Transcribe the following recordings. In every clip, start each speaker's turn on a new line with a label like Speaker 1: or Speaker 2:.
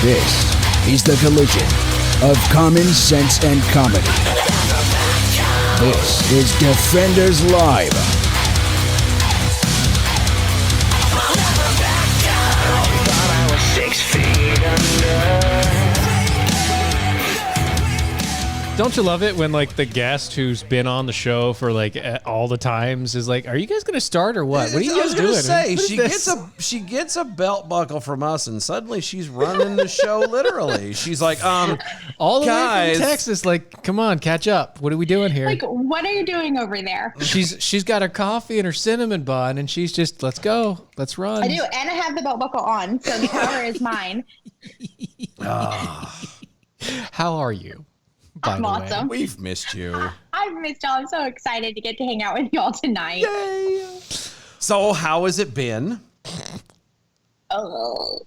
Speaker 1: This is the collision of common sense and comedy. This is Defenders Live.
Speaker 2: Don't you love it when like the guest who's been on the show for like all the times is like, "Are you guys going to start or what? What are you guys doing?"
Speaker 3: Say she gets a belt buckle from us, and suddenly she's running the show. Literally, she's like,
Speaker 2: all the
Speaker 3: guys,
Speaker 2: way from Texas, like, come on, catch up. What are we doing here?
Speaker 4: Like, what are you doing over there?
Speaker 2: She's got her coffee and her cinnamon bun, and she's just, let's go, let's run.
Speaker 4: I do, and I have the belt buckle on, so the power is mine.
Speaker 2: How are you?
Speaker 4: I'm awesome.
Speaker 3: We've missed you.
Speaker 4: I've missed y'all. I'm so excited to get to hang out with y'all tonight.
Speaker 3: Yay. So, how has it been?
Speaker 4: Oh,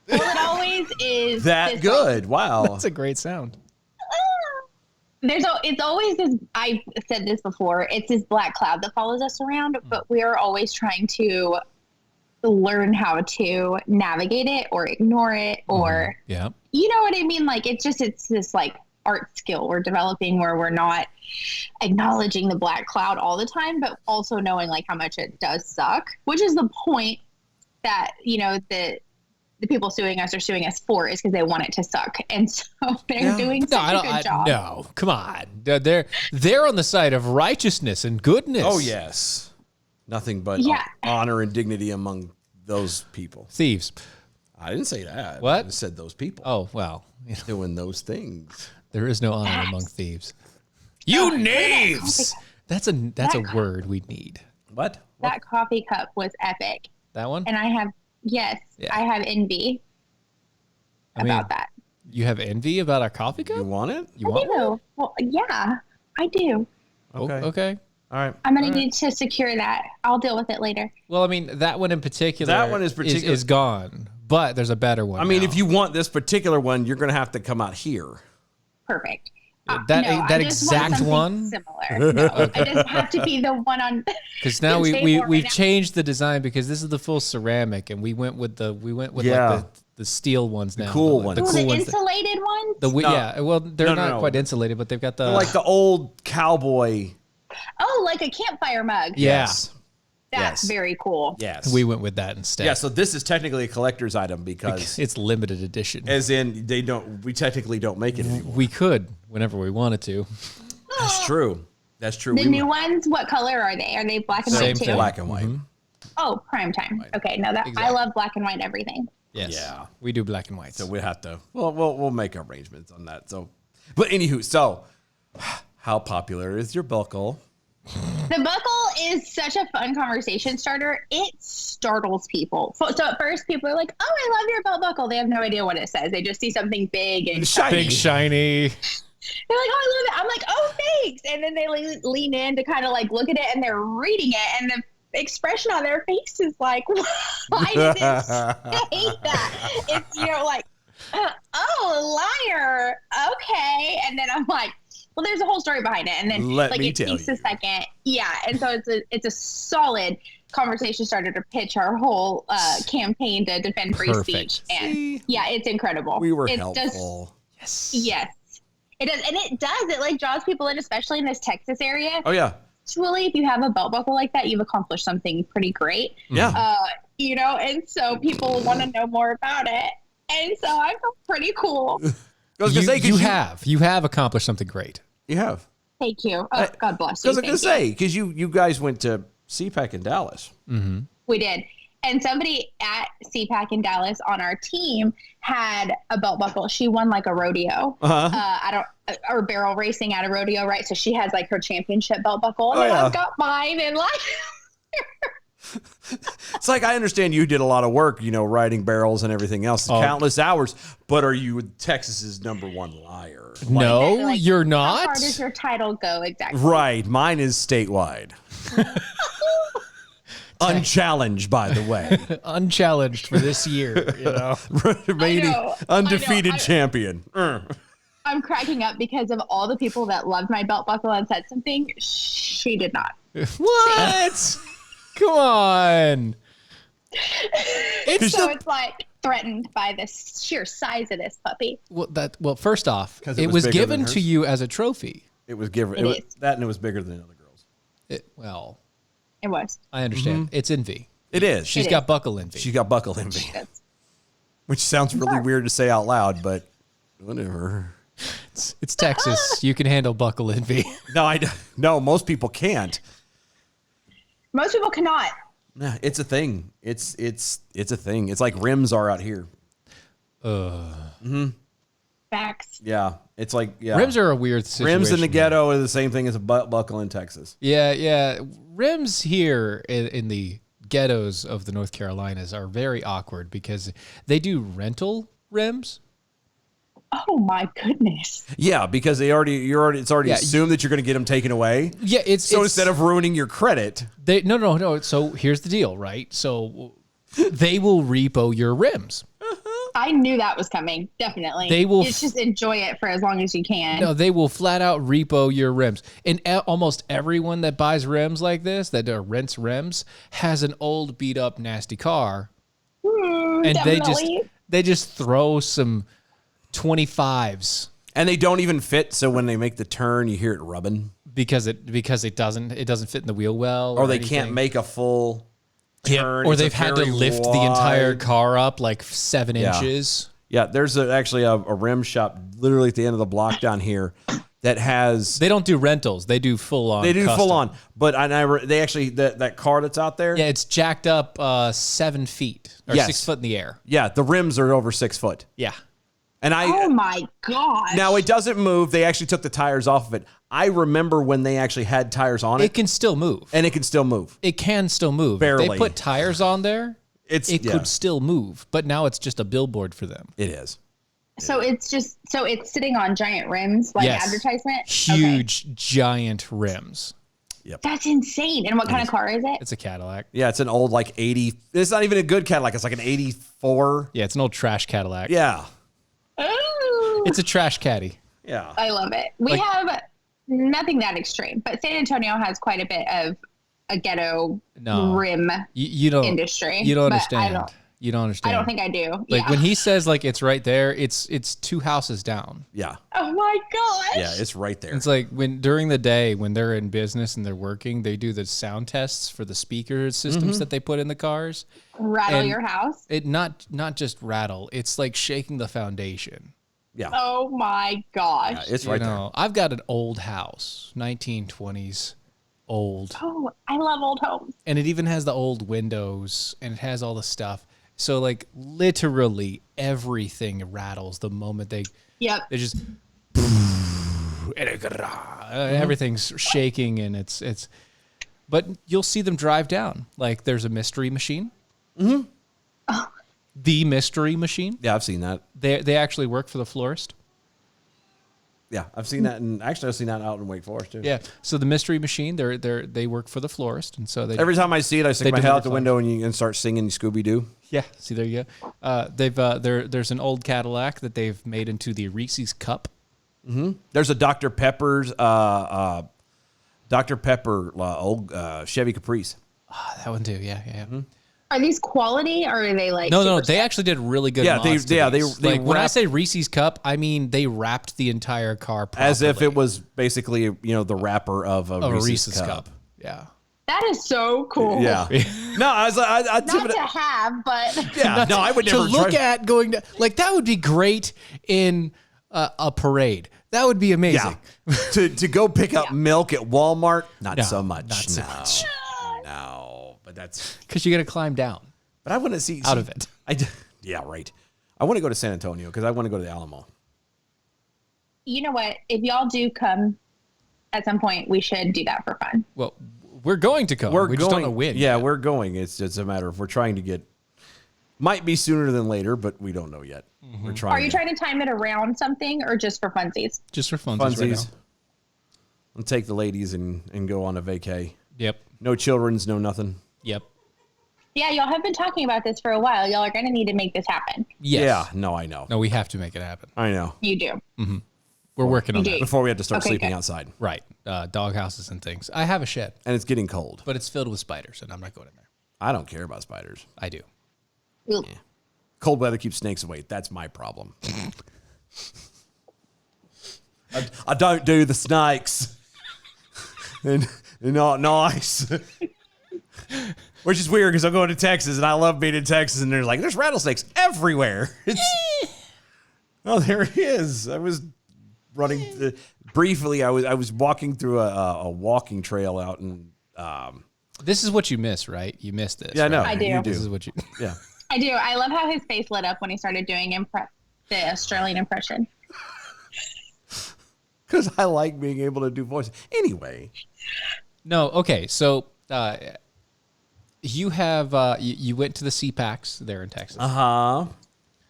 Speaker 4: well, it always is.
Speaker 3: That good. Wow.
Speaker 2: That's a great sound.
Speaker 4: It's always this. I've said this before. It's this black cloud that follows us around, but we are always trying to learn how to navigate it or ignore it, or
Speaker 2: Yeah.
Speaker 4: You know what I mean? Like it's this like art skill we're developing where we're not acknowledging the black cloud all the time, but also knowing like how much it does suck, which is the point that, you know, the people suing us are suing us for is because they want it to suck. And so they're doing such a good job.
Speaker 2: No, come on. They're on the side of righteousness and goodness.
Speaker 3: Oh, yes. Nothing but honor and dignity among those people.
Speaker 2: Thieves.
Speaker 3: I didn't say that.
Speaker 2: What?
Speaker 3: I just said those people.
Speaker 2: Oh, well.
Speaker 3: Doing those things.
Speaker 2: There is no honor among thieves. You knaves! That's a word we need.
Speaker 3: What?
Speaker 4: That coffee cup was epic.
Speaker 2: That one?
Speaker 4: And I have envy about that.
Speaker 2: You have envy about our coffee cup?
Speaker 3: You want it?
Speaker 2: You want
Speaker 4: one? Well, yeah, I do.
Speaker 3: Okay.
Speaker 2: Okay.
Speaker 3: All right.
Speaker 4: I'm going to need to secure that. I'll deal with it later.
Speaker 2: Well, I mean, that one in particular, is gone, but there's a better one.
Speaker 3: I mean,
Speaker 2: now.
Speaker 3: if you want this particular one, you're going to have to come out here.
Speaker 4: Perfect.
Speaker 2: That exact one?
Speaker 4: Similar. No, I just have to be the one on.
Speaker 2: Because now we've changed the design because this is the full ceramic, and we went with like the steel ones now.
Speaker 3: The cool ones.
Speaker 4: The insulated ones?
Speaker 2: Well, they're not quite insulated, but they've got
Speaker 3: they're like the old cowboy.
Speaker 4: Oh, like a campfire mug.
Speaker 2: Yes.
Speaker 4: That's very cool.
Speaker 3: Yes.
Speaker 2: We went with that instead.
Speaker 3: Yeah, so this is technically a collector's item because
Speaker 2: it's limited edition.
Speaker 3: As in we technically don't make it anymore.
Speaker 2: We could whenever we wanted to.
Speaker 3: That's true. That's true.
Speaker 4: The new ones, what color are they? Are they black and white too?
Speaker 3: Same black and white.
Speaker 4: Mm-hmm. Oh, prime time. Okay, no, I love black and white everything.
Speaker 2: Yes.
Speaker 3: Yeah.
Speaker 2: We do black and white.
Speaker 3: So we have to we'll make arrangements on that. So anywho, so how popular is your buckle?
Speaker 4: The buckle is such a fun conversation starter. It startles people. So at first, people are like, "Oh, I love your belt buckle." They have no idea what it says. They just see something big and shiny.
Speaker 2: Big shiny.
Speaker 4: They're like, "Oh, I love it." I'm like, "Oh, thanks." And then they lean in to kind of like look at it, and they're reading it, and the expression on their face is like, "Why does it say that?" It's like, "Oh, liar." Okay, and then I'm like. Well, there's a whole story behind it, and then it takes a second. Yeah, and so it's a solid conversation starter to pitch our whole campaign to defend free speech, and it's incredible.
Speaker 3: We were helpful.
Speaker 4: Yes, it does, and it does. It like draws people in, especially in this Texas area.
Speaker 3: Oh yeah.
Speaker 4: Truly, if you have a belt buckle like that, you've accomplished something pretty great.
Speaker 3: Yeah.
Speaker 4: And so people want to know more about it, and so I feel pretty cool.
Speaker 3: I was gonna say,
Speaker 2: you have accomplished something great.
Speaker 3: You have.
Speaker 4: Thank you. Oh, God bless you.
Speaker 3: I was going to say, because you guys went to CPAC in Dallas.
Speaker 2: Mm-hmm.
Speaker 4: We did. And somebody at CPAC in Dallas on our team had a belt buckle. She won like a rodeo. Or barrel racing at a rodeo, right? So she has like her championship belt buckle. And I've got mine and like...
Speaker 3: It's like, I understand you did a lot of work, riding barrels and everything else, countless hours, but are you Texas's #1 liar?
Speaker 2: No, you're not.
Speaker 4: How far does your title go exactly?
Speaker 3: Right. Mine is statewide. Unchallenged, by the way.
Speaker 2: Unchallenged for this year,
Speaker 3: Undefeated champion.
Speaker 4: I'm I'm cracking up because of all the people that loved my belt buckle and said something. She did not.
Speaker 2: What? Come on.
Speaker 4: So it's like threatened by the sheer size of this puppy.
Speaker 2: Well, first off,
Speaker 3: 'Cause
Speaker 2: it
Speaker 3: it
Speaker 2: was
Speaker 3: was bigger
Speaker 2: given
Speaker 3: than
Speaker 2: to
Speaker 3: hers?
Speaker 2: you as a trophy.
Speaker 3: It was given.
Speaker 4: It is.
Speaker 3: That and it was bigger than the other girls.
Speaker 2: Well,
Speaker 4: It was.
Speaker 2: I understand. It's envy.
Speaker 3: It is.
Speaker 2: She's
Speaker 4: It
Speaker 2: got
Speaker 4: is.
Speaker 2: buckle envy.
Speaker 3: She got buckle envy,
Speaker 4: That's-
Speaker 3: which sounds really
Speaker 4: Sorry.
Speaker 3: weird to say out loud, but whatever.
Speaker 2: It's Texas. You can handle buckle envy.
Speaker 3: No, most people can't.
Speaker 4: Most people cannot.
Speaker 3: Nah, it's a thing. It's a thing. It's like rims are out here.
Speaker 4: Facts.
Speaker 3: Yeah, it's like
Speaker 2: Rims are a weird situation.
Speaker 3: rims in the ghetto are the same thing as a buckle in Texas.
Speaker 2: Yeah. Rims here in the ghettos of the North Carolinas are very awkward because they do rental rims.
Speaker 4: Oh my goodness.
Speaker 3: Yeah, because it's already
Speaker 2: Yeah,
Speaker 3: assumed that you're going to get them taken away.
Speaker 2: Yeah,
Speaker 3: So instead of ruining your credit,
Speaker 2: no. So here's the deal, right? So they will repo your rims.
Speaker 4: I knew that was coming. Definitely.
Speaker 2: They will
Speaker 4: It's just enjoy it for as long as you can.
Speaker 2: No, they will flat out repo your rims. And almost everyone that buys rims like this, that rents rims, has an old, beat up, nasty car, and
Speaker 4: definitely.
Speaker 2: they just throw some 25s
Speaker 3: and they don't even fit. So when they make the turn, you hear it rubbing,
Speaker 2: because it doesn't fit in the wheel well,
Speaker 3: or they
Speaker 2: anything.
Speaker 3: can't make a full turn.
Speaker 2: or
Speaker 3: It's a
Speaker 2: they've had to
Speaker 3: very
Speaker 2: lift the entire
Speaker 3: wide-
Speaker 2: car up like 7 inches.
Speaker 3: Yeah, there's actually a rim shop literally at the end of the block down here that has.
Speaker 2: They don't do rentals; they do full on.
Speaker 3: They do
Speaker 2: custom.
Speaker 3: full on, but they actually that car that's out there.
Speaker 2: Yeah, it's jacked up 7 feet or
Speaker 3: Yes.
Speaker 2: 6 foot in the air.
Speaker 3: Yeah, the rims are over 6 foot,
Speaker 2: Yeah.
Speaker 3: and
Speaker 4: Oh my gosh.
Speaker 3: now it doesn't move. They actually took the tires off of it. I remember when they actually had tires on
Speaker 2: It
Speaker 3: it,
Speaker 2: can still move.
Speaker 3: and it can still move.
Speaker 2: It can still move. If
Speaker 3: Barely.
Speaker 2: they put tires on there, it
Speaker 3: Yeah.
Speaker 2: could still move, but now it's just a billboard for them.
Speaker 3: It is.
Speaker 4: So it's sitting on giant rims like
Speaker 2: Yes.
Speaker 4: advertisement.
Speaker 2: Huge, giant rims.
Speaker 4: Okay. That's insane. And what kind of car is it?
Speaker 2: It's a Cadillac.
Speaker 3: Yeah, it's an old like 80. It's not even a good Cadillac. It's like an 84.
Speaker 2: Yeah, it's an old trash Cadillac.
Speaker 3: Yeah.
Speaker 4: Ooh,
Speaker 2: It's a trash caddy.
Speaker 3: Yeah.
Speaker 4: I love it. We
Speaker 2: Like-
Speaker 4: have nothing that extreme, but San Antonio has quite a bit of a ghetto
Speaker 2: No.
Speaker 4: rim
Speaker 2: You don't
Speaker 4: industry.
Speaker 2: You don't
Speaker 4: but
Speaker 2: understand. You don't understand.
Speaker 4: I don't think I do.
Speaker 2: Like
Speaker 4: yeah.
Speaker 2: when he says like it's right there, it's 2 houses down.
Speaker 3: Yeah.
Speaker 4: Oh my gosh.
Speaker 3: Yeah. It's right there.
Speaker 2: It's like when during the day when they're in business and they're working, they do the sound tests for the speaker systems that they put in the cars.
Speaker 4: Rattle
Speaker 2: and-
Speaker 4: your house.
Speaker 2: It not just rattle, it's like shaking the foundation.
Speaker 3: Yeah.
Speaker 4: Oh my gosh.
Speaker 3: Yeah, it's right
Speaker 2: you
Speaker 3: there.
Speaker 2: know, I've got an old house, 1920s old,
Speaker 4: Oh, I love old homes.
Speaker 2: and it even has the old windows and it has all the stuff. So like literally everything rattles the moment they
Speaker 4: Yep.
Speaker 2: just everything's shaking and it's but you'll see them drive down. Like there's a mystery machine.
Speaker 3: Mm-hmm.
Speaker 2: The mystery machine.
Speaker 3: Yeah, I've seen that.
Speaker 2: They actually work for the florist.
Speaker 3: Yeah, I've seen that, and actually I've seen that out in Wake Forest too.
Speaker 2: Yeah. So the mystery machine, they work for the florist, and so they
Speaker 3: Every time I see it, I stick
Speaker 2: They
Speaker 3: my head
Speaker 2: deliver
Speaker 3: out the window and start singing Scooby Doo.
Speaker 2: yeah. See there you go. There's an old Cadillac that they've made into the Reese's cup.
Speaker 3: There's a Dr. Pepper's, Dr. Pepper old Chevy Caprice.
Speaker 2: That one too. Yeah.
Speaker 4: Are these quality or are they like
Speaker 2: No,
Speaker 4: super
Speaker 2: they actually did really good.
Speaker 3: Yeah,
Speaker 2: mods to
Speaker 3: they
Speaker 2: these. Like when I
Speaker 3: wrap-
Speaker 2: say Reese's cup, I mean they wrapped the entire car properly.
Speaker 3: As if it was basically the wrapper of a
Speaker 2: Reese's cup. Yeah.
Speaker 4: That is so cool.
Speaker 3: Yeah. No, I tip
Speaker 4: Not
Speaker 3: it.
Speaker 4: to have, but
Speaker 3: Yeah, no, I would
Speaker 2: To
Speaker 3: never
Speaker 2: look
Speaker 3: try-
Speaker 2: at going to like that would be great in a parade. That would be amazing.
Speaker 3: Yeah. to go pick up milk at Walmart, not
Speaker 2: No,
Speaker 3: so much.
Speaker 2: not so
Speaker 3: no.
Speaker 2: much.
Speaker 3: No, but that's.
Speaker 2: Because you got to climb down.
Speaker 3: But I want to see
Speaker 2: Out of it.
Speaker 3: Yeah, right. I want to go to San Antonio because I want to go to the Alamo.
Speaker 4: you know what? If y'all do come at some point, we should do that for fun.
Speaker 2: Well, we're going to come. We just don't know when.
Speaker 3: Yeah, we're going. It's just a matter of we're trying to get. Might be sooner than later, but we don't know yet. We're trying.
Speaker 4: Are you trying to time it around something or just for funsies?
Speaker 2: Just for funsies.
Speaker 3: funsies?
Speaker 2: Right now.
Speaker 3: And take the ladies and go on a vacay.
Speaker 2: Yep.
Speaker 3: No children's, no nothing.
Speaker 2: Yep.
Speaker 4: Yeah, y'all have been talking about this for a while. Y'all are going to need to make this happen.
Speaker 2: Yes.
Speaker 3: Yeah, no, I know.
Speaker 2: No, we have to make it happen.
Speaker 3: I know.
Speaker 4: You do.
Speaker 2: We're working on
Speaker 4: You
Speaker 2: that.
Speaker 4: do.
Speaker 3: before we have to start
Speaker 4: Okay,
Speaker 3: sleeping
Speaker 4: good.
Speaker 3: outside.
Speaker 2: Right. Dog houses and things. I have a shed,
Speaker 3: And it's getting cold.
Speaker 2: but it's filled with spiders, and I'm not going in there.
Speaker 3: I don't care about spiders.
Speaker 2: I do.
Speaker 4: Ooh.
Speaker 3: Cold weather keeps snakes away. That's my problem. I don't do the snakes. and they're not nice. Which is weird because I'm going to Texas and I love being in Texas and there's rattlesnakes everywhere. Oh, there he is. I was running briefly. I was walking through a walking trail out in.
Speaker 2: This is what you miss, right? You missed this.
Speaker 3: Yeah, I know.
Speaker 2: right?
Speaker 4: I do.
Speaker 3: You do.
Speaker 2: This is what you.
Speaker 3: Yeah.
Speaker 4: I do. I love how his face lit up when he started doing the Australian impression.
Speaker 3: Because I like being able to do voices. Anyway.
Speaker 2: No. Okay. So you have you went to the CPACs there in Texas.
Speaker 3: Uh-huh.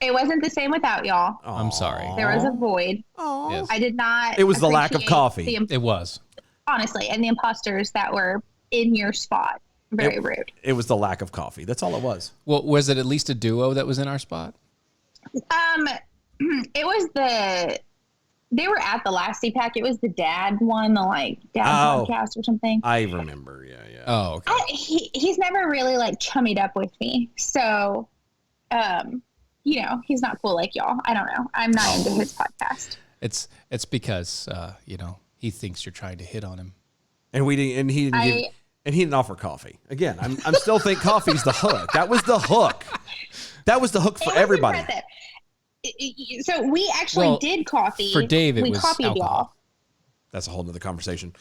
Speaker 4: It wasn't the same without y'all.
Speaker 2: I'm sorry.
Speaker 4: There was a void.
Speaker 2: Yes.
Speaker 4: I did not.
Speaker 3: It was the lack of
Speaker 4: appreciate
Speaker 3: coffee.
Speaker 2: It was.
Speaker 4: Honestly, and the imposters that were in your spot. Very rude.
Speaker 3: It was the lack of coffee. That's all it was.
Speaker 2: Well, was it at least a duo that was in our spot?
Speaker 4: It was they were at the last CPAC. It was the dad one, the dad podcast or something.
Speaker 3: I remember. Yeah.
Speaker 2: Oh, okay.
Speaker 4: He's never really chummied up with me. So, he's not cool like y'all. I don't know. I'm not into his podcast.
Speaker 2: It's because he thinks you're trying to hit on him.
Speaker 3: And we didn't. And he didn't offer coffee. Again, I'm still think coffee's the hook. That was the hook. That was the hook for
Speaker 4: It was
Speaker 3: everybody.
Speaker 4: impressive. So we actually did coffee.
Speaker 2: For Dave, it
Speaker 4: we
Speaker 2: was
Speaker 4: copied
Speaker 2: alcohol.
Speaker 4: y'all.
Speaker 3: That's a whole nother conversation.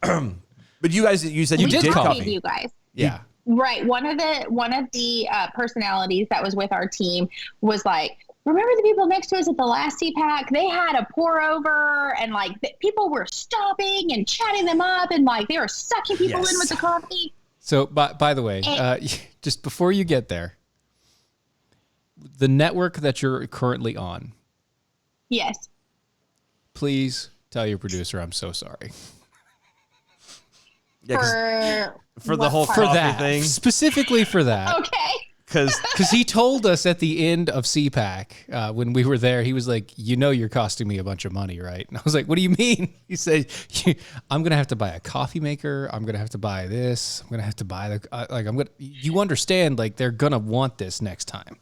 Speaker 3: But you said you
Speaker 4: We
Speaker 3: did
Speaker 4: copied
Speaker 3: coffee.
Speaker 4: you guys.
Speaker 2: Yeah.
Speaker 4: Right. One of the personalities that was with our team was like, remember the people next to us at the last CPAC? They had a pour over and people were stopping and chatting them up and they were sucking people in with the coffee.
Speaker 2: So, by the way, just before you get there, the network that you're currently on,
Speaker 4: Yes.
Speaker 2: please tell your producer I'm so sorry.
Speaker 3: Yeah, for the
Speaker 4: what
Speaker 3: whole
Speaker 4: part?
Speaker 2: For
Speaker 3: coffee
Speaker 2: that.
Speaker 3: thing.
Speaker 2: Specifically for that.
Speaker 4: Okay.
Speaker 3: Because
Speaker 2: He told us at the end of CPAC, when we were there, he was like, you're costing me a bunch of money, right? And I was like, what do you mean? He said, I'm going to have to buy a coffee maker. I'm going to have to buy this. I'm going to have to buy you understand, they're going to want this next time.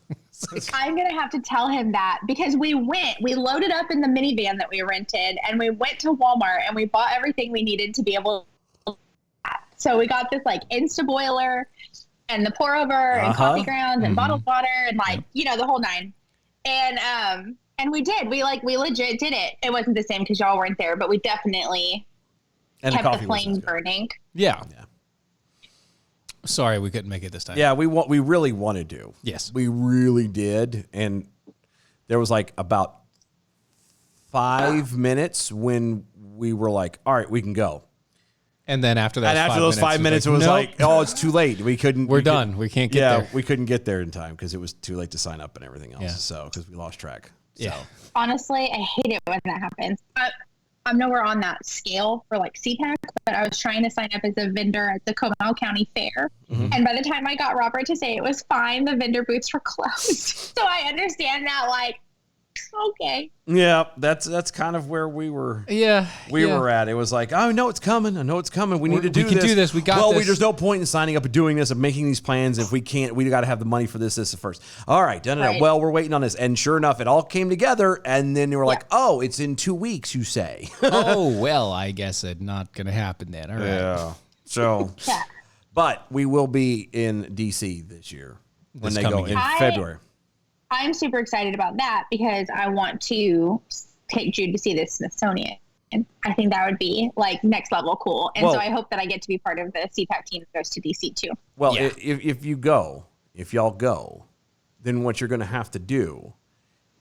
Speaker 4: I'm going to have to tell him that because we loaded up in the minivan that we rented and we went to Walmart and we bought everything we needed to be able to. So we got this Insta boiler and the pour over and coffee grounds and bottled water and the whole nine. And we did, we legit did it. It wasn't the same because y'all weren't there, but we definitely kept the flame burning.
Speaker 2: Yeah. Sorry, we couldn't make it this time.
Speaker 3: yeah, we really wanted to.
Speaker 2: Yes.
Speaker 3: We really did. And there was about 5 minutes when we were like, all right, we can go.
Speaker 2: And then after that,
Speaker 3: And after those 5 minutes, it was
Speaker 2: nope,
Speaker 3: oh, it's too late. We couldn't.
Speaker 2: we're done. We can't get there.
Speaker 3: we couldn't get there in time because it was too late to sign up and everything else.
Speaker 2: Yeah.
Speaker 3: So because we lost track. So.
Speaker 2: Yeah.
Speaker 4: Honestly, I hate it when that happens. I'm nowhere on that scale for CPAC, but I was trying to sign up as a vendor at the Comal County Fair. And by the time I got Robert to say it was fine, the vendor booths were closed. So I understand that, okay.
Speaker 3: Yeah, that's kind of where we were.
Speaker 2: Yeah.
Speaker 3: We were at. It was like, I know it's coming. I know it's coming. We need to do
Speaker 2: we can
Speaker 3: this.
Speaker 2: do this. We got
Speaker 3: well,
Speaker 2: this.
Speaker 3: there's no point in signing up and doing this and making these plans if we can't. We got to have the money for this first. All right, done.
Speaker 4: Right.
Speaker 3: Well, we're waiting on this, and sure enough, it all came together. And then they were like, oh, it's in 2 weeks. You say?
Speaker 2: Oh, well, I guess it's not going to happen then. All right.
Speaker 3: Yeah. So,
Speaker 4: Yeah.
Speaker 3: but we will be in DC this year when
Speaker 2: This
Speaker 3: they go
Speaker 2: coming
Speaker 3: in
Speaker 2: year.
Speaker 3: February.
Speaker 4: I'm super excited about that because I want to take Jude to see the Smithsonian. And I think that would be next level cool. And
Speaker 3: Well-
Speaker 4: so I hope that I get to be part of the CPAC team that goes to DC too.
Speaker 3: Well,
Speaker 2: Yeah.
Speaker 3: if y'all go, then what you're going to have to do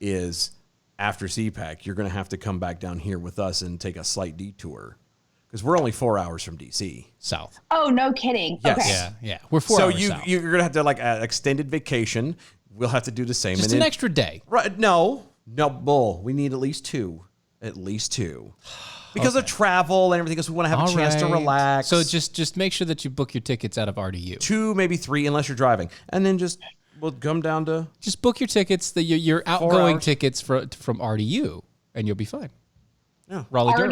Speaker 3: is after CPAC, you're going to have to come back down here with us and take a slight detour because we're only 4 hours from DC.
Speaker 2: South.
Speaker 4: Oh, no kidding.
Speaker 3: Yes.
Speaker 4: Okay.
Speaker 2: Yeah. We're 4 hours south.
Speaker 3: you're going to have to an extended vacation. We'll have to do the same.
Speaker 2: Just
Speaker 3: and
Speaker 2: an
Speaker 3: then-
Speaker 2: extra day.
Speaker 3: Right? No, bull. We need at least two. Because of travel and everything, because we want to have a chance to relax.
Speaker 2: So just make sure that you book your tickets out of RDU.
Speaker 3: 2, maybe 3, unless you're driving, and then we'll come down to.
Speaker 2: Just book your tickets, your outgoing
Speaker 3: hours.
Speaker 2: tickets from RDU, and you'll be fine. Raleigh Durham.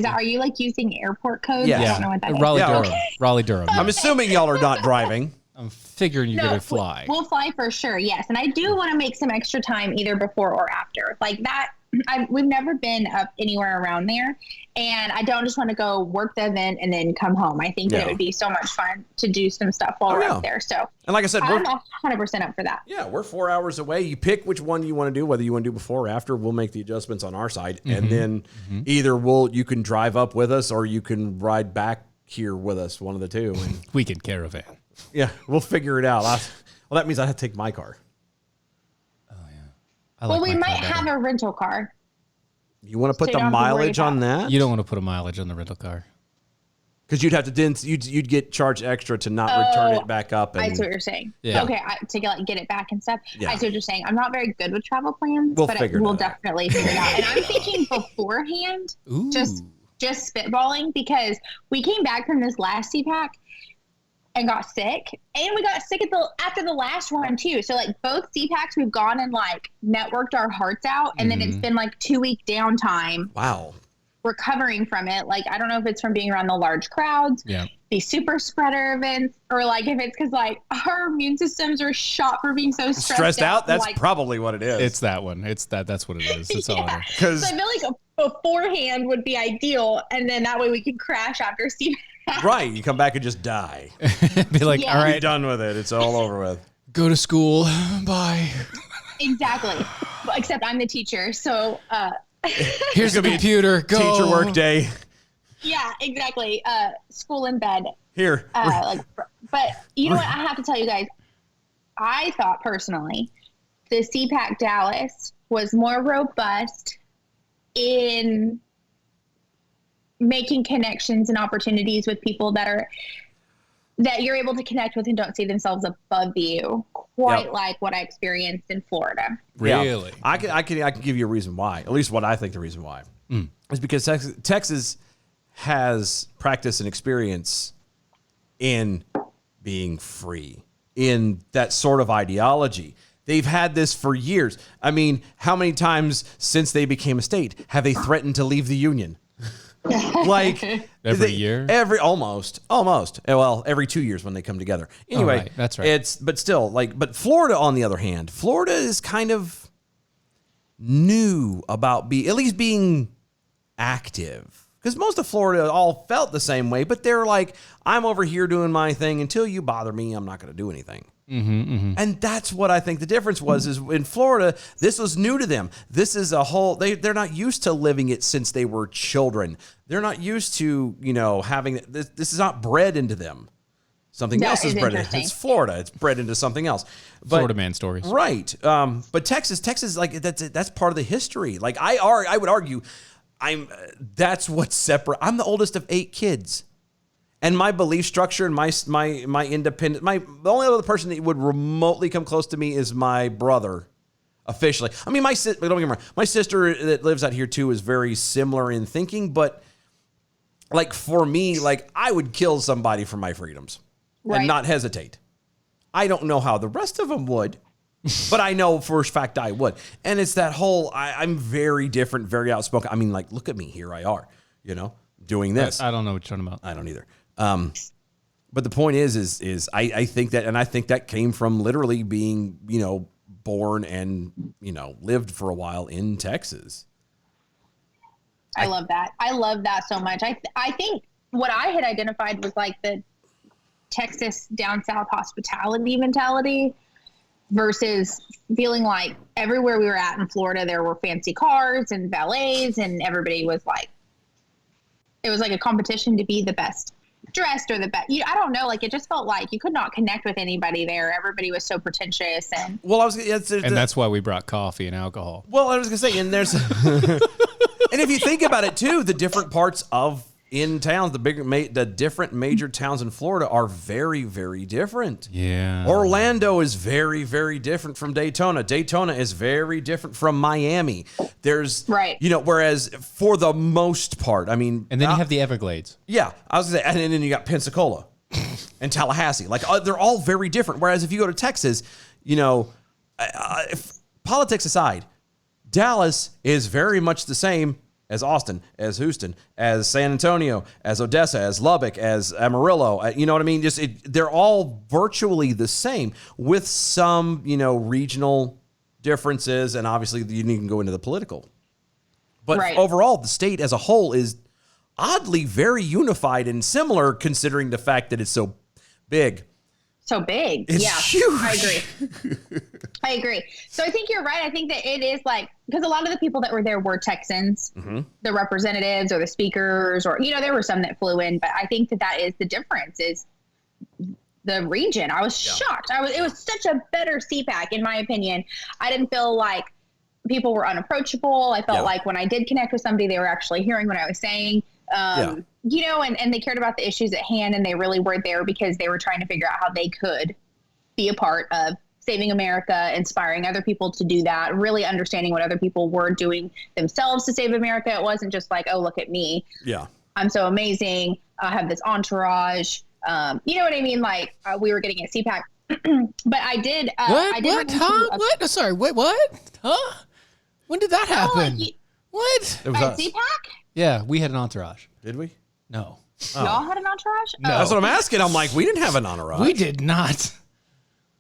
Speaker 4: Are you like using airport codes?
Speaker 3: Yes.
Speaker 4: I don't know what that is.
Speaker 2: Raleigh
Speaker 3: Yeah,
Speaker 2: Durham.
Speaker 3: okay.
Speaker 2: Raleigh Durham.
Speaker 3: I'm assuming y'all are not driving.
Speaker 2: I'm figuring you're gonna fly.
Speaker 4: We'll fly for sure, yes. And I do want to make some extra time either before or after. Like that, we've never been up anywhere around there. And I don't just want to go work the event and then come home. I think that it would be so much fun to do some stuff while we're up there. So,
Speaker 3: and like I said,
Speaker 4: I'm 100% up for that.
Speaker 3: Yeah, we're 4 hours away. You pick which one you want to do, whether you want to do before or after. We'll make the adjustments on our side. And then either you can drive up with us or you can ride back here with us, one of the two. And
Speaker 2: Weekend caravan.
Speaker 3: yeah, we'll figure it out. Well, that means I have to take my car.
Speaker 2: Oh yeah.
Speaker 4: We might have a rental car.
Speaker 3: You want to put
Speaker 4: So you
Speaker 3: the
Speaker 4: don't have to worry
Speaker 3: mileage on that?
Speaker 2: You don't want to put a mileage on the rental car.
Speaker 3: Because you'd have to you'd get charged extra to not return it back up.
Speaker 4: I see what you're saying.
Speaker 2: Yeah.
Speaker 4: Okay, to get it back and stuff.
Speaker 3: Yeah.
Speaker 4: I see what you're saying. I'm not very good with travel plans,
Speaker 3: We'll
Speaker 4: but
Speaker 3: figure it
Speaker 4: we'll
Speaker 3: out.
Speaker 4: definitely figure it out. And I'm thinking beforehand,
Speaker 2: Ooh.
Speaker 4: just spitballing, because we came back from this last CPAC and got sick, and we got sick after the last one too. So like both CPACs, we've gone and like networked our hearts out, and then it's been like 2-week downtime.
Speaker 3: Wow.
Speaker 4: Recovering from it. Like, I don't know if it's from being around the large crowds, these super spreader events, or like if it's because like our immune systems are shot for being so stressed out.
Speaker 3: That's
Speaker 4: like, probably
Speaker 3: probably what it is.
Speaker 2: It's that one. That's what it is. It's all it is.
Speaker 4: So I feel like beforehand would be ideal, and then that way we can crash after CPAC.
Speaker 3: Right. You come back and just die.
Speaker 2: Be like,
Speaker 4: Yeah.
Speaker 2: all
Speaker 3: You're
Speaker 2: right,
Speaker 3: done with it. It's all over with.
Speaker 2: go to school. Bye.
Speaker 4: Exactly. Except I'm the teacher, so
Speaker 2: Here's the computer. Go.
Speaker 3: Teacher work day.
Speaker 4: yeah, exactly. School in bed.
Speaker 3: Here.
Speaker 4: But you know what? I have to tell you guys, I thought personally the CPAC Dallas was more robust in making connections and opportunities with people that you're able to connect with and don't see themselves above you, quite like what I experienced in Florida.
Speaker 2: Really?
Speaker 3: Yeah. I can give you a reason why. At least what I think the reason why is because Texas has practice and experience in being free, in that sort of ideology. They've had this for years. I mean, how many times since they became a state have they threatened to leave the union? Like
Speaker 2: Every year?
Speaker 3: Almost. Well, every 2 years when they come together. Anyway,
Speaker 2: right. That's right.
Speaker 3: But Florida, on the other hand, Florida is kind of new about at least being active. Because most of Florida all felt the same way, but they're like, I'm over here doing my thing. Until you bother me, I'm not going to do anything. And that's what I think the difference was, is in Florida, this was new to them. This is a whole, they're not used to living it since they were children. They're not used to, having, this is not bred into them. Something else is bred into. It's Florida. It's bred into something else. But,
Speaker 2: Florida man stories.
Speaker 3: Right. But Texas, like that's part of the history. Like I would argue, that's what's separate. I'm the oldest of 8 kids. And my belief structure and my independent, the only other person that would remotely come close to me is my brother, officially. I mean, don't get me wrong, my sister that lives out here too is very similar in thinking, but like for me, like I would kill somebody for my freedoms and not hesitate. I don't know how the rest of them would, but I know for a fact I would. And it's that whole, I'm very different, very outspoken. I mean, like, look at me, here I are, doing this.
Speaker 2: I don't know what you're talking about.
Speaker 3: I don't either. But the point is I think that, and I think that came from literally being, born and, lived for a while in Texas.
Speaker 4: I love that. I love that so much. I think what I had identified was like the Texas down south hospitality mentality versus feeling like everywhere we were at in Florida, there were fancy cars and valets, and everybody was like, it was like a competition to be the best dressed or the best. I don't know. Like, it just felt like you could not connect with anybody there. Everybody was so pretentious. And
Speaker 2: That's why we brought coffee and alcohol.
Speaker 3: Well, I was going to say, and there's, and if you think about it too, the different parts in towns, the different major towns in Florida are very, very different.
Speaker 2: Yeah.
Speaker 3: Orlando is very, very different from Daytona. Daytona is very different from Miami. There's, whereas for the most part, I mean.
Speaker 2: And then you have the Everglades.
Speaker 3: Yeah. I was going to say, and then you got Pensacola and Tallahassee. Like, they're all very different. Whereas if you go to Texas, if politics aside, Dallas is very much the same as Austin, as Houston, as San Antonio, as Odessa, as Lubbock, as Amarillo. You know what I mean? They're all virtually the same with some, regional differences, and obviously you can go into the political. But overall, the state as a whole is oddly very unified and similar, considering the fact that it's so big.
Speaker 4: So big.
Speaker 3: It's huge.
Speaker 4: I agree. So I think you're right. I think that it is because a lot of the people that were there were Texans, the representatives or the speakers, or, there were some that flew in, but I think that is the difference is the region. I was shocked. It was such a better CPAC, in my opinion. I didn't feel like people were unapproachable. I felt like when I did connect with somebody, they were actually hearing what I was saying. And they cared about the issues at hand, and they really were there because they were trying to figure out how they could be a part of saving America, inspiring other people to do that, really understanding what other people were doing themselves to save America. It wasn't just like, oh, look at me. Yeah. I'm so amazing. I have this entourage. You know what I mean? We were getting a CPAC, but I did.
Speaker 2: What? Huh? What? Sorry. Wait, what? Huh? When did that happen? What?
Speaker 3: It was
Speaker 4: at CPAC?
Speaker 2: Yeah, we had an entourage.
Speaker 3: Did we?
Speaker 2: No.
Speaker 4: Y'all had an entourage?
Speaker 2: No.
Speaker 3: That's what I'm asking. I'm like, we didn't have an entourage.
Speaker 2: We did not.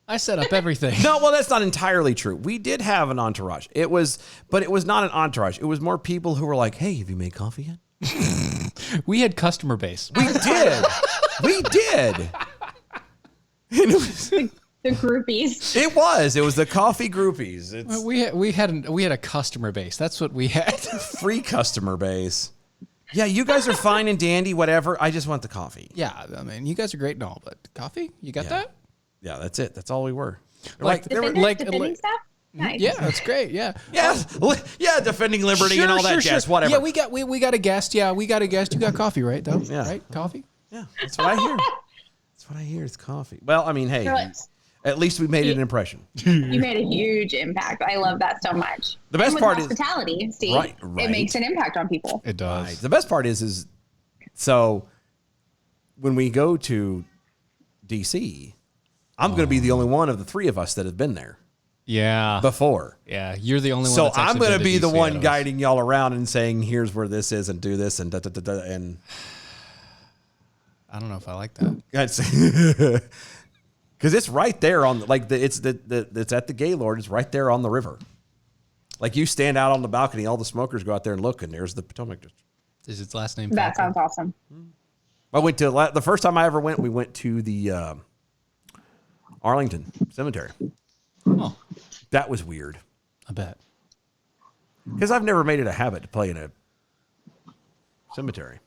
Speaker 2: I set up everything.
Speaker 3: No, well, that's not entirely true. We did have an entourage. But it was not an entourage. It was more people who were like, hey, have you made coffee yet?
Speaker 2: We had customer base.
Speaker 3: We did. We did. And it was
Speaker 4: the groupies.
Speaker 3: It was the coffee groupies.
Speaker 2: We had a customer base. That's what we had.
Speaker 3: Free customer base. Yeah, you guys are fine and dandy, whatever. I just want the coffee.
Speaker 2: Yeah, I mean, you guys are great and all, but coffee? You got that?
Speaker 3: Yeah, that's it. That's all we were.
Speaker 4: Defending stuff? Nice.
Speaker 2: Yeah, that's great. Yeah.
Speaker 3: Yeah, defending liberty and all that jazz, whatever.
Speaker 2: Yeah, we got a guest. Yeah, we got a guest. You got coffee, right, though?
Speaker 3: Yeah.
Speaker 2: Right? Coffee?
Speaker 3: Yeah, that's what I hear. That's what I hear is coffee. Well, I mean, hey, at least we made an impression.
Speaker 4: You made a huge impact. I love that so much.
Speaker 3: The best part is
Speaker 4: hospitality, Steve.
Speaker 3: Right.
Speaker 4: It makes an impact on people.
Speaker 2: It does.
Speaker 3: Right. The best part is so when we go to DC, I'm going to be the only one of the three of us that have been there.
Speaker 2: Yeah.
Speaker 3: Before.
Speaker 2: Yeah, you're the only one.
Speaker 3: So I'm going to be the one guiding y'all around and saying, here's where this is and do this and and
Speaker 2: I don't know if I like that.
Speaker 3: Because it's right there on it's at the Gaylord. It's right there on the river. Like you stand out on the balcony, all the smokers go out there and look, and there's the Potomac District.
Speaker 2: Is its last name?
Speaker 4: That sounds awesome.
Speaker 3: I went to the first time I ever went. We went to the Arlington Cemetery.
Speaker 2: Oh,
Speaker 3: that was weird.
Speaker 2: I bet.
Speaker 3: Because I've never made it a habit to play in a cemetery.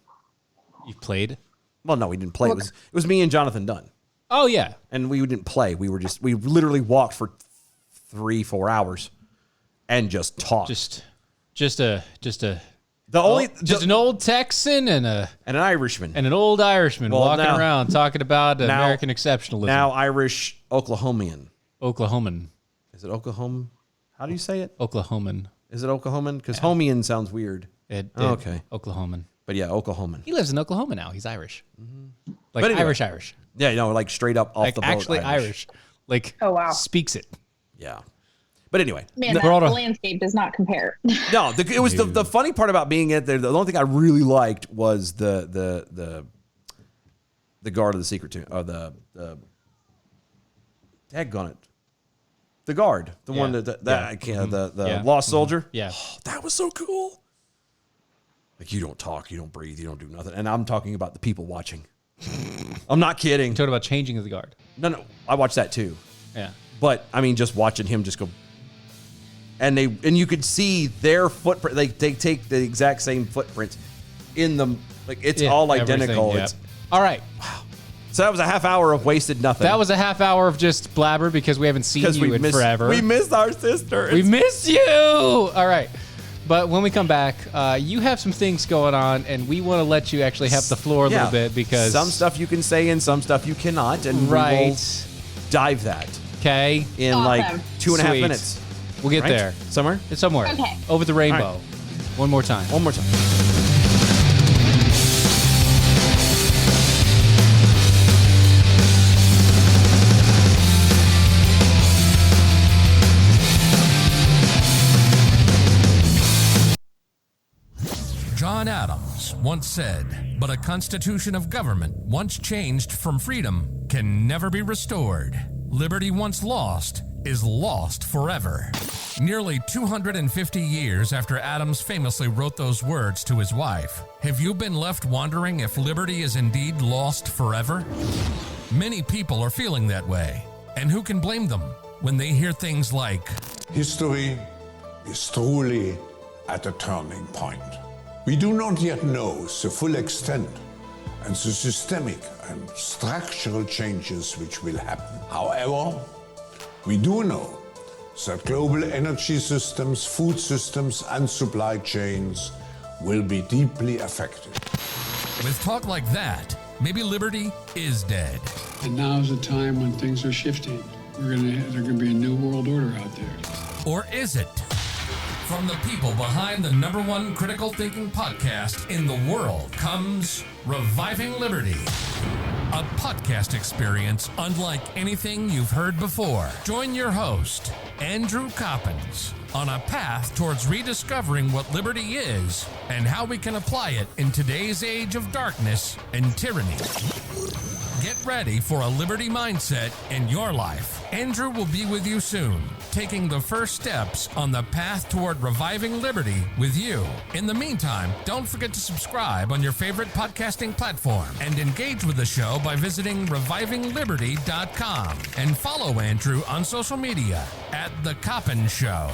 Speaker 2: You played?
Speaker 3: Well, no, we didn't play. It was me and Jonathan Dunn.
Speaker 2: Oh yeah,
Speaker 3: and we didn't play. We literally walked for 3-4 hours and just talked.
Speaker 2: Just an old Texan and an
Speaker 3: Irishman
Speaker 2: and an old Irishman walking around talking about American exceptionalism.
Speaker 3: Now Irish Oklahomian.
Speaker 2: Oklahoman.
Speaker 3: Is it Oklahoma? How do you say it?
Speaker 2: Oklahoman.
Speaker 3: Is it Oklahoman? Because Homian sounds weird.
Speaker 2: Okay. Oklahoman.
Speaker 3: But yeah, Oklahoman.
Speaker 2: He lives in Oklahoma now. He's Irish.
Speaker 3: Mm-hmm.
Speaker 2: Like anyway, Irish.
Speaker 3: Yeah, like straight up off the boat.
Speaker 2: Actually Irish. Like,
Speaker 4: oh wow,
Speaker 2: speaks it.
Speaker 3: Yeah. But anyway,
Speaker 4: man, the landscape does not compare.
Speaker 3: No, it was the funny part about being at there. The only thing I really liked was the guard of the secret tomb, or the daggone it, the guard, the one the lost soldier.
Speaker 2: Yeah,
Speaker 3: that was so cool. Like you don't talk, you don't breathe, you don't do nothing, and I'm talking about the people watching. I'm not kidding.
Speaker 2: Talking about changing of the guard.
Speaker 3: No, I watched that too.
Speaker 2: Yeah,
Speaker 3: but I mean, just watching him just go. And you could see their footprint. They take the exact same footprints in them. Like it's all identical.
Speaker 2: Yep. All right.
Speaker 3: Wow. So that was a half hour of wasted nothing.
Speaker 2: That was a half hour of just blabber because we haven't seen you in forever.
Speaker 3: We missed our sister.
Speaker 2: We missed you. All right. But when we come back, you have some things going on, and we want to let you actually have the floor a little bit because
Speaker 3: some stuff you can say and some stuff you cannot, and we will dive that.
Speaker 2: Okay.
Speaker 3: In like 2.5 minutes.
Speaker 2: We'll get there.
Speaker 3: Somewhere?
Speaker 2: It's somewhere.
Speaker 4: Okay.
Speaker 2: Over the rainbow.
Speaker 3: Right.
Speaker 2: One more time.
Speaker 5: John Adams once said, "But a constitution of government once changed from freedom can never be restored. Liberty once lost is lost forever." Nearly 250 years after Adams famously wrote those words to his wife, have you been left wondering if liberty is indeed lost forever? Many people are feeling that way, and who can blame them when they hear things like,
Speaker 6: History is truly at a turning point. We do not yet know the full extent and the systemic and structural changes which will happen. However, we do know that global energy systems, food systems, and supply chains will be deeply affected.
Speaker 5: with talk like that, maybe liberty is dead.
Speaker 7: And now's the time when things are shifting. There's gonna be a new world order out there.
Speaker 5: Or is it? From the people behind the #1 critical thinking podcast in the world comes Reviving Liberty, a podcast experience unlike anything you've heard before. Join your host, Andrew Coppins, on a path towards rediscovering what liberty is and how we can apply it in today's age of darkness and tyranny. Get ready for a liberty mindset in your life. Andrew will be with you soon, taking the first steps on the path toward reviving liberty with you. In the meantime, don't forget to subscribe on your favorite podcasting platform and engage with the show by visiting revivingliberty.com and follow Andrew on social media at The Coppin Show.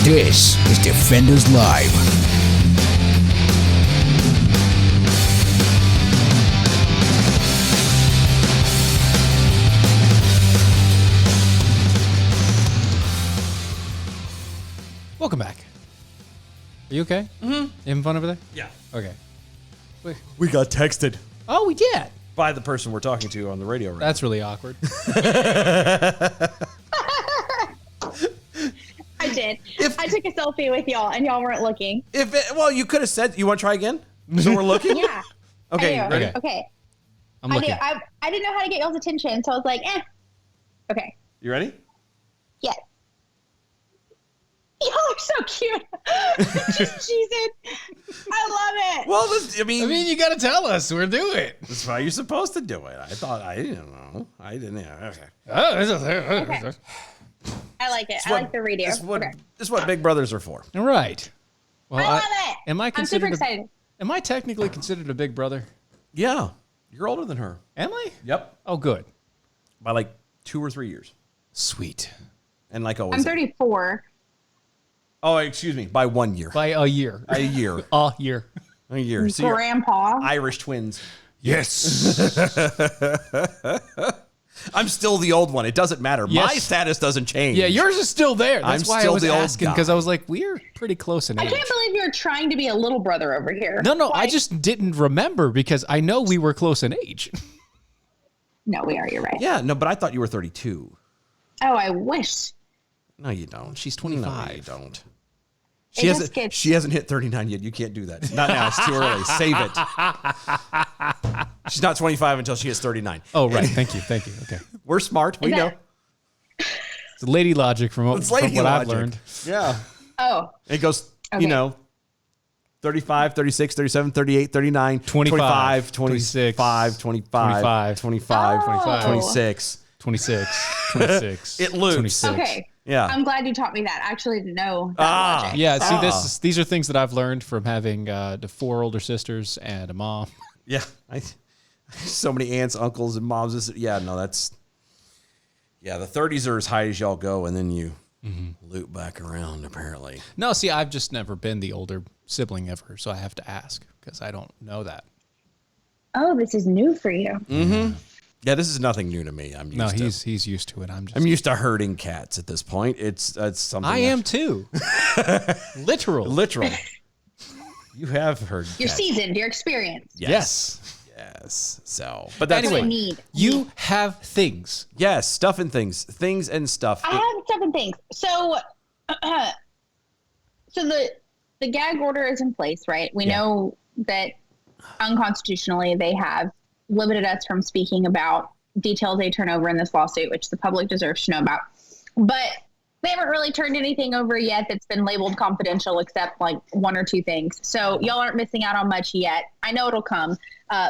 Speaker 1: This is Defenders Live.
Speaker 2: Welcome back. Are you okay? Mm-hmm. You having fun over there?
Speaker 3: Yeah.
Speaker 2: Okay.
Speaker 3: We got texted
Speaker 2: Oh, we did.
Speaker 3: by the person we're talking to on the radio right
Speaker 2: That's really awkward.
Speaker 4: I did. I took a selfie with y'all, and y'all weren't looking.
Speaker 3: Well, you could have said, you want to try again? So we're looking?
Speaker 4: Yeah.
Speaker 3: Okay,
Speaker 4: I do.
Speaker 3: ready?
Speaker 4: Okay.
Speaker 2: I'm
Speaker 4: I
Speaker 2: looking.
Speaker 4: do. I didn't know how to get y'all's attention, so I was like, eh. Okay.
Speaker 3: You ready?
Speaker 4: Yeah. Y'all are so cute. Just cheesing. I love it.
Speaker 3: Well, this, I mean,
Speaker 2: you got to tell us. We're doing it.
Speaker 3: that's why you're supposed to do it. I thought, I didn't know. I didn't know. Okay.
Speaker 4: Okay. I like it. I like the radio.
Speaker 3: This is what,
Speaker 4: Okay.
Speaker 3: this is what Big Brothers are for.
Speaker 2: All right. Well,
Speaker 4: I love it.
Speaker 2: Am I
Speaker 4: I'm super
Speaker 2: considered?
Speaker 4: excited.
Speaker 2: Am I technically considered a big brother?
Speaker 3: Yeah. You're older than her.
Speaker 2: Am I?
Speaker 3: Yep.
Speaker 2: Oh, good.
Speaker 3: By like 2 or 3 years.
Speaker 2: Sweet.
Speaker 3: And like always.
Speaker 4: I'm 34.
Speaker 3: Oh, excuse me. By 1 year.
Speaker 2: By a year.
Speaker 3: A year.
Speaker 2: A year.
Speaker 3: A year. So you're
Speaker 4: Grandpa.
Speaker 3: Irish twins.
Speaker 2: Yes.
Speaker 3: I'm still the old one. It doesn't matter.
Speaker 2: Yes.
Speaker 3: My status doesn't change.
Speaker 2: Yeah, yours is still there. That's
Speaker 3: I'm
Speaker 2: why
Speaker 3: still
Speaker 2: I was
Speaker 3: the old
Speaker 2: asking,
Speaker 3: guy.
Speaker 2: because I was like, we're pretty close in
Speaker 4: I
Speaker 2: age.
Speaker 4: can't believe you're trying to be a little brother over here.
Speaker 2: No, I
Speaker 4: Like-
Speaker 2: just didn't remember because I know we were close in age.
Speaker 4: No, we are. You're right.
Speaker 3: Yeah, no, but I thought you were 32.
Speaker 4: Oh, I wish.
Speaker 3: No, you don't.
Speaker 2: She's
Speaker 3: No,
Speaker 2: 25.
Speaker 3: you don't.
Speaker 4: It
Speaker 3: She
Speaker 4: just
Speaker 3: hasn't,
Speaker 4: gets-
Speaker 3: she hasn't hit 39 yet. You can't do that. Not now. It's too early. Save it. She's not 25 until she hits 39.
Speaker 2: Oh, right. Thank you. Okay.
Speaker 3: We're smart. We
Speaker 4: Is
Speaker 3: know.
Speaker 4: that-
Speaker 2: It's lady logic from what,
Speaker 3: It's lady
Speaker 2: from what I've
Speaker 3: logic.
Speaker 2: learned.
Speaker 3: Yeah.
Speaker 4: Oh,
Speaker 3: It goes,
Speaker 4: Okay.
Speaker 3: you know, 35, 36, 37, 38, 39,
Speaker 2: 25,
Speaker 3: 25, 25, 25,
Speaker 2: 25,
Speaker 3: 26.
Speaker 2: 26, 26.
Speaker 3: It loops.
Speaker 2: 26.
Speaker 4: okay.
Speaker 3: Yeah.
Speaker 4: I'm glad you taught me that. I actually didn't know that logic.
Speaker 2: Yeah, see, these are things that I've learned from having the 4 older sisters and a mom.
Speaker 3: Yeah. So many aunts, uncles, and moms. Yeah, no, that's... Yeah, the 30s are as high as y'all go, and then you loop back around, apparently.
Speaker 2: No, see, I've just never been the older sibling ever, so I have to ask because I don't know that.
Speaker 4: Oh, this is new for you.
Speaker 3: Yeah, this is nothing new to me. I'm used
Speaker 2: No,
Speaker 3: to
Speaker 2: he's used to it. I'm
Speaker 3: used to herding cats at this point. It's something.
Speaker 2: I am too. Literal.
Speaker 3: Literal. You have heard.
Speaker 4: You're
Speaker 3: that.
Speaker 4: seasoned. You're experienced.
Speaker 3: Yes. Yes. So, but that's
Speaker 2: Anyway,
Speaker 4: what I need.
Speaker 2: you have things.
Speaker 3: yes, stuff and things and stuff.
Speaker 4: I have 7 things. So, the gag order is in place, right? We know that unconstitutionally they have limited us from speaking about details they turn over in this lawsuit, which the public deserves to know about. But they haven't really turned anything over yet that's been labeled confidential, except like 1 or 2 things. So y'all aren't missing out on much yet. I know it'll come.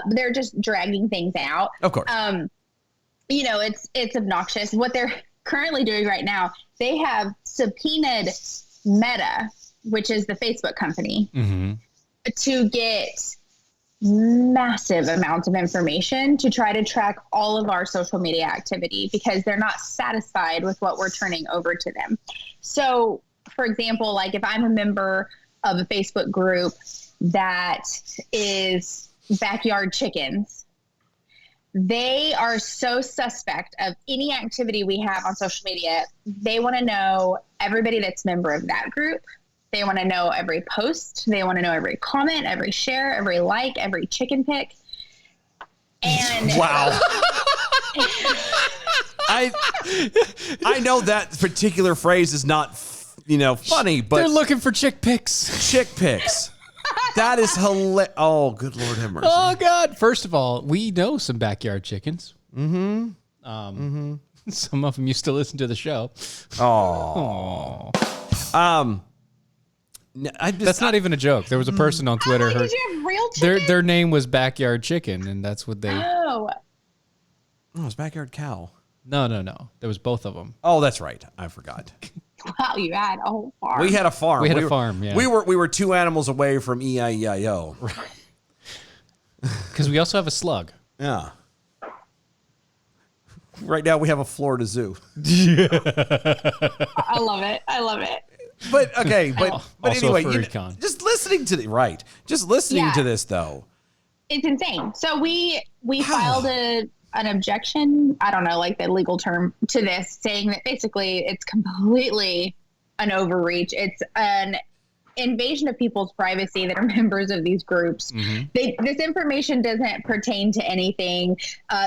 Speaker 4: They're just dragging things out.
Speaker 3: Of course.
Speaker 4: It's obnoxious. What they're currently doing right now, they have subpoenaed Meta, which is the Facebook company, to get massive amounts of information to try to track all of our social media activity because they're not satisfied with what we're turning over to them. So, for example, like if I'm a member of a Facebook group that is Backyard Chickens, they are so suspect of any activity we have on social media. They want to know everybody that's a member of that group. They want to know every post. They want to know every comment, every share, every like, every chicken pic. And
Speaker 3: wow. I know that particular phrase is not, funny, but
Speaker 2: They're looking for chick pics.
Speaker 3: chick pics. That is hilarious. Oh, good Lord have mercy.
Speaker 2: Oh, God. First of all, we know some backyard chickens. Some of them used to listen to the show.
Speaker 3: Oh.
Speaker 2: That's not even a joke. There was a person on Twitter.
Speaker 4: did you have real chickens?
Speaker 2: Their name was Backyard Chicken, and that's what they...
Speaker 4: Oh,
Speaker 3: it's Backyard Cow.
Speaker 2: No. There was both of them.
Speaker 3: Oh, that's right. I forgot.
Speaker 4: wow, you had a whole farm.
Speaker 3: We had a farm.
Speaker 2: We had a farm, yeah.
Speaker 3: We were 2 animals away from E-I-E-I-O.
Speaker 2: Because we also have a slug.
Speaker 3: Yeah. Right now we have a Florida zoo.
Speaker 4: I love it. I love it.
Speaker 3: But okay, but
Speaker 2: Also
Speaker 3: anyway,
Speaker 2: furry con.
Speaker 3: just listening to to this though.
Speaker 4: It's insane. So we filed an objection. I don't know, like the legal term to this, saying that basically it's completely an overreach. It's an invasion of people's privacy that are members of these groups. This information doesn't pertain to anything.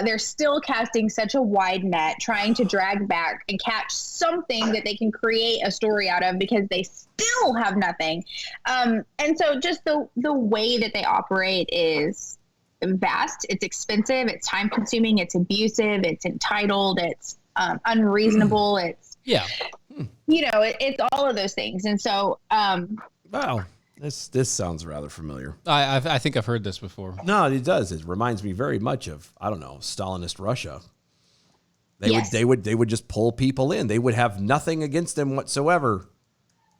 Speaker 4: They're still casting such a wide net, trying to drag back and catch something that they can create a story out of because they still have nothing. And so just the way that they operate is vast. It's expensive. It's time consuming. It's abusive. It's entitled. It's unreasonable. It's, it's all of those things. And so,
Speaker 3: Wow, this sounds rather familiar.
Speaker 2: I think I've heard this before.
Speaker 3: No, it does. It reminds me very much of Stalinist Russia. They would just pull people in. They would have nothing against them whatsoever,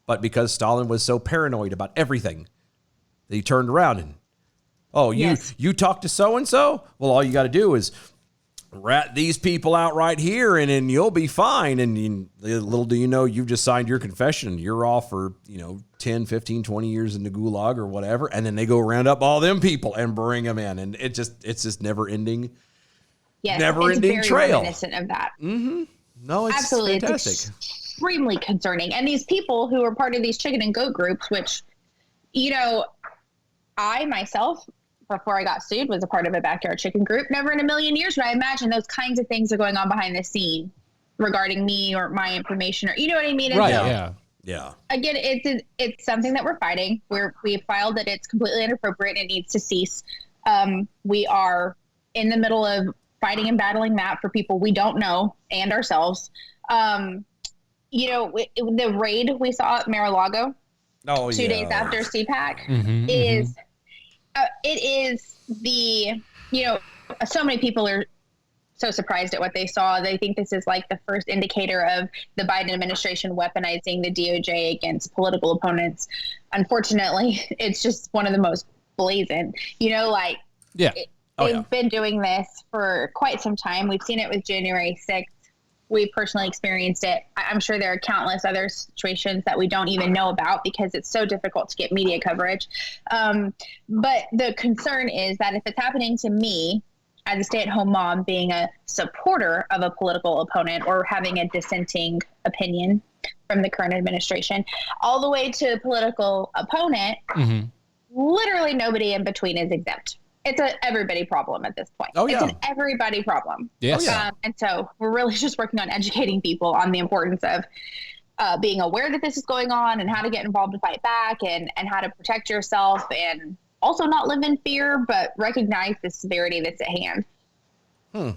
Speaker 3: but because Stalin was so paranoid about everything, that he turned around and, you talk to so and so. Well, all you got to do is rat these people out right here, and then you'll be fine. And little do you know, you've just signed your confession. You're off for 10, 15, 20 years in the gulag or whatever, and then they go round up all them people and bring them in, and it's just never ending.
Speaker 4: Yes,
Speaker 3: never ending
Speaker 4: very
Speaker 3: trail.
Speaker 4: Reminiscent of that.
Speaker 3: No, it's
Speaker 4: Absolutely,
Speaker 3: fantastic.
Speaker 4: it's extremely concerning. And these people who are part of these chicken and goat groups, which, I myself, before I got sued, was a part of a backyard chicken group. Never in a million years would I imagine those kinds of things are going on behind the scene regarding me or my information, or you know what I mean? And
Speaker 2: Right,
Speaker 4: so,
Speaker 2: yeah.
Speaker 4: Again, it's something that we're fighting. We filed that it's completely inappropriate and it needs to cease. We are in the middle of fighting and battling that for people we don't know and ourselves. The raid we saw at Mar-a-Lago 2 days after CPAC is it is so many people are so surprised at what they saw. They think this is like the first indicator of the Biden administration weaponizing the DOJ against political opponents. Unfortunately, it's just one of the most blatant, they've been doing this for quite some time. We've seen it with January 6th. We personally experienced it. I'm sure there are countless other situations that we don't even know about because it's so difficult to get media coverage. But the concern is that if it's happening to me as a stay-at-home mom, being a supporter of a political opponent or having a dissenting opinion from the current administration, all the way to a political opponent, literally nobody in between is exempt. It's a everybody problem at this point.
Speaker 3: Oh, yeah.
Speaker 4: It's an everybody problem.
Speaker 2: Yes.
Speaker 3: Oh, yeah.
Speaker 4: And so we're really just working on educating people on the importance of being aware that this is going on and how to get involved to fight back and how to protect yourself and also not live in fear, but recognize the severity that's at hand.
Speaker 3: I'm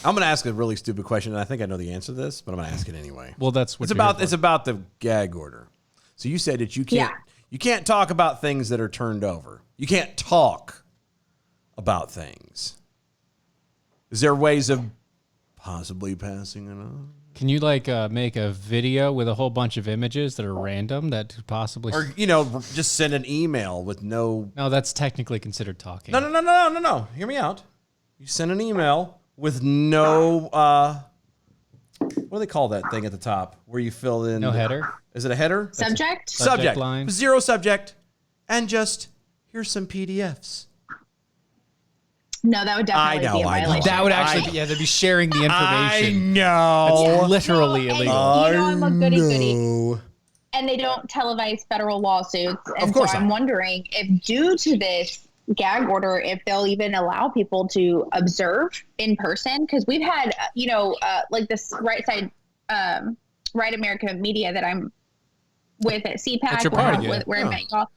Speaker 3: going to ask a really stupid question, and I think I know the answer to this, but I'm going to ask it anyway.
Speaker 2: Well, that's what
Speaker 3: It's about the gag order. So you said that you can't talk about things that are turned over. You can't talk about things. Is there ways of possibly passing it on?
Speaker 2: Can you make a video with a whole bunch of images that are random that could possibly,
Speaker 3: Or, just send an email with no...
Speaker 2: No, that's technically considered talking.
Speaker 3: No. Hear me out. You send an email with no... what do they call that thing at the top where you fill in...
Speaker 2: No header?
Speaker 3: Is it a header?
Speaker 4: Subject?
Speaker 2: Subject line.
Speaker 3: Zero subject. And just, here's some PDFs.
Speaker 4: No, that would definitely be a violation.
Speaker 2: That would actually they'd be sharing the information.
Speaker 3: know.
Speaker 2: That's literally illegal.
Speaker 4: I'm a goody. And they don't televise federal lawsuits. And so I'm wondering if due to this gag order, if they'll even allow people to observe in person. Because we've had, this Right American Media that I'm with at CPAC, where I met y'all.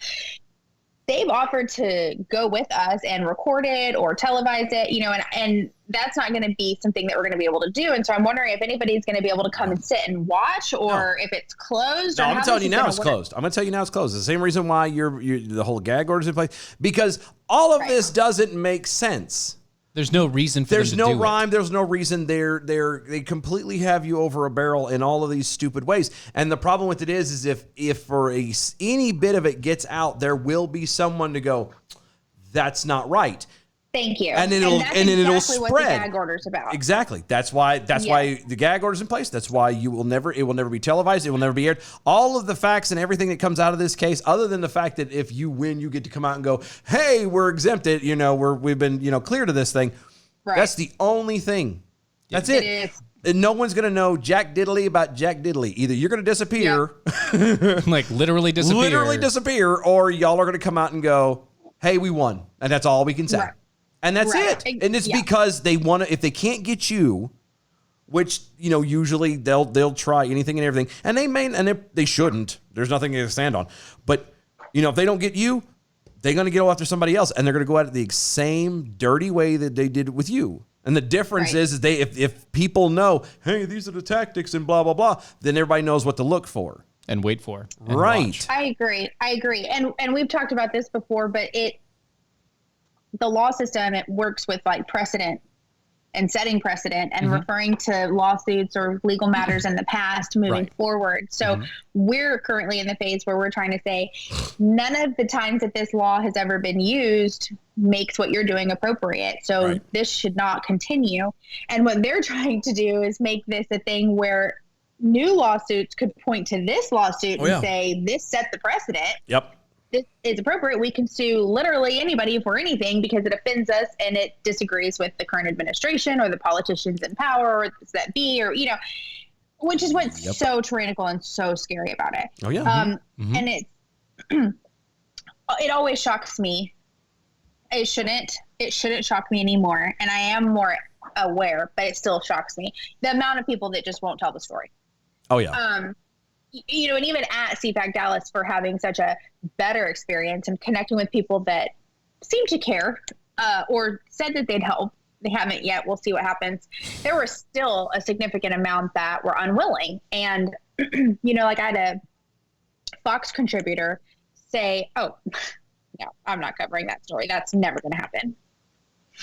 Speaker 4: They've offered to go with us and record it or televise it, and that's not going to be something that we're going to be able to do. And so I'm wondering if anybody's going to be able to come and sit and watch, or if it's closed.
Speaker 3: No, I'm telling you now it's closed. I'm going to tell you now it's closed. The same reason why the whole gag order's in place, because all of this doesn't make sense.
Speaker 2: There's no reason for
Speaker 3: There's
Speaker 2: them to
Speaker 3: no
Speaker 2: do
Speaker 3: rhyme. There's no reason. They completely have you over a barrel in all of these stupid ways. And the problem with it is if for any bit of it gets out, there will be someone to go, that's not right.
Speaker 4: Thank you.
Speaker 3: And it'll spread.
Speaker 4: What the gag order's about.
Speaker 3: Exactly. That's why the gag order's in place. That's why it will never be televised. It will never be aired. All of the facts and everything that comes out of this case, other than the fact that if you win, you get to come out and go, hey, we're exempted. We've been clear to this thing. Right. That's the only thing. That's it. It is. And no one's going to know Jack Diddley about Jack Diddley. Either you're going to disappear.
Speaker 2: Like literally
Speaker 3: disappear. Or y'all are going to come out and go, hey, we won. And that's all we can say. Right. And that's it. And it's because they want to, if they can't get you, which, usually they'll try anything and everything. And they shouldn't. There's nothing to stand on. But, if they don't get you, they're going to go after somebody else. And they're going to go at it the same dirty way that they did with you. And the difference is if people know, hey, these are the tactics and blah, blah, blah, then everybody knows what to look for.
Speaker 2: And wait for. And
Speaker 3: right.
Speaker 2: Watch.
Speaker 4: I agree. And we've talked about this before, but the law system, it works with precedent and setting precedent and referring to lawsuits or legal matters in the past moving forward. So we're currently in the phase where we're trying to say none of the times that this law has ever been used makes what you're doing appropriate. So this should not continue. And what they're trying to do is make this a thing where new lawsuits could point to this lawsuit and say, this set the precedent.
Speaker 3: Yep.
Speaker 4: This is appropriate. We can sue literally anybody for anything because it offends us and it disagrees with the current administration or the politicians in power or that be, or, which is what's so tyrannical and so scary about it.
Speaker 3: Oh, yeah.
Speaker 4: And it always shocks me. It shouldn't shock me anymore. And I am more aware, but it still shocks me. The amount of people that just won't tell the story.
Speaker 3: Oh, yeah.
Speaker 4: And even at CPAC Dallas, for having such a better experience and connecting with people that seem to care or said that they'd help. They haven't yet. We'll see what happens. There was still a significant amount that were unwilling. And, I had a Fox contributor say, oh, no, I'm not covering that story. That's never going to happen.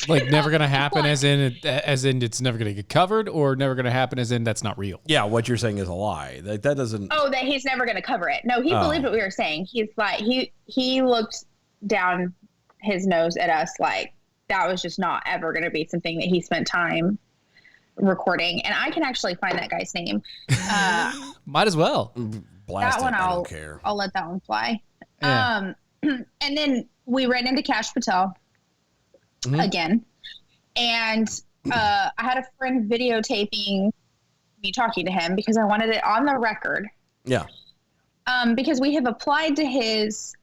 Speaker 2: Like never going to happen as in it's never going to get covered, or never going to happen as in that's not real.
Speaker 3: Yeah, what you're saying is a lie. That doesn't.
Speaker 4: Oh, that he's never going to cover it. No, he believed what we were saying. He's like he looked down his nose at us like that was just not ever going to be something that he spent time recording. And I can actually find that guy's name.
Speaker 2: Might as well.
Speaker 3: Blast
Speaker 4: that one
Speaker 3: I don't care.
Speaker 4: I'll let that one fly.
Speaker 2: Yeah.
Speaker 4: And then we ran into Kash Patel. Again. And I had a friend videotaping me talking to him because I wanted it on the record.
Speaker 3: Yeah.
Speaker 4: Because we have applied to his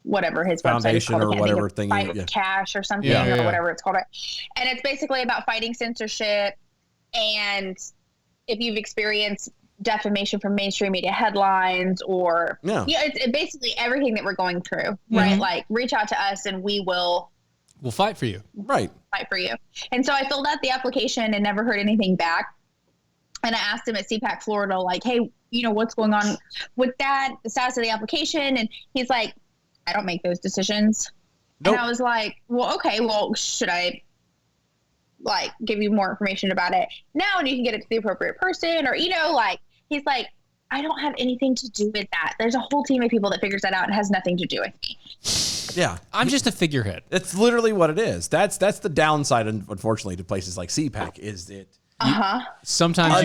Speaker 4: whatever his website is
Speaker 3: Foundation
Speaker 4: called.
Speaker 3: or whatever thing.
Speaker 4: Fight
Speaker 3: Yeah.
Speaker 4: Cash or something
Speaker 2: Yeah.
Speaker 4: or whatever it's called. And it's basically about fighting censorship. And if you've experienced defamation from mainstream media headlines or it's basically everything that we're going through, right? Like reach out to us and we'll
Speaker 2: fight for you.
Speaker 3: Right.
Speaker 4: Fight for you. And so I filled out the application and never heard anything back. And I asked him at CPAC Florida, like, hey, what's going on with that, the status of the application? And he's like, I don't make those decisions. Nope. And I was like, well, okay, well, should I like give you more information about it now and you can get it to the appropriate person? Or, he's like, I don't have anything to do with that. There's a whole team of people that figures that out and has nothing to do with me.
Speaker 3: Yeah.
Speaker 2: I'm just a figurehead.
Speaker 3: That's literally what it is. That's the downside, unfortunately, to places like CPAC is that
Speaker 2: sometimes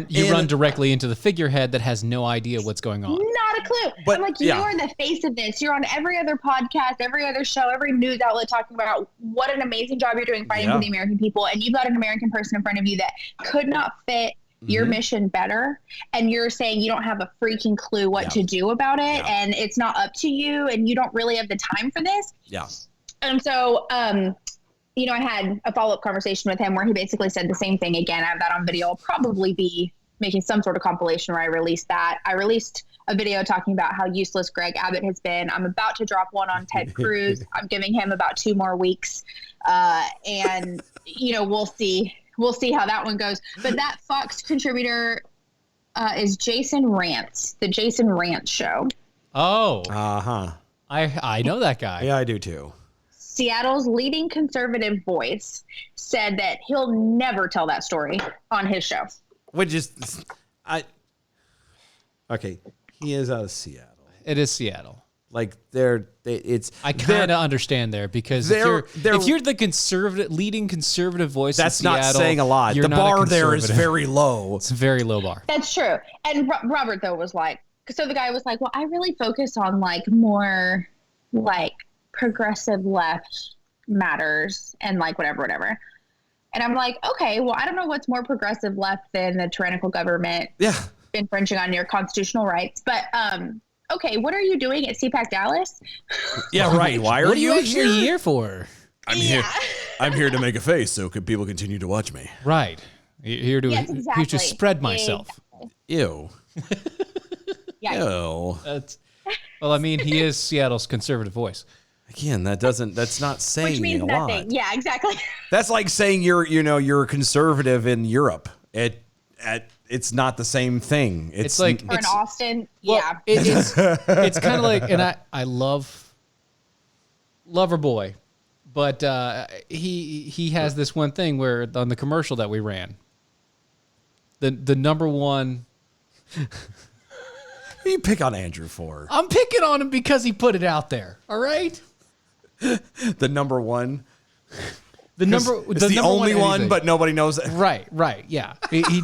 Speaker 2: you run directly into the figurehead that has no idea what's going on.
Speaker 4: Not a clue.
Speaker 3: But,
Speaker 4: I'm like, you are the face of this. You're on every other podcast, every other show, every news outlet talking about what an amazing job you're doing fighting for the American people. And you've got an American person in front of you that could not fit your mission better. And you're saying you don't have a freaking clue what to do about it. And it's not up to you. And you don't really have the time for this.
Speaker 3: Yeah.
Speaker 4: And so, I had a follow-up conversation with him where he basically said the same thing again. I have that on video. I'll probably be making some sort of compilation where I release that. I released a video talking about how useless Greg Abbott has been. I'm about to drop one on Ted Cruz. I'm giving him about 2 more weeks. And, we'll see. We'll see how that one goes. But that Fox contributor is Jason Rantz, the Jason Rantz Show.
Speaker 2: Oh.
Speaker 3: Uh-huh.
Speaker 2: I know that guy.
Speaker 3: Yeah, I do too.
Speaker 4: Seattle's leading conservative voice said that he'll never tell that story on his show.
Speaker 3: Which is, okay, he is out of Seattle.
Speaker 2: It is Seattle.
Speaker 3: Like
Speaker 2: I kind of understand there because if you're the leading conservative voice,
Speaker 3: that's
Speaker 2: in Seattle,
Speaker 3: not saying a lot. The bar there is very low.
Speaker 2: It's a very low bar.
Speaker 4: That's true. And Robert though was like, so the guy was like, well, I really focus on like more like progressive left matters and like whatever. And I'm like, okay, well, I don't know what's more progressive left than the tyrannical government infringing on your constitutional rights. But okay, what are you doing at CPAC Dallas?
Speaker 3: Yeah, right. Why are you
Speaker 2: actually here for?
Speaker 3: I'm here to make a face so people continue to watch me.
Speaker 2: Right. Here to spread myself.
Speaker 4: Exactly.
Speaker 3: Ew. Ew.
Speaker 2: Well, I mean, he is Seattle's conservative voice.
Speaker 3: Again, that's not saying
Speaker 4: Which means
Speaker 3: a
Speaker 4: nothing.
Speaker 3: lot.
Speaker 4: Yeah, exactly.
Speaker 3: That's like saying you're a conservative in Europe. It's not the same thing. It's
Speaker 4: like or in Austin.
Speaker 2: Well,
Speaker 4: yeah.
Speaker 2: It's kind of like, and I love Lover Boy, but he has this one thing where on the commercial that we ran, the number one.
Speaker 3: What do you pick on Andrew for?
Speaker 2: I'm picking on him because he put it out there. All right.
Speaker 3: The number one.
Speaker 2: It's
Speaker 3: the only one, but nobody knows it.
Speaker 2: Right. Yeah. He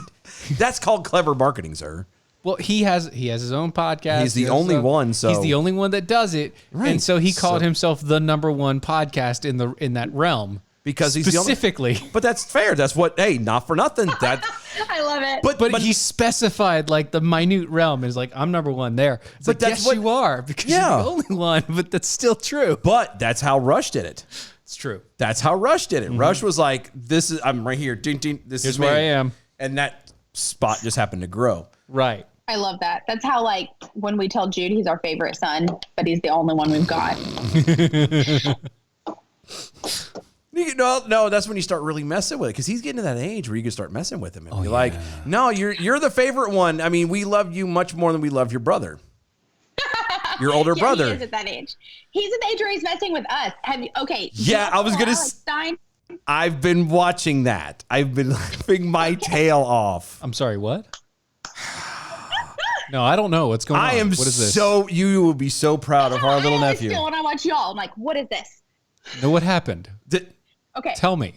Speaker 3: that's called clever marketing, sir.
Speaker 2: Well, he has his own podcast.
Speaker 3: He's the only one, so
Speaker 2: he's the only one that does it,
Speaker 3: right.
Speaker 2: And so he called himself the number one podcast in that realm
Speaker 3: because he's
Speaker 2: specifically.
Speaker 3: The only, but that's fair. That's what. Hey, not for nothing. That
Speaker 4: I love it.
Speaker 2: But he specified like the minute realm is like I'm number one there. It's but like, that's what you are because you're the only one. But that's still true.
Speaker 3: But that's how Rush did it.
Speaker 2: It's true.
Speaker 3: That's how Rush did it. Mm-hmm. Rush was like, I'm right here. This is
Speaker 2: where I am.
Speaker 3: And that spot just happened to grow.
Speaker 2: Right.
Speaker 4: I love that. That's how, like, when we tell Jude he's our favorite son, but he's the only one we've got.
Speaker 3: No, that's when you start really messing with it because he's getting to that age where you can start messing with him and be like, no, you're the favorite one. I mean, we love you much more than we love your brother. Your older brother.
Speaker 4: He is at that age. He's at the age where he's messing with us. Okay.
Speaker 3: Yeah, I was going to. I've been watching that. I've been laughing my tail off.
Speaker 2: I'm sorry, what? No, I don't know what's going on.
Speaker 3: I am
Speaker 2: what is this?
Speaker 3: You will be so proud of our little nephew.
Speaker 4: Still, when I watch y'all, I'm like, what is this?
Speaker 2: No, what happened?
Speaker 4: Okay.
Speaker 2: Tell me.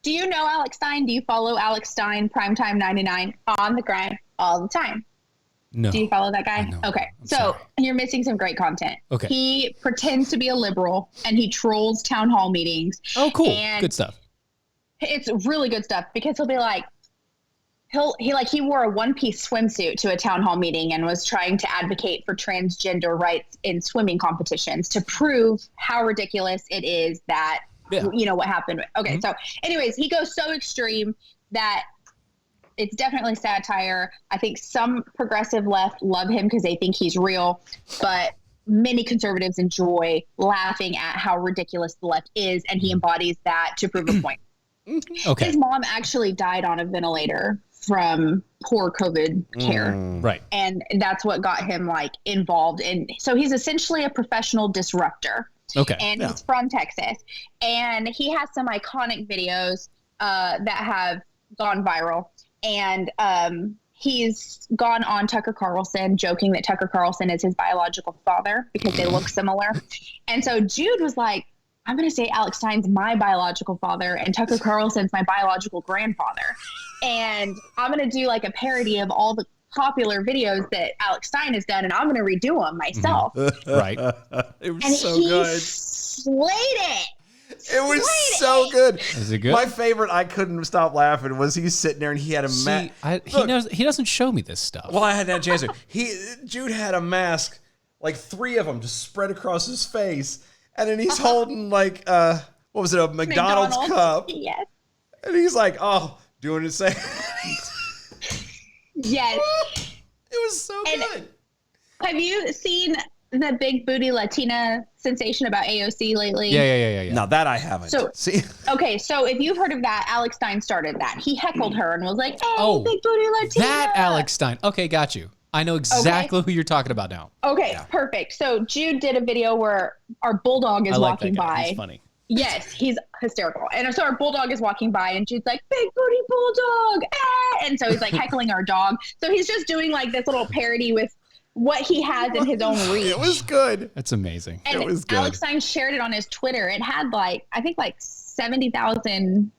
Speaker 4: Do you know Alex Stein? Do you follow Alex Stein, Primetime 99, on the grind all the time?
Speaker 2: No.
Speaker 4: Do you follow that guy? Okay. So you're missing some great content.
Speaker 2: Okay.
Speaker 4: He pretends to be a liberal and he trolls town hall meetings.
Speaker 2: Oh, cool.
Speaker 4: And
Speaker 2: good stuff.
Speaker 4: It's really good stuff because he'll be like, he wore a one-piece swimsuit to a town hall meeting and was trying to advocate for transgender rights in swimming competitions to prove how ridiculous it is that what happened. Okay, so anyways, he goes so extreme that it's definitely satire. I think some progressive left love him because they think he's real, but many conservatives enjoy laughing at how ridiculous the left is, and he embodies that to prove a point.
Speaker 2: Okay.
Speaker 4: His mom actually died on a ventilator from poor COVID care.
Speaker 2: Right.
Speaker 4: And that's what got him like involved in. So he's essentially a professional disruptor.
Speaker 2: Okay.
Speaker 4: And he's from Texas. And he has some iconic videos that have gone viral. And he's gone on Tucker Carlson joking that Tucker Carlson is his biological father because they look similar. And so Jude was like, I'm going to say Alex Stein's my biological father and Tucker Carlson's my biological grandfather. And I'm going to do like a parody of all the popular videos that Alex Stein has done, and I'm going to redo them myself.
Speaker 2: Right.
Speaker 3: It was
Speaker 4: And
Speaker 3: so
Speaker 4: he
Speaker 3: good.
Speaker 4: slayed it.
Speaker 3: It was so good.
Speaker 2: Is it good?
Speaker 3: My favorite, I couldn't stop laughing, was he's sitting there and he had a mask.
Speaker 2: He doesn't show me this stuff.
Speaker 3: Well, I hadn't had a chance to. Jude had a mask, like 3 of them, just spread across his face. And then he's holding like, what was it, a McDonald's cup?
Speaker 4: Yes.
Speaker 3: And he's like, oh, doing the same.
Speaker 4: Yes.
Speaker 3: It was so good.
Speaker 4: Have you seen the big booty Latina sensation about AOC lately?
Speaker 2: Yeah.
Speaker 3: No, that I haven't.
Speaker 4: So,
Speaker 3: see,
Speaker 4: okay, so if you've heard of that, Alex Stein started that. He heckled her and was like, hey,
Speaker 2: Oh,
Speaker 4: big booty Latina.
Speaker 2: that Alex Stein. Okay, got you. I know exactly who you're talking about now.
Speaker 4: Okay, perfect. So Jude did a video where our bulldog is
Speaker 2: I like
Speaker 4: walking
Speaker 2: that guy.
Speaker 4: by.
Speaker 2: He's funny.
Speaker 4: Yes, he's hysterical. And so our bulldog is walking by and Jude's like, big booty bulldog. Ah! And so he's like heckling our dog. So he's just doing like this little parody with what he has in his own reach.
Speaker 3: it was good.
Speaker 2: That's amazing.
Speaker 4: And
Speaker 3: it was good.
Speaker 4: Alex Stein shared it on his Twitter. It had like, I think like 70,000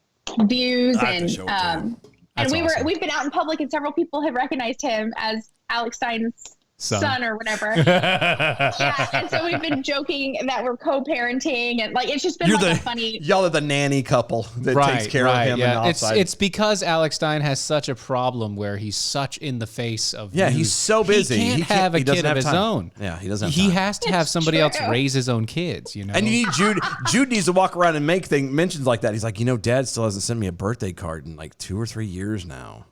Speaker 4: views.
Speaker 3: I have to show it to him.
Speaker 4: And
Speaker 2: That's awesome.
Speaker 4: we've been out in public and several people have recognized him as Alex Stein's son or whatever. Yeah, and so we've been joking that we're co-parenting and like it's just been a funny.
Speaker 3: Y'all are the nanny couple that takes care of him.
Speaker 2: Yeah,
Speaker 3: and outside.
Speaker 2: it's because Alex Stein has such a problem where he's such in the face of.
Speaker 3: Yeah,
Speaker 2: news.
Speaker 3: he's so busy.
Speaker 2: He can't have a
Speaker 3: he doesn't
Speaker 2: kid of
Speaker 3: have
Speaker 2: his
Speaker 3: time.
Speaker 2: own.
Speaker 3: Yeah, he doesn't have
Speaker 2: He
Speaker 3: time.
Speaker 2: has to have somebody else raise his own kids. You know,
Speaker 3: And you need Jude. Jude needs to walk around and make mentions like that. He's like, Dad still hasn't sent me a birthday card in like 2 or 3 years now.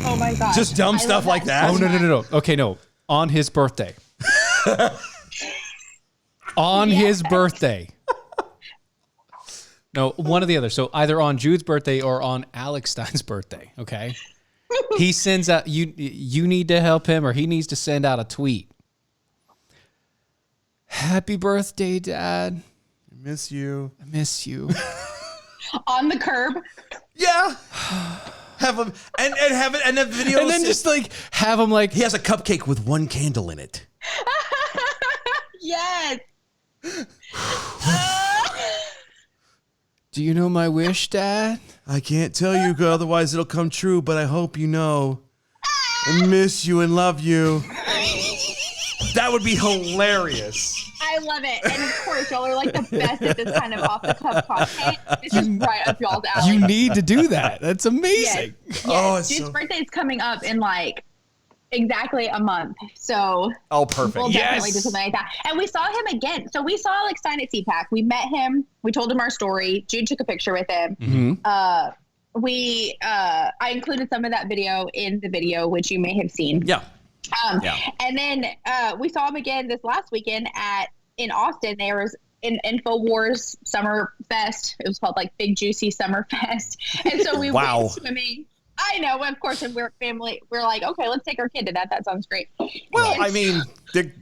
Speaker 4: Oh my god!
Speaker 3: Just dumb stuff like that.
Speaker 2: Oh no! Okay, no. On his birthday. On his birthday. No, one or the other. So either on Jude's birthday or on Alex Stein's birthday. Okay. He sends out you need to help him, or he needs to send out a tweet. Happy birthday, Dad.
Speaker 3: I miss you.
Speaker 2: I miss you.
Speaker 4: On the curb.
Speaker 3: Yeah. Have him and have it and the video.
Speaker 2: And then just like have him like
Speaker 3: he has a cupcake with 1 candle in it.
Speaker 4: Yes.
Speaker 2: Do you know my wish, Dad?
Speaker 3: I can't tell you, otherwise it'll come true. But I hope you know. I miss you and love you. That would be hilarious.
Speaker 4: I love it. And of course, y'all are like the best at this kind of off the cuff content. It's just right up y'all's alley.
Speaker 2: You need to do that. That's amazing.
Speaker 4: Yes.
Speaker 3: Oh, it's
Speaker 4: Jude's
Speaker 3: so-
Speaker 4: birthday is coming up in like exactly a month. So
Speaker 3: perfect.
Speaker 4: we'll definitely do something like that. And we saw him again. So we saw Alex Stein at CPAC. We met him. We told him our story. Jude took a picture with him.
Speaker 2: Mm-hmm.
Speaker 4: I included some of that video in the video, which you may have seen.
Speaker 3: Yeah.
Speaker 4: And then we saw him again this last weekend in Austin. There was an InfoWars Summer Fest. It was called like Big Juicy Summer Fest. And so we went swimming. I know, of course, and we're family. We're like, okay, let's take our kid to that. That sounds great.
Speaker 3: Well, I mean, they're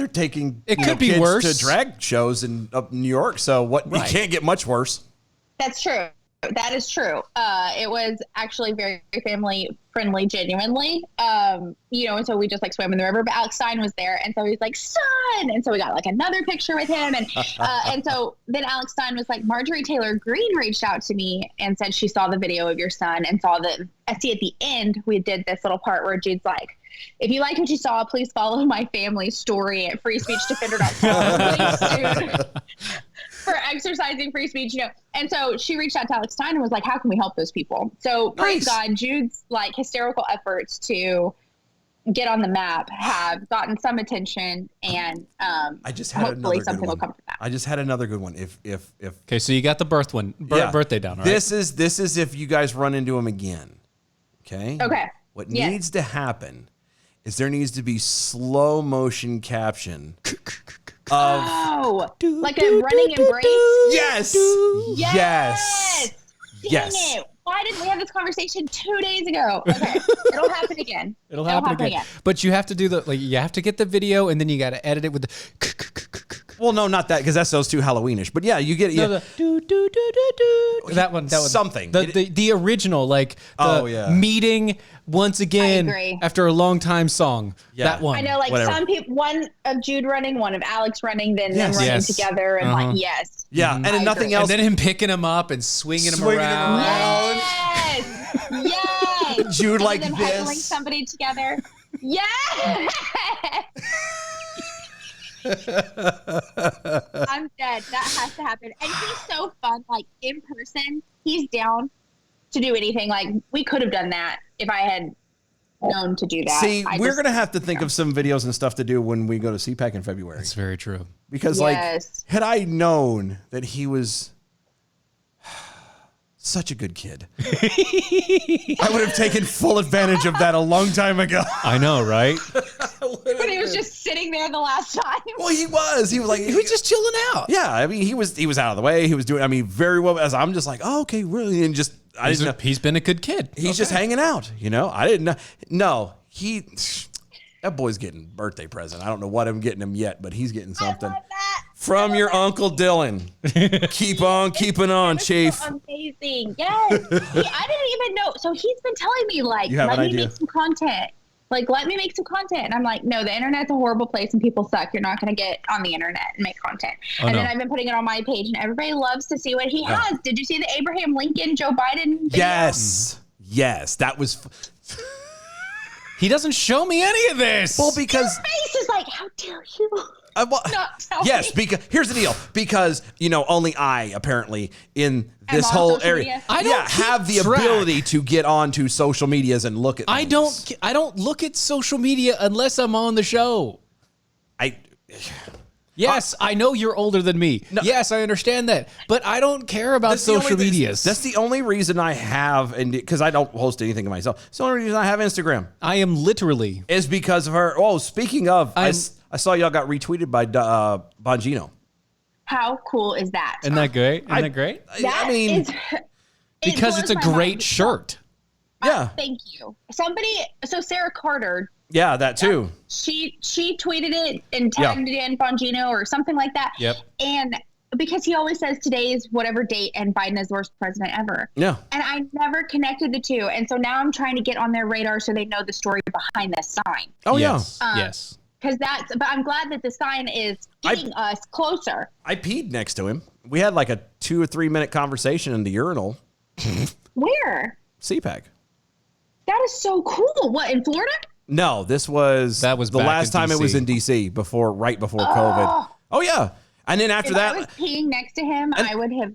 Speaker 3: taking
Speaker 2: It could be
Speaker 3: kids
Speaker 2: worse.
Speaker 3: to drag shows in up New York. So what? You can't get much worse.
Speaker 4: That's true. That is true. It was actually very family friendly, genuinely. And so we just like swam in the river, but Alex Stein was there. And so he's like, son. And so we got like another picture with him. And so then Alex Stein was like, Marjorie Taylor Greene reached out to me and said she saw the video of your son and saw that. I see at the end, we did this little part where Jude's like, if you like what you saw, please follow my family story at freespeechdefender.com. for exercising free speech, And so she reached out to Alex Stein and was like, how can we help those people? So praise God, Jude's like hysterical efforts to get on the map have gotten some attention, and
Speaker 3: I just had
Speaker 4: hopefully
Speaker 3: another
Speaker 4: something
Speaker 3: good
Speaker 4: will
Speaker 3: one.
Speaker 4: come from that.
Speaker 3: I just had another good one. If
Speaker 2: Okay, so you got the birthday down, right?
Speaker 3: This is if you guys run into him again. Okay.
Speaker 4: Okay.
Speaker 3: What
Speaker 4: Yes.
Speaker 3: needs to happen is there needs to be slow motion caption of
Speaker 4: like a running embrace.
Speaker 3: yes.
Speaker 4: Yes. Dang
Speaker 3: Yes.
Speaker 4: it. Why didn't we have this conversation 2 days ago? Okay. It'll happen again.
Speaker 2: It'll happen again. But you have to do you have to get the video, and then you got to edit it with the.
Speaker 3: Well, no, not that, because that sounds too Halloweenish. But yeah, you get
Speaker 2: that one.
Speaker 3: Something.
Speaker 2: The original, like meeting once again after a long time song.
Speaker 3: Yeah.
Speaker 2: That one.
Speaker 4: I know, like some people, one of Jude running, one of Alex running, then them running together, and like yes.
Speaker 3: Yeah, and then nothing else.
Speaker 2: And then him picking him up and swinging him around.
Speaker 4: Yes. Yes.
Speaker 3: Jude like
Speaker 4: them
Speaker 3: this.
Speaker 4: huddling somebody together. Yes. I'm dead. That has to happen. And he's so fun. Like in person, he's down to do anything. Like we could have done that if I had known to do that.
Speaker 3: See, we're going to have to think of some videos and stuff to do when we go to CPAC in February.
Speaker 2: That's very true.
Speaker 3: Because like, had I known that he was such a good kid, I would have taken full advantage of that a long time ago.
Speaker 2: I know, right?
Speaker 4: But he was just sitting there the last time.
Speaker 3: Well, he was like,
Speaker 2: he was just chilling out.
Speaker 3: Yeah. I mean, he was out of the way. He was doing, very well. As I'm just like, oh, okay, really. And just, I didn't know.
Speaker 2: He's been a good kid.
Speaker 3: He's just hanging out, I didn't know. No, that boy's getting birthday present. I don't know what I'm getting him yet, but he's getting something from your Uncle Dylan. Keep on keeping on, Chief.
Speaker 4: So amazing. Yes. I didn't even know. So he's been telling me, like, let me make some content. Like, let me make some content. And I'm like, no, the internet's a horrible place and people suck. You're not going to get on the internet and make content. Then I've been putting it on my page, and everybody loves to see what he has. Did you see the Abraham Lincoln, Joe Biden video?
Speaker 3: Yes. That was...
Speaker 2: He doesn't show me any of this.
Speaker 3: Well, because...
Speaker 4: Your face is like, how dare you?
Speaker 3: Yes, because here's the deal. Because only I apparently in this whole area, have the ability to get onto social medias and look at.
Speaker 2: I don't look at social media unless I'm on the show. Yes, I know you're older than me. No, yes, I understand that, but I don't care about social medias.
Speaker 3: That's the only reason I have, and because I don't host anything of myself. It's the only reason I have Instagram.
Speaker 2: I am literally
Speaker 3: is because of her. Oh, speaking of, I saw y'all got retweeted by Bongino.
Speaker 4: How cool is that?
Speaker 2: Isn't that great? Isn't that great?
Speaker 3: I mean,
Speaker 2: because it's a great shirt.
Speaker 3: Yeah.
Speaker 4: Thank you. So Sarah Carter.
Speaker 3: Yeah, that too.
Speaker 4: She tweeted it and tagged it in Bongino or something like that.
Speaker 2: Yep.
Speaker 4: And because he always says today is whatever date and Biden is the worst president ever.
Speaker 3: Yeah.
Speaker 4: And I never connected the two. And so now I'm trying to get on their radar so they know the story behind this sign.
Speaker 3: Oh,
Speaker 2: yes.
Speaker 3: yeah.
Speaker 2: Yes.
Speaker 4: But I'm glad that the sign is getting us closer.
Speaker 3: I peed next to him. We had like a 2 or 3 minute conversation in the urinal.
Speaker 4: Where?
Speaker 3: CPAC.
Speaker 4: That is so cool. What, in Florida?
Speaker 3: No, that was the last time it was in DC right before COVID. Oh yeah. And then after that,
Speaker 4: if I was peeing next to him, I would have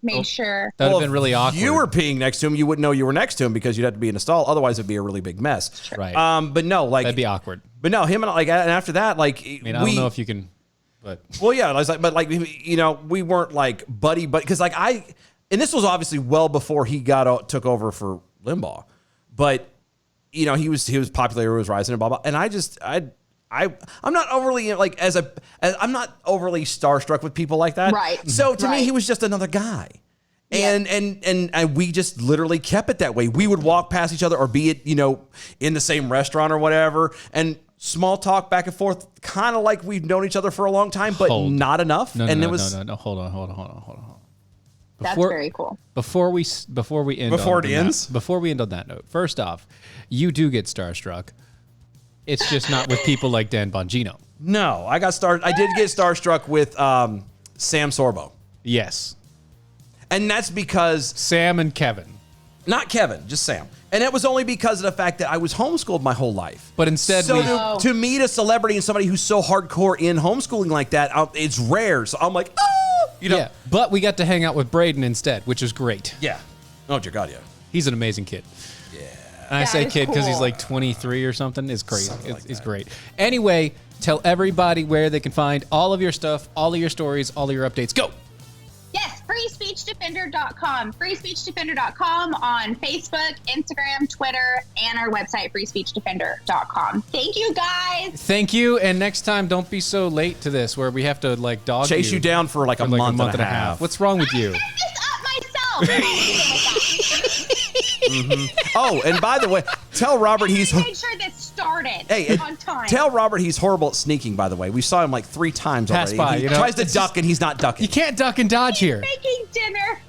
Speaker 4: made sure.
Speaker 2: That would have been really awkward.
Speaker 3: If you were peeing next to him, you wouldn't know you were next to him because you'd have to be in a stall. Otherwise, it'd be a really big mess.
Speaker 2: Right.
Speaker 3: But no,
Speaker 2: that'd be awkward.
Speaker 3: But no, him and and after that, I
Speaker 2: don't know if you can. But
Speaker 3: well, yeah, I was we weren't like buddy, because and this was obviously well before he took over for Limbaugh, but. He was popular, he was rising and blah blah. And I'm not overly I'm not overly starstruck with people like that.
Speaker 4: Right.
Speaker 3: So to me, he was just another guy. Yeah. And we just literally kept it that way. We would walk past each other or be at, in the same restaurant or whatever, and small talk back and forth, kind of like we've known each other for a long time, but not enough.
Speaker 2: No, hold on.
Speaker 4: That's very cool.
Speaker 2: Before we end on that note, first off, you do get starstruck. It's just not with people like Dan Bongino.
Speaker 3: No, I did get starstruck with Sam Sorbo.
Speaker 2: Yes.
Speaker 3: And that's because
Speaker 2: Sam and Kevin.
Speaker 3: Not Kevin, just Sam. And it was only because of the fact that I was homeschooled my whole life.
Speaker 2: But instead,
Speaker 3: to meet a celebrity and somebody who's so hardcore in homeschooling like that, it's rare. So I'm like, oh. You know?
Speaker 2: Yeah, but we got to hang out with Braden instead, which is great.
Speaker 3: Yeah. Oh, dear God, yeah.
Speaker 2: He's an amazing kid. Yeah. And I
Speaker 4: That
Speaker 2: say
Speaker 4: is
Speaker 2: kid because he's
Speaker 4: cool.
Speaker 2: like 23 or something. It's crazy.
Speaker 3: Something like
Speaker 2: It's
Speaker 3: that.
Speaker 2: great. Anyway, tell everybody where they can find all of your stuff, all of your stories, all of your updates. Go.
Speaker 4: Yes, freespeechdefender.com. Freespeechdefender.com on Facebook, Instagram, Twitter, and our website, freespeechdefender.com. Thank you, guys.
Speaker 2: Thank you. And next time, don't be so late to this where we have to like dog
Speaker 3: Chase you down for like a month and a half.
Speaker 2: What's wrong with you?
Speaker 4: I set this up myself.
Speaker 3: Oh, and by the way, tell Robert
Speaker 4: I
Speaker 3: he's...
Speaker 4: made sure this started
Speaker 3: Hey,
Speaker 4: on time.
Speaker 3: tell Robert he's horrible at sneaking, by the way. We saw him like 3 times
Speaker 2: Pass
Speaker 3: already.
Speaker 2: by,
Speaker 3: He
Speaker 2: you know?
Speaker 3: tries to
Speaker 2: It's
Speaker 3: duck and he's not ducking.
Speaker 2: You can't duck and dodge here.
Speaker 4: Making dinner.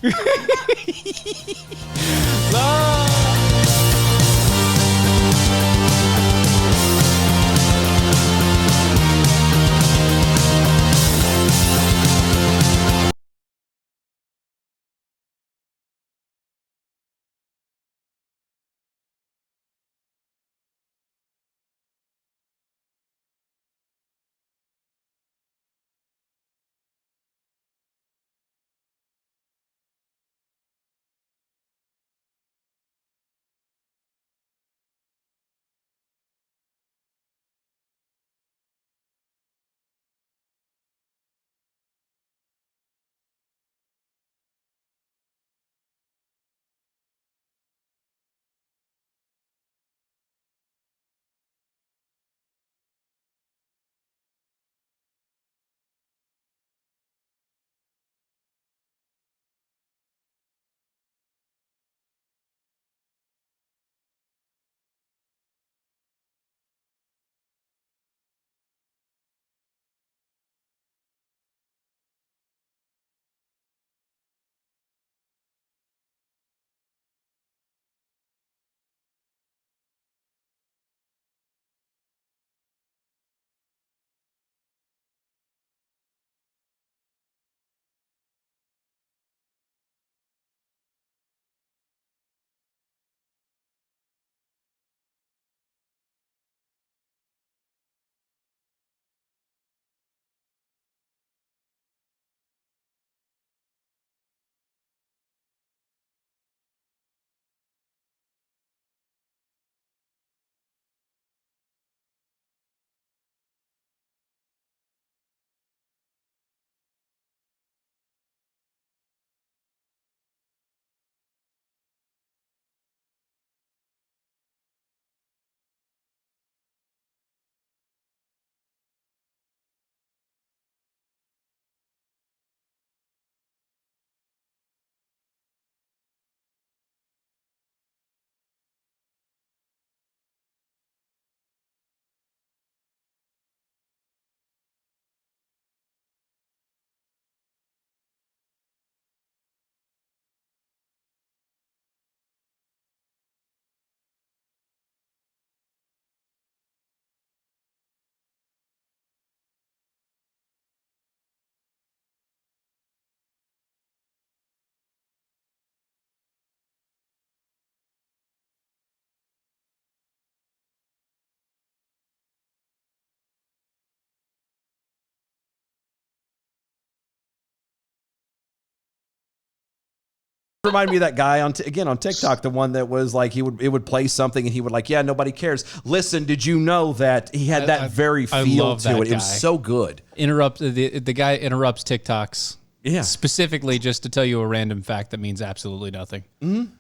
Speaker 3: Remind me of that guy on TikTok, the one that was like it would play something and he would like, yeah, nobody cares. Listen, did you know that he had that very
Speaker 2: I
Speaker 3: feel
Speaker 2: love
Speaker 3: to
Speaker 2: that
Speaker 3: it? It was
Speaker 2: guy.
Speaker 3: so good.
Speaker 2: The guy interrupts TikToks.
Speaker 3: Yeah.
Speaker 2: Specifically just to tell you a random fact that means absolutely nothing.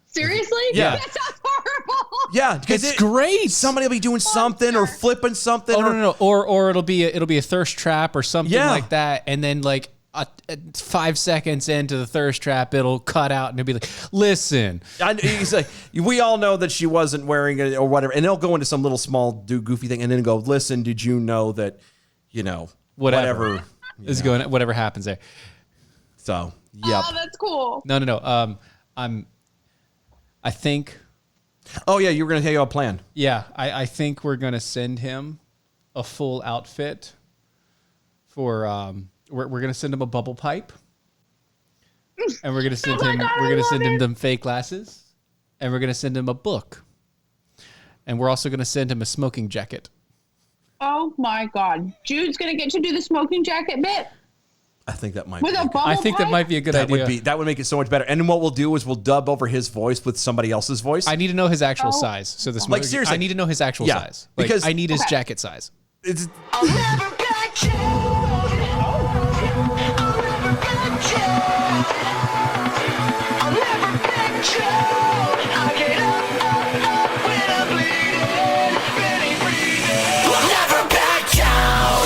Speaker 4: Seriously?
Speaker 3: Yeah.
Speaker 4: That sounds horrible.
Speaker 3: Yeah, because
Speaker 2: It's great.
Speaker 3: Somebody will be doing something or flipping something.
Speaker 2: Oh no. Or it'll be a thirst trap or something
Speaker 3: Yeah.
Speaker 2: like that, and then like 5 seconds into the thirst trap, it'll cut out and it'll be like, "Listen,
Speaker 3: He's like, we all know that she wasn't wearing it or whatever, and they'll go into some little small goofy thing, and then go, listen, did you know that, whatever
Speaker 2: is going. Whatever happens there."
Speaker 3: So, yep.
Speaker 4: Oh, that's cool.
Speaker 2: No. I think.
Speaker 3: Oh yeah, you were gonna tell you a plan.
Speaker 2: Yeah, I think we're gonna send him a full outfit for. We're gonna send him a bubble pipe, and we're gonna send
Speaker 4: Oh my
Speaker 2: him.
Speaker 4: God,
Speaker 2: We're
Speaker 4: I
Speaker 2: gonna
Speaker 4: love
Speaker 2: send him
Speaker 4: it.
Speaker 2: them fake glasses, and we're gonna send him a book, and we're also gonna send him a smoking jacket.
Speaker 4: Oh my God. Jude's going to get to do the smoking jacket bit.
Speaker 3: I think that might
Speaker 4: With
Speaker 3: be
Speaker 4: a
Speaker 3: good.
Speaker 4: bubble
Speaker 2: I think that
Speaker 4: pipe?
Speaker 2: might be a good
Speaker 3: That
Speaker 2: idea.
Speaker 3: that would make it so much better. And then what we'll do is we'll dub over his voice with somebody else's voice.
Speaker 2: I need to know his actual
Speaker 4: Oh.
Speaker 2: size. So this
Speaker 3: Like, seriously.
Speaker 2: I need to know his actual
Speaker 3: Yeah,
Speaker 2: size. Like,
Speaker 3: because-
Speaker 2: I need his
Speaker 4: Okay.
Speaker 2: jacket size.
Speaker 3: It's
Speaker 8: I'll never back down. I'll never back down. I'll never back down. I get up when I'm bleeding, barely breathing. I'll never back down.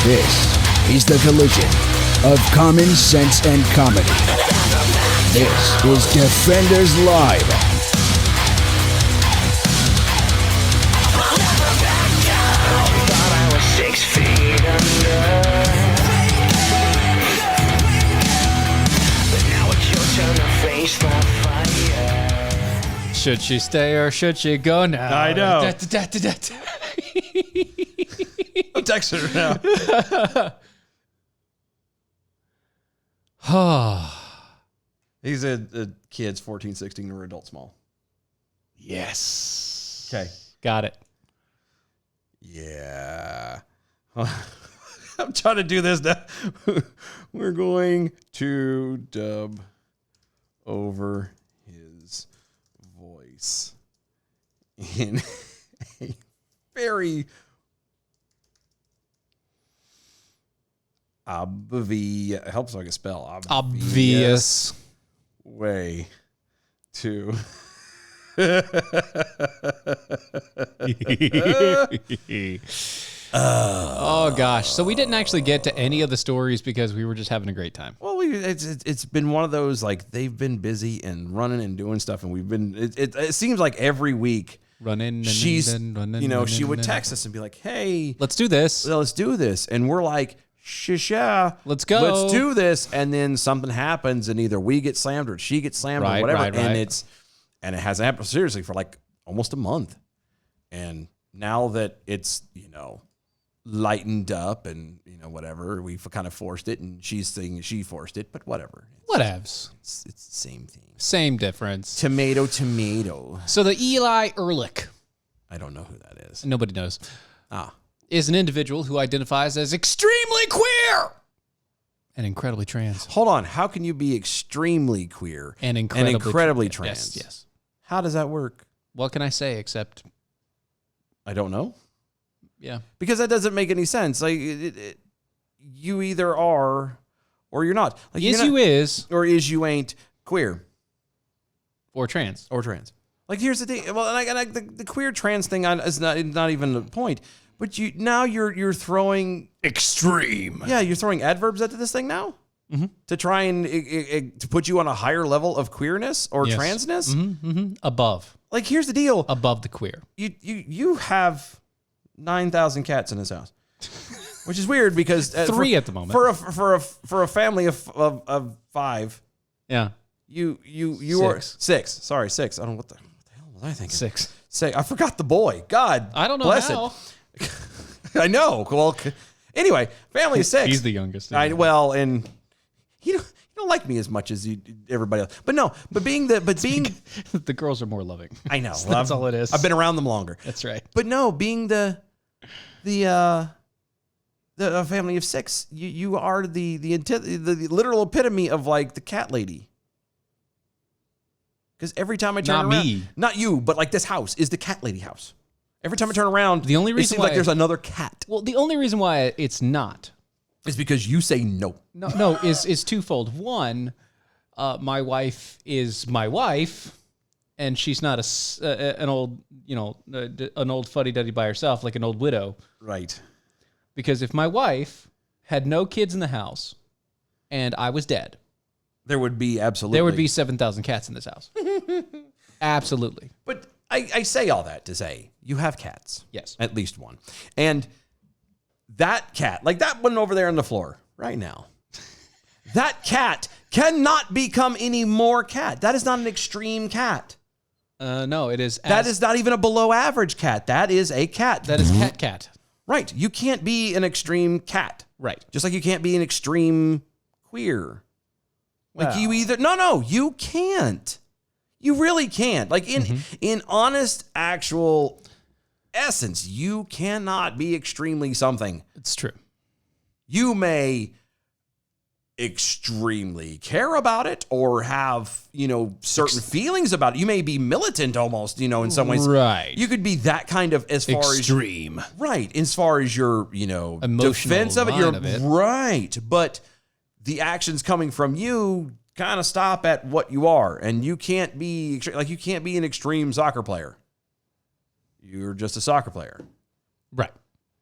Speaker 1: This is the collision of common sense and comedy. This is Defenders Live.
Speaker 8: Thought I was 6 feet under. But now it's your turn to face the fire.
Speaker 2: Should she stay or should she go now?
Speaker 3: I know.
Speaker 2: Da, da, da, da, da.
Speaker 3: I'm texting her now. He's a kids 14, 16, or adult small.
Speaker 2: Yes.
Speaker 3: Okay.
Speaker 2: Got it.
Speaker 3: Yeah. I'm trying to do this now. We're going to dub over his voice in a very obvious, helps so I can spell
Speaker 2: Obvious.
Speaker 3: way to
Speaker 2: Oh gosh. So we didn't actually get to any of the stories because we were just having a great time.
Speaker 3: Well, it's been one of those, like, they've been busy and running and doing stuff, and we've been. It seems like every week
Speaker 2: Running.
Speaker 3: she's,
Speaker 2: running,
Speaker 3: you know,
Speaker 2: running,
Speaker 3: she would
Speaker 2: running.
Speaker 3: text us and be like, "Hey,
Speaker 2: Let's do this.
Speaker 3: let's do this," and we're like, "Shisha,
Speaker 2: Let's go.
Speaker 3: let's do this," and then something happens, and either we get slammed or she gets slammed
Speaker 2: Right,
Speaker 3: or whatever,
Speaker 2: right, right.
Speaker 3: and it hasn't happened seriously for like almost a month, and now that it's, you know, lightened up and, you know, whatever, we've kind of forced it, and she's saying she forced it, but whatever.
Speaker 2: Whatevs.
Speaker 3: It's the same thing.
Speaker 2: Same difference.
Speaker 3: Tomato, tomato.
Speaker 2: So the Eli Ehrlich,
Speaker 3: I don't know who that is.
Speaker 2: nobody knows,
Speaker 3: Ah,
Speaker 2: is an individual who identifies as extremely queer and incredibly trans.
Speaker 3: hold on. How can you be extremely queer
Speaker 2: And incredibly
Speaker 3: trans?
Speaker 2: Yes.
Speaker 3: How does that work?
Speaker 2: What can I say except,
Speaker 3: I don't know.
Speaker 2: yeah.
Speaker 3: Because that doesn't make any sense. Like, you either are or you're not. Like,
Speaker 2: Yes,
Speaker 3: you're not,
Speaker 2: you is
Speaker 3: or is you ain't queer
Speaker 2: or trans.
Speaker 3: or trans. Like, here's the thing. Well, the queer trans thing is not even the point. But you're throwing
Speaker 2: Extreme.
Speaker 3: Yeah, you're throwing adverbs into this thing now to try and to put you on a higher level of queerness or
Speaker 2: Yes.
Speaker 3: transness.
Speaker 2: Above.
Speaker 3: Like, here's the deal:
Speaker 2: Above the queer.
Speaker 3: you have 9,000 cats in this house, which is weird because
Speaker 2: 3 at the moment.
Speaker 3: for a family of 5,
Speaker 2: Yeah.
Speaker 3: you are
Speaker 2: 6.
Speaker 3: 6. Sorry, 6. I don't know what the hell was I thinking?
Speaker 2: 6.
Speaker 3: Say, I forgot the boy. God,
Speaker 2: I don't know
Speaker 3: bless
Speaker 2: how.
Speaker 3: it. I know. Well, anyway, family of 6.
Speaker 2: He's the youngest.
Speaker 3: Well, and you don't like me as much as everybody else. But no, being
Speaker 2: the girls are more loving.
Speaker 3: I know.
Speaker 2: That's all it is.
Speaker 3: I've been around them longer.
Speaker 2: That's right.
Speaker 3: But no, being the family of 6, you are the literal epitome of, like, the cat lady. Because every time I turn
Speaker 2: Not
Speaker 3: around,
Speaker 2: me.
Speaker 3: not you, but like this house is the cat lady house. Every time I turn around,
Speaker 2: The only
Speaker 3: it
Speaker 2: reason
Speaker 3: seems like
Speaker 2: why-
Speaker 3: there's another cat.
Speaker 2: Well, the only reason why it's not
Speaker 3: It's because you say no.
Speaker 2: no is twofold. One, my wife is my wife, and she's not an old an old fuddy-duddy by herself, like an old widow.
Speaker 3: Right.
Speaker 2: Because if my wife had no kids in the house and I was dead,
Speaker 3: There would be absolutely.
Speaker 2: there would be 7,000 cats in this house. Absolutely.
Speaker 3: But I say all that to say you have cats.
Speaker 2: Yes.
Speaker 3: At least one. And that cat, like that one over there on the floor right now, that cat cannot become any more cat. That is not an extreme cat.
Speaker 2: No, it is.
Speaker 3: That is not even a below average cat. That is a cat.
Speaker 2: That is cat.
Speaker 3: Right. You can't be an extreme cat.
Speaker 2: Right.
Speaker 3: Just like you can't be an extreme queer. Like you either no, you can't. You really can't. Like in honest, actual essence, you cannot be extremely something.
Speaker 2: It's true.
Speaker 3: You may extremely care about it or have, certain feelings about it. You may be militant almost, in some ways.
Speaker 2: Right.
Speaker 3: You could be that kind of as far
Speaker 2: Extreme.
Speaker 3: as far as your,
Speaker 2: Emotional
Speaker 3: defense of it.
Speaker 2: line of it.
Speaker 3: Right. But the actions coming from you kind of stop at what you are. And you can't be you can't be an extreme soccer player. You're just a soccer player.
Speaker 2: Right.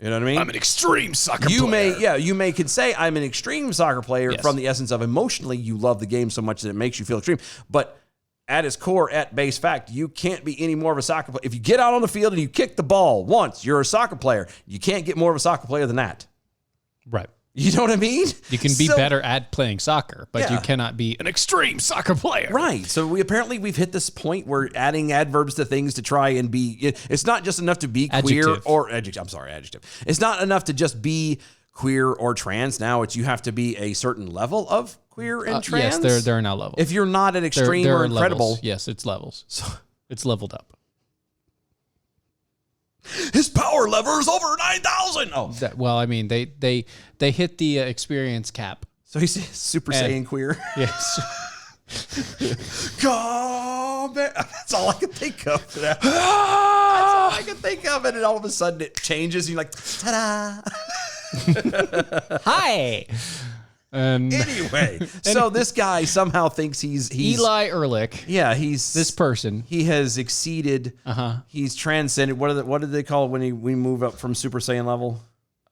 Speaker 3: You know what I mean?
Speaker 2: I'm an extreme soccer player.
Speaker 3: You could say I'm an extreme soccer player from the essence of emotionally you love the game so much that it makes you feel extreme. But at its core, at base fact, you can't be any more of a soccer player. If you get out on the field and you kick the ball once, you're a soccer player. You can't get more of a soccer player than that.
Speaker 2: Right.
Speaker 3: You know what I mean?
Speaker 2: You can be better at playing soccer, but you cannot be an extreme soccer player.
Speaker 3: Right. So we've hit this point where adding adverbs to things to try and be, it's not just enough to be queer or adjective. I'm sorry, adjective. It's not enough to just be queer or trans. Now you have to be a certain level of queer and trans.
Speaker 2: Yes, there are now levels.
Speaker 3: If you're not an extreme
Speaker 2: there
Speaker 3: or
Speaker 2: are
Speaker 3: incredible.
Speaker 2: Levels. Yes, it's levels. So it's leveled up.
Speaker 3: His power lever is over 9,000. Oh,
Speaker 2: they hit the experience cap.
Speaker 3: So he's Super Saiyan queer.
Speaker 2: Yes.
Speaker 3: That's all I can think of. That's all I can think of, and then all of a sudden it changes. And you're like, ta-da!
Speaker 2: Hi.
Speaker 3: Anyway, so this guy somehow thinks he's
Speaker 2: Eli Ehrlich.
Speaker 3: Yeah, he's
Speaker 2: this person.
Speaker 3: He has exceeded. He's transcended. What did they call it when we move up from Super Saiyan level?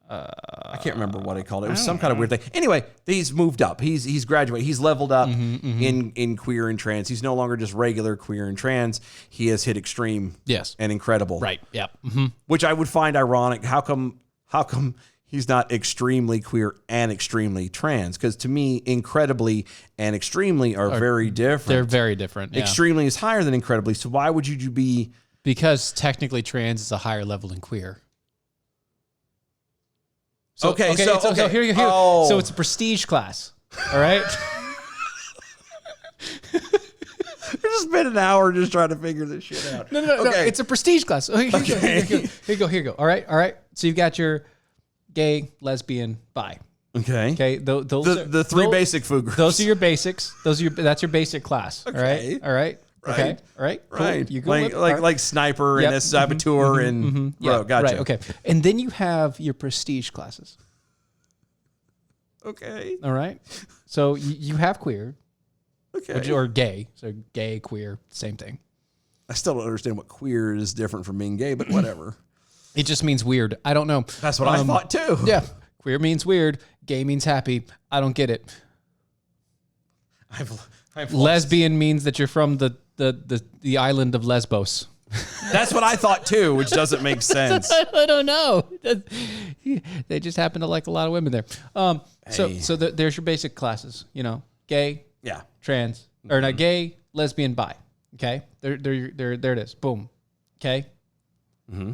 Speaker 3: I can't remember what they called it. It was some kind of weird thing. Anyway, he's moved up. He's graduated. He's leveled up in queer and trans. He's no longer just regular queer and trans. He has hit extreme.
Speaker 2: Yes.
Speaker 3: And incredible.
Speaker 2: Right. Yep.
Speaker 3: Which I would find ironic. How come he's not extremely queer and extremely trans? Because to me, incredibly and extremely are very different.
Speaker 2: They're very different. Yeah.
Speaker 3: Extremely is higher than incredibly. So why would you be?
Speaker 2: Because technically trans is a higher level than queer. So here.
Speaker 3: Oh.
Speaker 2: So it's a prestige class. All right.
Speaker 3: We just spent an hour just trying to figure this shit out.
Speaker 2: No. It's a prestige class. Here you go. All right. So you've got your gay, lesbian, bi. Okay.
Speaker 3: The three basic food groups.
Speaker 2: Those are your basics. That's your basic class.
Speaker 3: Okay.
Speaker 2: All right. Okay. All right. Cool.
Speaker 3: Right.
Speaker 2: You go
Speaker 3: like sniper and a saboteur and gotcha.
Speaker 2: Right. Okay. And then you have your prestige classes.
Speaker 3: Okay.
Speaker 2: All right. So you have queer.
Speaker 3: Okay.
Speaker 2: Or gay. So gay, queer, same thing.
Speaker 3: I still don't understand what queer is different from being gay, but whatever.
Speaker 2: It just means weird. I don't know.
Speaker 3: That's what I thought too.
Speaker 2: Yeah. Queer means weird. Gay means happy. I don't get it.
Speaker 3: I've
Speaker 2: Lesbian means that you're from the island of Lesbos.
Speaker 3: That's what I thought too, which doesn't make sense.
Speaker 2: I don't know. They just happen to like a lot of women there. So there's your basic classes. Gay, trans, or not gay, lesbian, bi. Okay, there it is. Boom. Okay,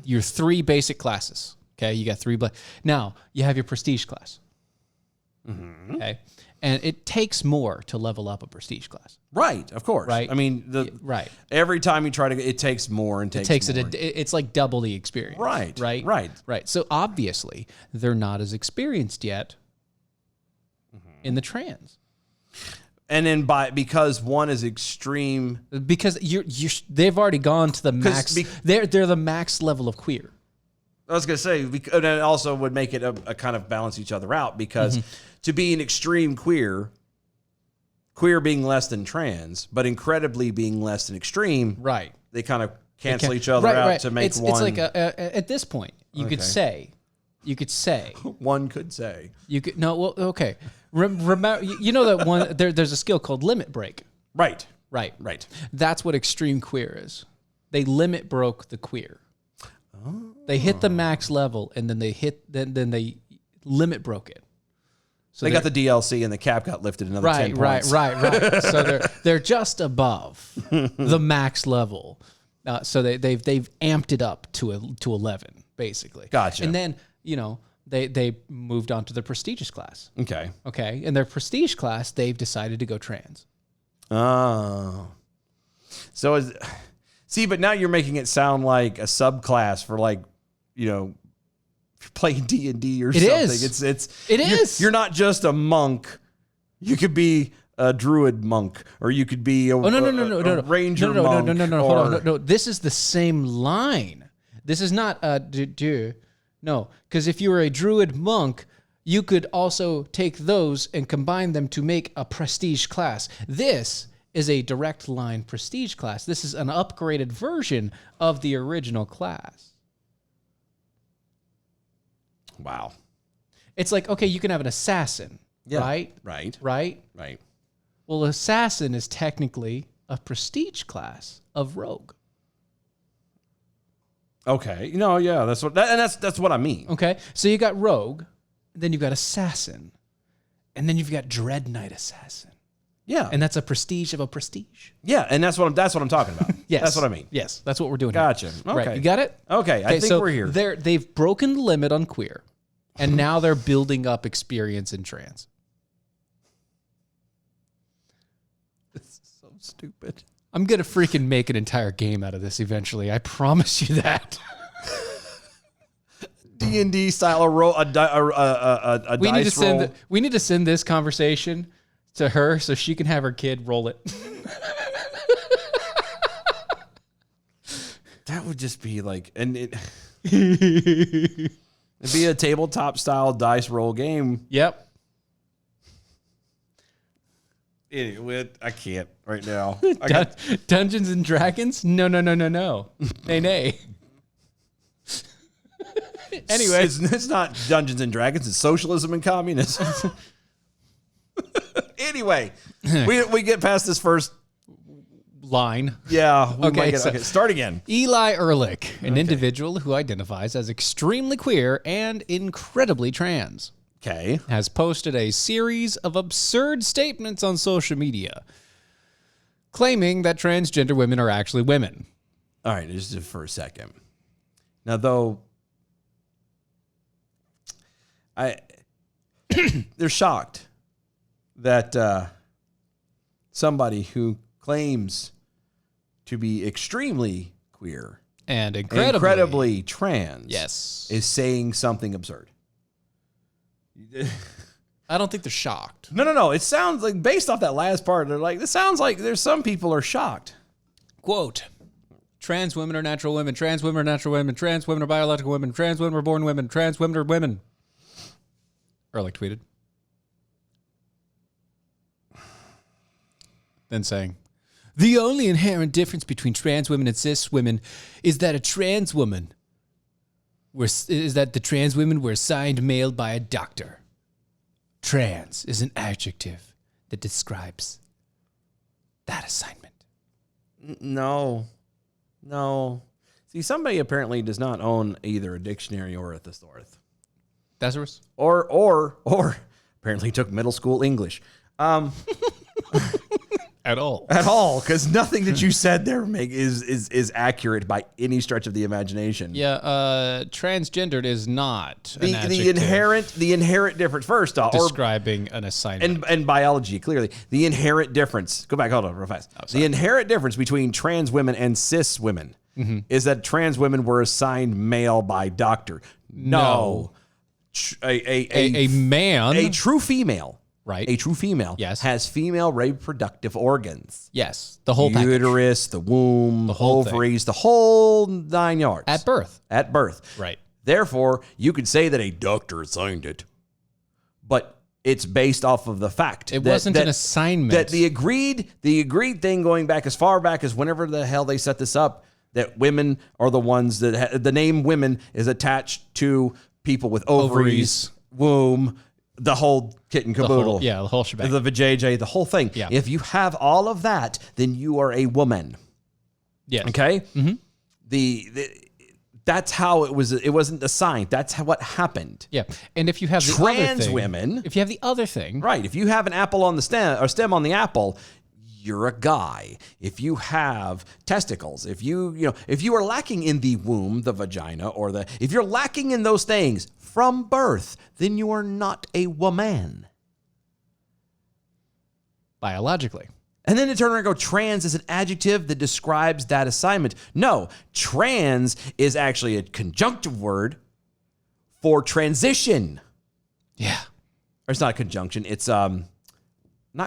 Speaker 2: your three basic classes. Okay, you got three. Now you have your prestige class. Okay, and it takes more to level up a prestige class.
Speaker 3: Right, of course.
Speaker 2: Right.
Speaker 3: I mean, every time you try to, it takes more and takes more.
Speaker 2: It's like double the experience. Right. So obviously they're not as experienced yet in the trans.
Speaker 3: And then because one is extreme,
Speaker 2: because they've already gone to the max. They're the max level of queer.
Speaker 3: I was gonna say, and it also would make it a kind of balance each other out, because to be an extreme queer being less than trans, but incredibly being less than extreme,
Speaker 2: right?
Speaker 3: They kind of cancel each other out to make one.
Speaker 2: It's like at this point, you could say,
Speaker 3: one could say,
Speaker 2: you could okay. Remember, that one there's a skill called limit break.
Speaker 3: Right.
Speaker 2: That's what extreme queer is. They limit broke the queer. They hit the max level, and then they limit broke it. So
Speaker 3: they got the DLC, and the cap got lifted another 10 points.
Speaker 2: Right. So they're just above the max level. So they've amped it up to 11 basically.
Speaker 3: Gotcha.
Speaker 2: And then they moved on to the prestigious class.
Speaker 3: Okay.
Speaker 2: In their prestige class, they've decided to go trans.
Speaker 3: Oh. So but now you're making it sound like a subclass for playing D&D or something.
Speaker 2: It is.
Speaker 3: You're not just a monk. You could be a druid monk, or you could be a,
Speaker 2: Oh no
Speaker 3: ranger
Speaker 2: no
Speaker 3: monk.
Speaker 2: Hold on, no. This is the same line. This is not no, because if you were a druid monk, you could also take those and combine them to make a prestige class. This is a direct line prestige class. This is an upgraded version of the original class.
Speaker 3: Wow.
Speaker 2: It's like, okay, you can have an assassin, right?
Speaker 3: Right.
Speaker 2: Well, assassin is technically a prestige class of rogue.
Speaker 3: Okay. Yeah, that's what I mean.
Speaker 2: Okay, so you got rogue, then you've got assassin, and then you've got dread knight assassin.
Speaker 3: Yeah.
Speaker 2: And that's a prestige of a prestige.
Speaker 3: Yeah, and that's what I'm talking about.
Speaker 2: Yes.
Speaker 3: That's what I mean.
Speaker 2: Yes, that's what we're doing.
Speaker 3: Gotcha.
Speaker 2: Here.
Speaker 3: Okay.
Speaker 2: Right, you got it?
Speaker 3: Okay, I think
Speaker 2: so
Speaker 3: we're here.
Speaker 2: They've broken the limit on queer, and now they're building up experience in trans.
Speaker 3: This is so stupid.
Speaker 2: I'm going to freaking make an entire game out of this eventually. I promise you that.
Speaker 3: D&D style a dice roll.
Speaker 2: We need to send this conversation to her so she can have her kid roll it.
Speaker 3: That would just be like, it'd be a tabletop style dice roll game.
Speaker 2: Yep.
Speaker 3: Anyway, I can't right now.
Speaker 2: Dungeons and Dragons? No. Nay. Anyway.
Speaker 3: It's not Dungeons and Dragons. It's socialism and communism. Anyway, we get past this first
Speaker 2: line.
Speaker 3: Yeah.
Speaker 2: Okay,
Speaker 3: Start again.
Speaker 2: Eli Ehrlich, an individual who identifies as extremely queer and incredibly trans.
Speaker 3: Okay.
Speaker 2: Has posted a series of absurd statements on social media claiming that transgender women are actually women.
Speaker 3: All right, just for a second. Now, though, they're shocked that somebody who claims to be extremely queer
Speaker 2: and
Speaker 3: incredibly trans
Speaker 2: yes,
Speaker 3: is saying something absurd.
Speaker 2: I don't think they're shocked.
Speaker 3: No. It sounds like, based off that last part, they're like, this sounds like there's some people are shocked.
Speaker 2: Quote, trans women are natural women. Trans women are natural women. Trans women are biological women. Trans women are born women. Trans women are women. Ehrlich tweeted. Then saying, the only inherent difference between trans women and cis women is that the trans women were assigned male by a doctor. Trans is an adjective that describes that assignment.
Speaker 3: No. See, somebody apparently does not own either a dictionary or a thesaurus.
Speaker 2: Thesaurus?
Speaker 3: Or apparently took middle school English.
Speaker 2: At all,
Speaker 3: because nothing that you said there is accurate by any stretch of the imagination.
Speaker 2: Yeah, transgendered is not an
Speaker 3: the inherent difference. First off,
Speaker 2: describing an assignment
Speaker 3: and biology clearly the inherent difference. Go back, hold on, real fast. The inherent difference between trans women and cis women is that trans women were assigned male by doctor. No.
Speaker 2: A man,
Speaker 3: a true female.
Speaker 2: Right.
Speaker 3: A true female has female reproductive organs.
Speaker 2: Yes. The whole
Speaker 3: uterus, the womb, the ovaries, the whole 9 yards.
Speaker 2: At birth.
Speaker 3: Right. Therefore, you could say that a doctor assigned it, but it's based off of the fact.
Speaker 2: It wasn't an assignment.
Speaker 3: That the agreed thing going back as far back as whenever the hell they set this up, that women are the ones that the name women is attached to people with ovaries. Womb, the whole kit and caboodle.
Speaker 2: The whole shebang.
Speaker 3: The vajayjay, the whole thing.
Speaker 2: Yeah.
Speaker 3: If you have all of that, then you are a woman.
Speaker 2: Yes.
Speaker 3: Okay? Mm-hmm. That's how it was. It wasn't assigned. That's what happened.
Speaker 2: Yeah. And if you have the
Speaker 3: trans
Speaker 2: other thing,
Speaker 3: women.
Speaker 2: If you have the other thing.
Speaker 3: Right. If you have an apple on the stem or stem on the apple, you're a guy. If you have testicles, if you are lacking in the womb, the vagina, if you're lacking in those things from birth, then you are not a woman.
Speaker 2: Biologically.
Speaker 3: And then to turn around and go, trans is an adjective that describes that assignment. No, trans is actually a conjunctive word for transition.
Speaker 2: Yeah.
Speaker 3: Or it's not a conjunction. It's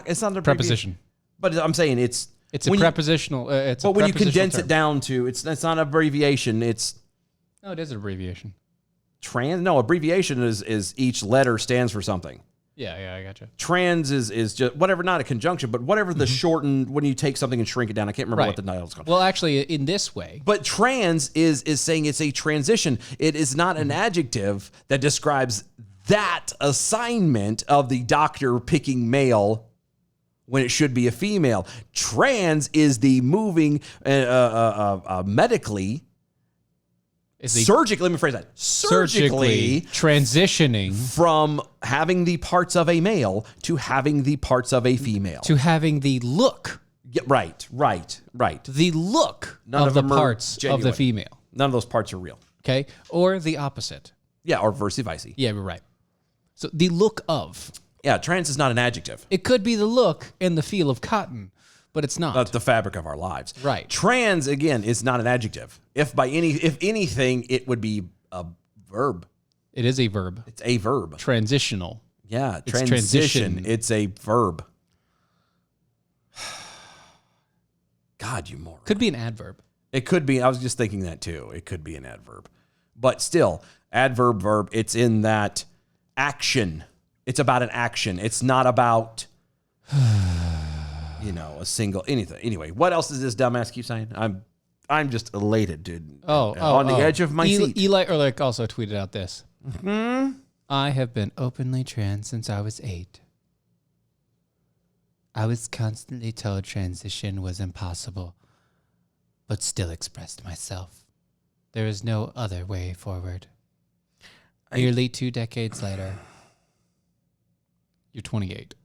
Speaker 3: It's not a
Speaker 2: Preposition.
Speaker 3: But I'm saying it's
Speaker 2: a
Speaker 3: when
Speaker 2: prepositional.
Speaker 3: But when you condense it down to, it's not an abbreviation. It's
Speaker 2: No, it is an abbreviation.
Speaker 3: No, abbreviation is each letter stands for something.
Speaker 2: Yeah, I gotcha.
Speaker 3: Trans is just whatever, not a conjunction, but whatever the shortened, when you take something and shrink it down. I can't remember what the title's called.
Speaker 2: Well, actually, in this way.
Speaker 3: But trans is saying it's a transition. It is not an adjective that describes that assignment of the doctor picking male when it should be a female. Trans is the moving medically, surgically, let me phrase that. Surgically
Speaker 2: transitioning
Speaker 3: from having the parts of a male to having the parts of a female.
Speaker 2: To having the look.
Speaker 3: Yeah, right.
Speaker 2: The look
Speaker 3: None
Speaker 2: of the
Speaker 3: them are
Speaker 2: parts
Speaker 3: genuine.
Speaker 2: of the female.
Speaker 3: None of those parts are real.
Speaker 2: Okay? Or the opposite.
Speaker 3: Yeah, or versi vice.
Speaker 2: Yeah, we're right. So the look of.
Speaker 3: Yeah, trans is not an adjective.
Speaker 2: It could be the look and the feel of cotton, but it's not.
Speaker 3: That's the fabric of our lives.
Speaker 2: Right.
Speaker 3: Trans, again, is not an adjective. If anything, it would be a verb.
Speaker 2: It is a verb.
Speaker 3: It's a verb.
Speaker 2: Transitional.
Speaker 3: Yeah,
Speaker 2: It's
Speaker 3: transition.
Speaker 2: transition.
Speaker 3: It's a verb. God, you moron.
Speaker 2: Could be an adverb.
Speaker 3: It could be. I was just thinking that too. It could be an adverb. But still, adverb, verb, it's in that action. It's about an action. It's not about, a single anything. Anyway, what else does this dumbass keep saying? I'm just elated, dude. On the edge of my seat.
Speaker 2: Eli Ehrlich also tweeted out this. I have been openly trans since I was 8. I was constantly told transition was impossible, but still expressed myself. There is no other way forward. Nearly 2 decades later, you're 28.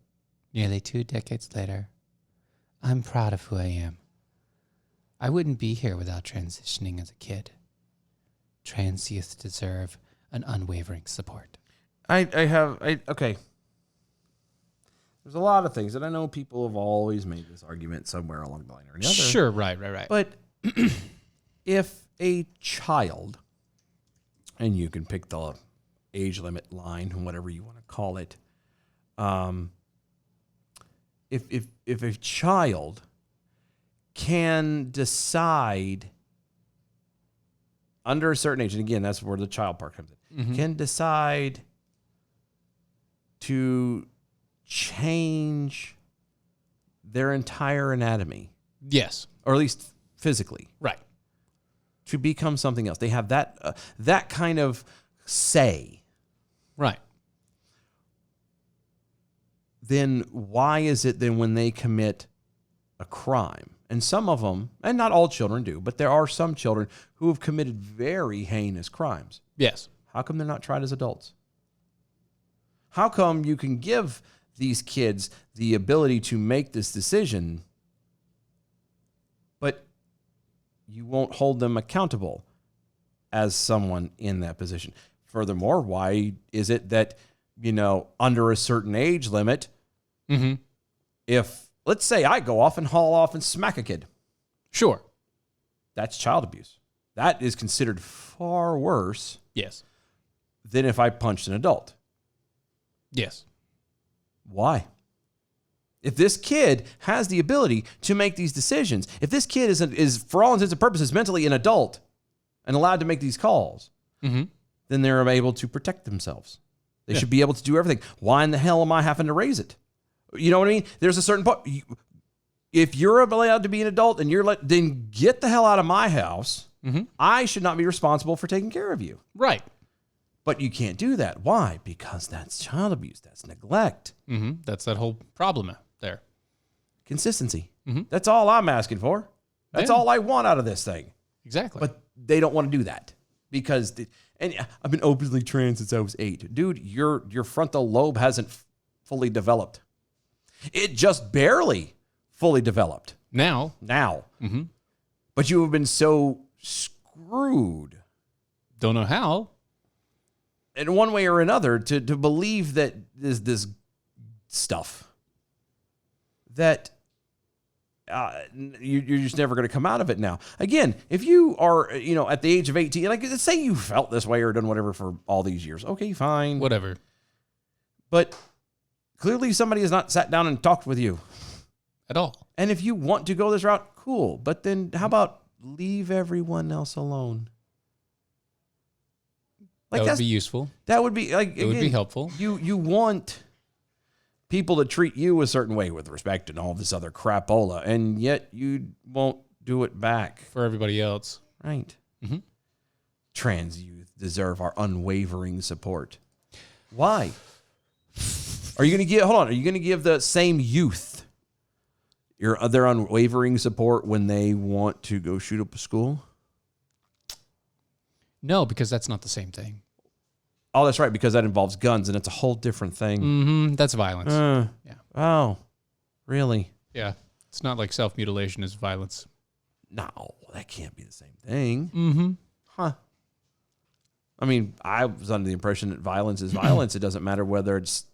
Speaker 2: Nearly 2 decades later, I'm proud of who I am. I wouldn't be here without transitioning as a kid. Trans youth deserve an unwavering support.
Speaker 3: Okay. There's a lot of things, and I know people have always made this argument somewhere along the line or another.
Speaker 2: Sure, right.
Speaker 3: But if a child, and you can pick the age limit line, whatever you want to call it, if a child can decide under a certain age, and again, that's where the child part comes in, can decide to change their entire anatomy.
Speaker 2: Yes.
Speaker 3: Or at least physically.
Speaker 2: Right.
Speaker 3: To become something else. They have that kind of say.
Speaker 2: Right.
Speaker 3: Then why is it then when they commit a crime, and some of them, and not all children do, but there are some children who have committed very heinous crimes.
Speaker 2: Yes.
Speaker 3: How come they're not tried as adults? How come you can give these kids the ability to make this decision, but you won't hold them accountable as someone in that position? Furthermore, why is it that, under a certain age limit, if, let's say I go off and haul off and smack a kid.
Speaker 2: Sure.
Speaker 3: That's child abuse. That is considered far worse.
Speaker 2: Yes.
Speaker 3: Than if I punched an adult.
Speaker 2: Yes.
Speaker 3: Why? If this kid has the ability to make these decisions, if this kid is for all intents and purposes mentally an adult and allowed to make these calls, then they're able to protect themselves. They should be able to do everything. Why in the hell am I having to raise it? You know what I mean? There's a certain point. If you're allowed to be an adult and then get the hell out of my house. I should not be responsible for taking care of you.
Speaker 2: Right.
Speaker 3: But you can't do that. Why? Because that's child abuse. That's neglect.
Speaker 2: That's that whole problem there.
Speaker 3: Consistency. That's all I'm asking for. That's all I want out of this thing.
Speaker 2: Exactly.
Speaker 3: But they don't want to do that because, and I've been openly trans since I was 8. Dude, your frontal lobe hasn't fully developed. It just barely fully developed.
Speaker 2: Now.
Speaker 3: But you have been so screwed.
Speaker 2: Don't know how.
Speaker 3: In one way or another, to believe that this stuff that you're just never going to come out of it now. Again, if you are, at the age of 18, like let's say you felt this way or done whatever for all these years. Okay, fine.
Speaker 2: Whatever.
Speaker 3: But Clearly, somebody has not sat down and talked with you
Speaker 2: At all.
Speaker 3: And if you want to go this route, cool. But then how about leave everyone else alone?
Speaker 2: Like that would be useful.
Speaker 3: That would be like
Speaker 2: it would be helpful.
Speaker 3: You want people to treat you a certain way with respect and all this other crapola, and yet you won't do it back
Speaker 2: for everybody else.
Speaker 3: Right.
Speaker 2: Mm-hmm.
Speaker 3: Trans youth deserve our unwavering support. Why? Are you going to give? Hold on. Are you going to give the same youth their unwavering support when they want to go shoot up a school?
Speaker 2: No, because that's not the same thing.
Speaker 3: Oh, that's right, because that involves guns, and it's a whole different thing.
Speaker 2: Mm-hmm. That's violence.
Speaker 3: Yeah. Oh, really?
Speaker 2: Yeah. It's not like self-mutilation is violence.
Speaker 3: No, that can't be the same thing.
Speaker 2: Mm-hmm.
Speaker 3: Huh. I mean, I was under the impression that violence is violence. It doesn't matter whether it's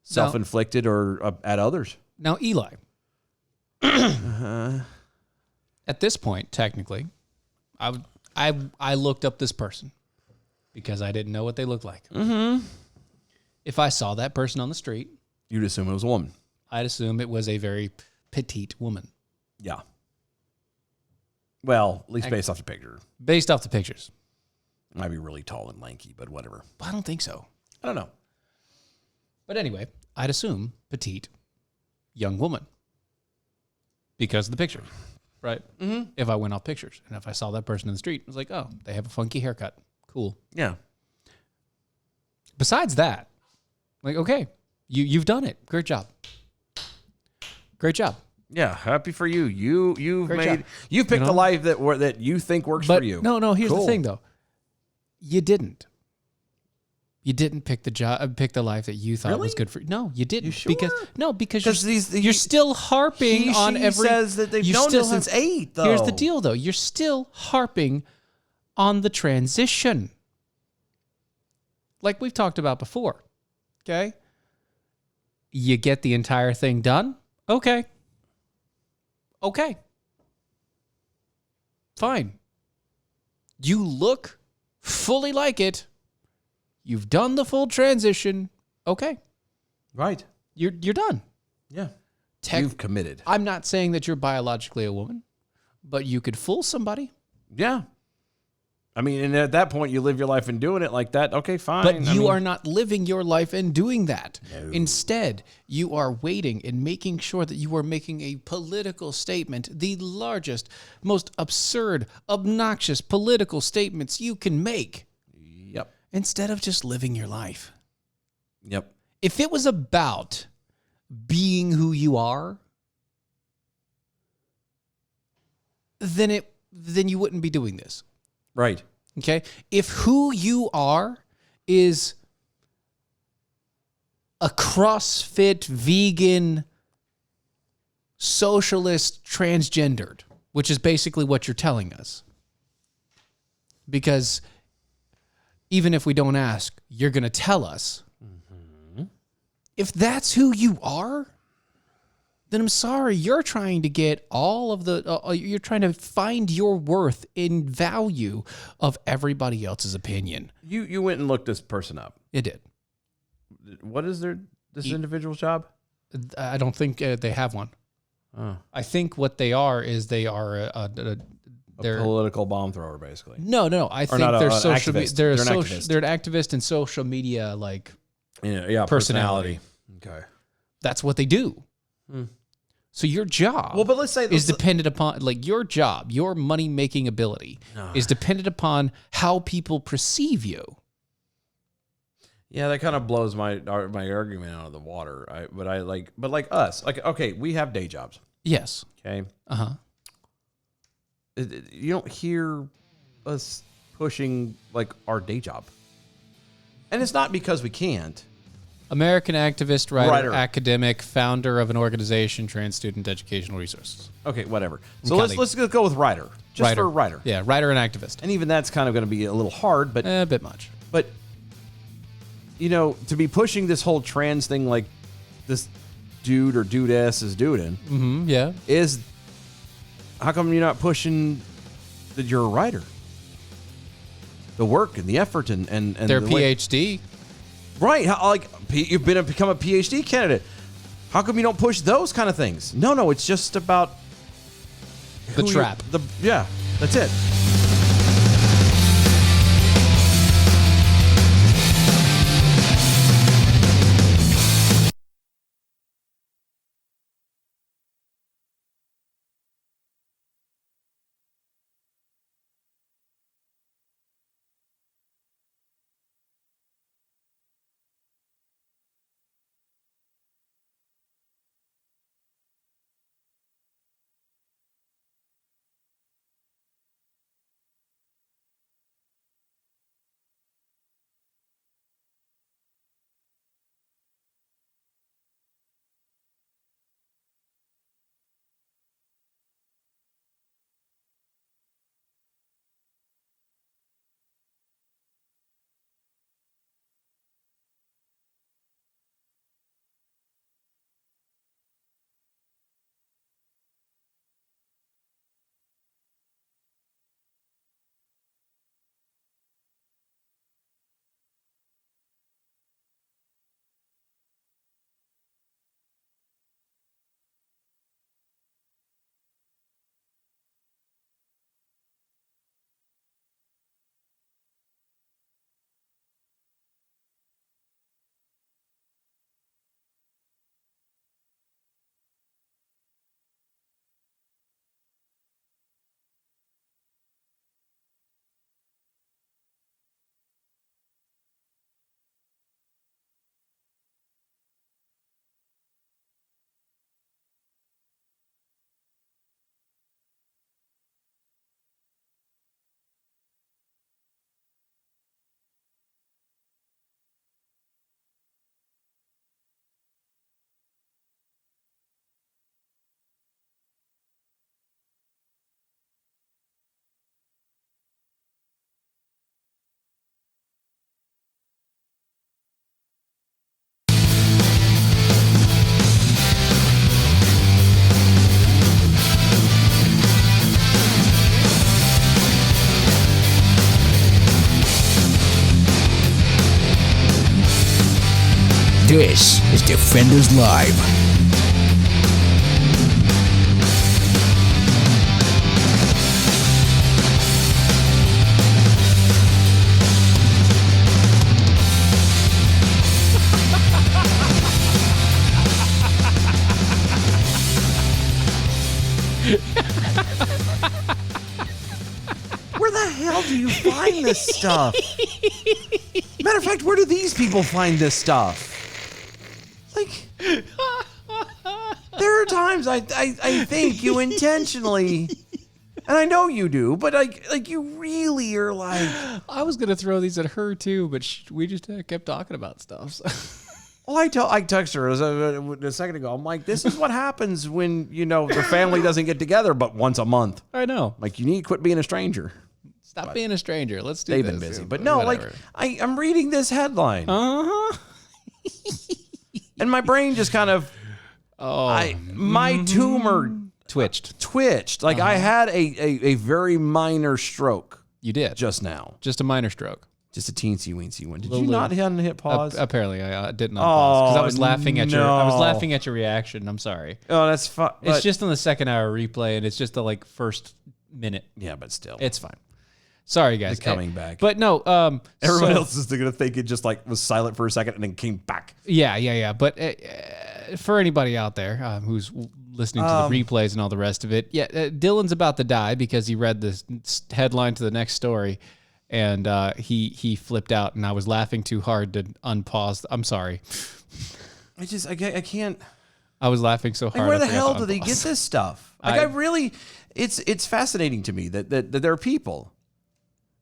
Speaker 3: self-inflicted or at others.
Speaker 2: Now, Eli. At this point, technically, I looked up this person because I didn't know what they looked like.
Speaker 3: Mm-hmm.
Speaker 2: If I saw that person on the street,
Speaker 3: you'd assume it was a woman.
Speaker 2: I'd assume it was a very petite woman.
Speaker 3: Yeah. Well, at least based off the picture.
Speaker 2: Based off the pictures.
Speaker 3: Might be really tall and lanky, but whatever.
Speaker 2: I don't think so.
Speaker 3: I don't know.
Speaker 2: But anyway, I'd assume petite, young woman. Because of the picture, right?
Speaker 3: Mm-hmm.
Speaker 2: If I went off pictures. And if I saw that person in the street, I was like, oh, they have a funky haircut. Cool.
Speaker 3: Yeah.
Speaker 2: Besides that, like, okay, you've done it. Great job. Great job.
Speaker 3: Yeah, happy for you. You've
Speaker 2: Great
Speaker 3: picked a life that you think works for you.
Speaker 2: No, here's
Speaker 3: Cool.
Speaker 2: the thing though. You didn't. You didn't pick the life that you thought was good for you. No, you didn't.
Speaker 3: You sure?
Speaker 2: Because you're still harping on every.
Speaker 3: Says that they've known this since 8. Though.
Speaker 2: Here's the deal, though. You're still harping on the transition, like we've talked about before. Okay. You get the entire thing done. Okay. Fine. You look fully like it. You've done the full transition. Okay.
Speaker 3: Right.
Speaker 2: You're done.
Speaker 3: Yeah. You've committed.
Speaker 2: I'm not saying that you're biologically a woman, but you could fool somebody.
Speaker 3: Yeah. I mean, and at that point, you live your life in doing it like that. Okay, fine.
Speaker 2: But you are not living your life and doing that. No. Instead, you are waiting and making sure that you are making a political statement, the largest, most absurd, obnoxious political statements you can make.
Speaker 3: Yep.
Speaker 2: Instead of just living your life.
Speaker 3: Yep.
Speaker 2: If it was about being who you are, then you wouldn't be doing this.
Speaker 3: Right.
Speaker 2: Okay? If who you are is a CrossFit, vegan, socialist, transgendered, which is basically what you're telling us. Because even if we don't ask, you're going to tell us. Mm-hmm. If that's who you are, then I'm sorry, you're trying to get all of you're trying to find your worth in value of everybody else's opinion.
Speaker 3: You went and looked this person up.
Speaker 2: It did.
Speaker 3: What is this individual's job?
Speaker 2: I don't think they have one.
Speaker 3: Oh.
Speaker 2: I think what they are is they are they're
Speaker 3: a political bomb thrower, basically.
Speaker 2: No. I think they're social. They're an activist. They're an activist in social media, like personality.
Speaker 3: Okay,
Speaker 2: that's what they do. So your job,
Speaker 3: but let's say
Speaker 2: is dependent upon your job, your money making ability is dependent upon how people perceive you.
Speaker 3: Yeah, that kind of blows my argument out of the water. But like us, okay, we have day jobs.
Speaker 2: Yes.
Speaker 3: Okay. You don't hear us pushing our day job, and it's not because we can't.
Speaker 2: American activist, writer, academic, founder of an organization, Trans Student Educational Resources.
Speaker 3: Okay, whatever. So let's go with writer. For writer.
Speaker 2: Yeah, writer and activist.
Speaker 3: And even that's kind of going to be a little hard, but
Speaker 2: a bit much.
Speaker 3: But to be pushing this whole trans thing like this dude or dudess is doing,
Speaker 2: yeah,
Speaker 3: is how come you're not pushing that you're a writer? The work and the effort and
Speaker 2: their PhD.
Speaker 3: Right, you've become a PhD candidate. How come you don't push those kind of things? No, it's just about
Speaker 2: The trap.
Speaker 3: Yeah, that's it.
Speaker 1: This is Defenders Live.
Speaker 3: Where the hell do you find this stuff? Matter of fact, where do these people find this stuff? Like, there are times I think you intentionally, and I know you do, but like you really are like.
Speaker 2: I was gonna throw these at her too, but we just kept talking about stuff. So.
Speaker 3: Well, I texted her a second ago. I'm like, this is what happens when the family doesn't get together, but once a month.
Speaker 2: I know.
Speaker 3: Like, you need to quit being a stranger.
Speaker 2: Stop being a stranger. Let's do
Speaker 3: They've
Speaker 2: this.
Speaker 3: been busy, but no,
Speaker 2: Whatever.
Speaker 3: like I'm reading this headline. And my brain just kind of, my tumor twitched. Like I had a very minor stroke.
Speaker 2: You did
Speaker 3: just now.
Speaker 2: Just a minor stroke.
Speaker 3: Just a teensy weensy one. Did you not hit pause?
Speaker 2: Apparently, I didn't pause because I was laughing at
Speaker 3: no.
Speaker 2: I was laughing at your reaction. I'm sorry.
Speaker 3: Oh, that's fine.
Speaker 2: It's just on the second hour replay, and it's just the first minute.
Speaker 3: Yeah, but still,
Speaker 2: it's fine. Sorry, guys.
Speaker 3: It's coming back.
Speaker 2: But no,
Speaker 3: everyone else is gonna think it just was silent for a second and then came back.
Speaker 2: Yeah. But for anybody out there who's listening to the replays and all the rest of it, Dylan's about to die because he read the headline to the next story, and he flipped out, and I was laughing too hard to unpause. I'm sorry.
Speaker 3: I can't.
Speaker 2: I was laughing so hard.
Speaker 3: Like, where the hell do they get this stuff? Like, it's fascinating to me that there are people.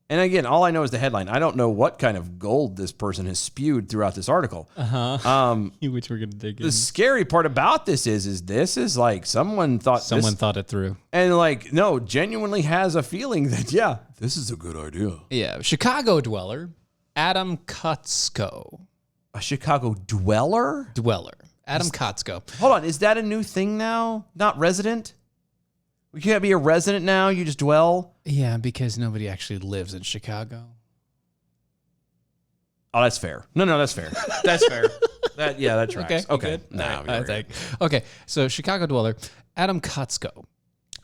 Speaker 3: And again, all I know is the headline. I don't know what kind of gold this person has spewed throughout this article.
Speaker 2: Which we're gonna dig in.
Speaker 3: The scary part about this is this is like someone thought
Speaker 2: it through,
Speaker 3: and genuinely has a feeling that this is a good idea.
Speaker 2: Yeah, Chicago dweller Adam Kotsko.
Speaker 3: A Chicago dweller.
Speaker 2: Adam Kotsko.
Speaker 3: Hold on, is that a new thing now? Not resident. You can't be a resident now. You just dwell.
Speaker 2: Yeah, because nobody actually lives in Chicago.
Speaker 3: Oh, that's fair. No, that's fair. That's fair. That tracks. Okay.
Speaker 2: good. Okay, so Chicago dweller Adam Kotsko,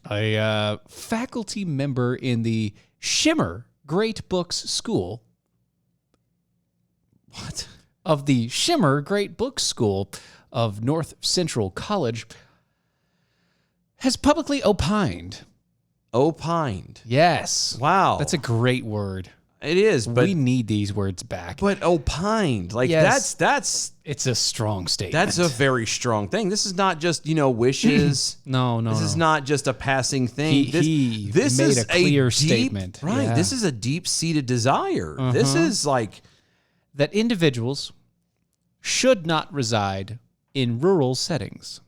Speaker 2: a faculty member in the Shimmer Great Books School. What? Of the Shimmer Great Books School of North Central College, has publicly opined.
Speaker 3: Opined.
Speaker 2: Yes.
Speaker 3: Wow.
Speaker 2: That's a great word.
Speaker 3: It is, but
Speaker 2: we need these words back.
Speaker 3: But opined, like
Speaker 2: Yes.
Speaker 3: that's
Speaker 2: It's a strong statement.
Speaker 3: that's a very strong thing. This is not just wishes.
Speaker 2: no.
Speaker 3: This is not just a passing thing.
Speaker 2: He
Speaker 3: this
Speaker 2: made
Speaker 3: is
Speaker 2: a clear
Speaker 3: deep,
Speaker 2: statement.
Speaker 3: right?
Speaker 2: Yeah.
Speaker 3: This is a deep-seated desire. This is like
Speaker 2: that individuals should not reside in rural settings.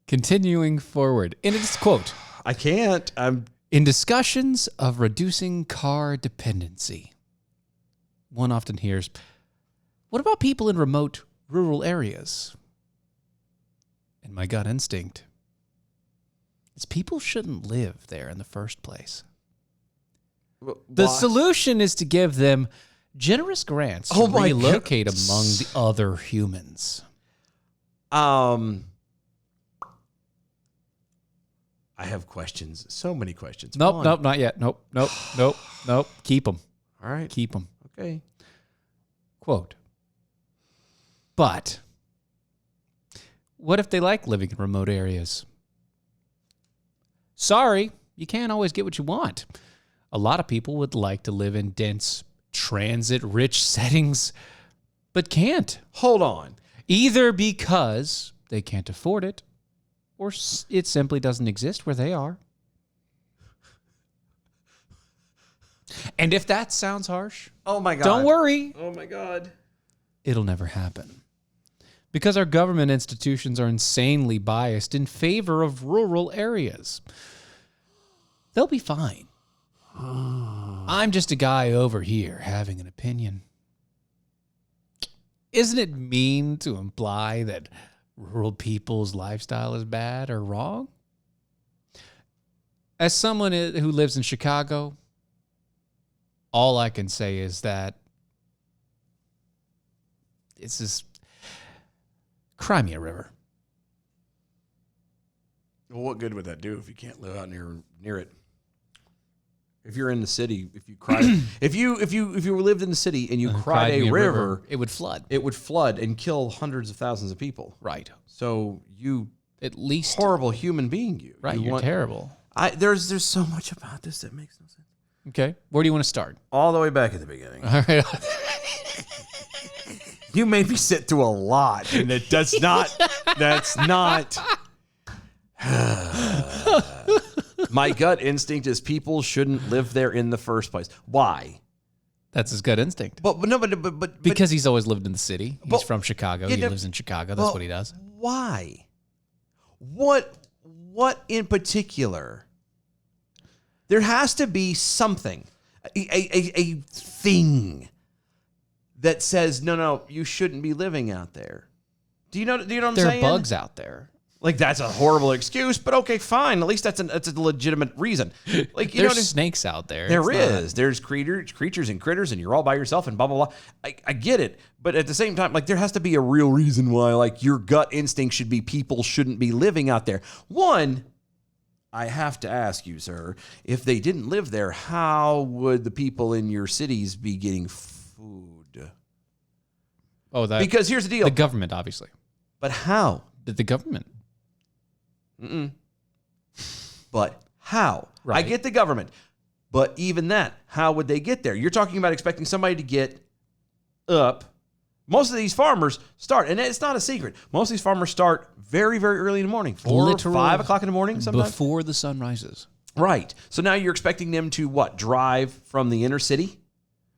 Speaker 2: Continuing forward, in its quote,
Speaker 3: I can't.
Speaker 2: in discussions of reducing car dependency, one often hears, what about people in remote rural areas? And my gut instinct is people shouldn't live there in the first place. The solution is to give them generous grants to relocate among the other humans.
Speaker 3: I have questions. So many questions.
Speaker 2: Nope, not yet. Nope. Keep them.
Speaker 3: All right.
Speaker 2: Keep them.
Speaker 3: Okay.
Speaker 2: Quote, but what if they like living in remote areas? Sorry, you can't always get what you want. A lot of people would like to live in dense, transit-rich settings, but can't.
Speaker 3: Hold on.
Speaker 2: Either because they can't afford it, or it simply doesn't exist where they are. And if that sounds harsh,
Speaker 3: oh my God,
Speaker 2: don't worry.
Speaker 3: Oh my God.
Speaker 2: It'll never happen. Because our government institutions are insanely biased in favor of rural areas. They'll be fine. I'm just a guy over here having an opinion. Isn't it mean to imply that rural people's lifestyle is bad or wrong? As someone who lives in Chicago, all I can say is that it's this cry me a river.
Speaker 3: Well, what good would that do if you can't live out near it? If you're in the city, if you cried, if you lived in the city and you cried a river,
Speaker 2: it would flood.
Speaker 3: It would flood and kill hundreds of thousands of people.
Speaker 2: Right.
Speaker 3: So you,
Speaker 2: at least,
Speaker 3: horrible human being, you.
Speaker 2: Right. You're terrible.
Speaker 3: There's so much about this that makes no sense.
Speaker 2: Okay. Where do you want to start?
Speaker 3: All the way back at the beginning.
Speaker 2: All right.
Speaker 3: You made me sit through a lot, and it does not. That's not. My gut instinct is people shouldn't live there in the first place. Why?
Speaker 2: That's his gut instinct.
Speaker 3: But
Speaker 2: because he's always lived in the city. He's from Chicago. He lives in Chicago. That's what he does.
Speaker 3: Why? What in particular? There has to be something, a thing that says no, you shouldn't be living out there. Do you know what I'm saying?
Speaker 2: There are bugs out there.
Speaker 3: Like, that's a horrible excuse, but okay, fine. At least that's a legitimate reason. Like,
Speaker 2: there's snakes out there.
Speaker 3: There's creatures and critters, and you're all by yourself and blah, blah, blah. I get it. But at the same time, like, there has to be a real reason why, like, your gut instinct should be people shouldn't be living out there. One, I have to ask you, sir, if they didn't live there, how would the people in your cities be getting food? Because here's the deal.
Speaker 2: The government, obviously.
Speaker 3: But how?
Speaker 2: The government.
Speaker 3: But how?
Speaker 2: Right.
Speaker 3: I get the government. But even that, how would they get there? You're talking about expecting somebody to get up. Most of these farmers start, and it's not a secret, most of these farmers start very, very early in the morning. 4 or 5 o'clock in the morning sometimes.
Speaker 2: Before the sun rises.
Speaker 3: Right. So now you're expecting them to what? Drive from the inner city?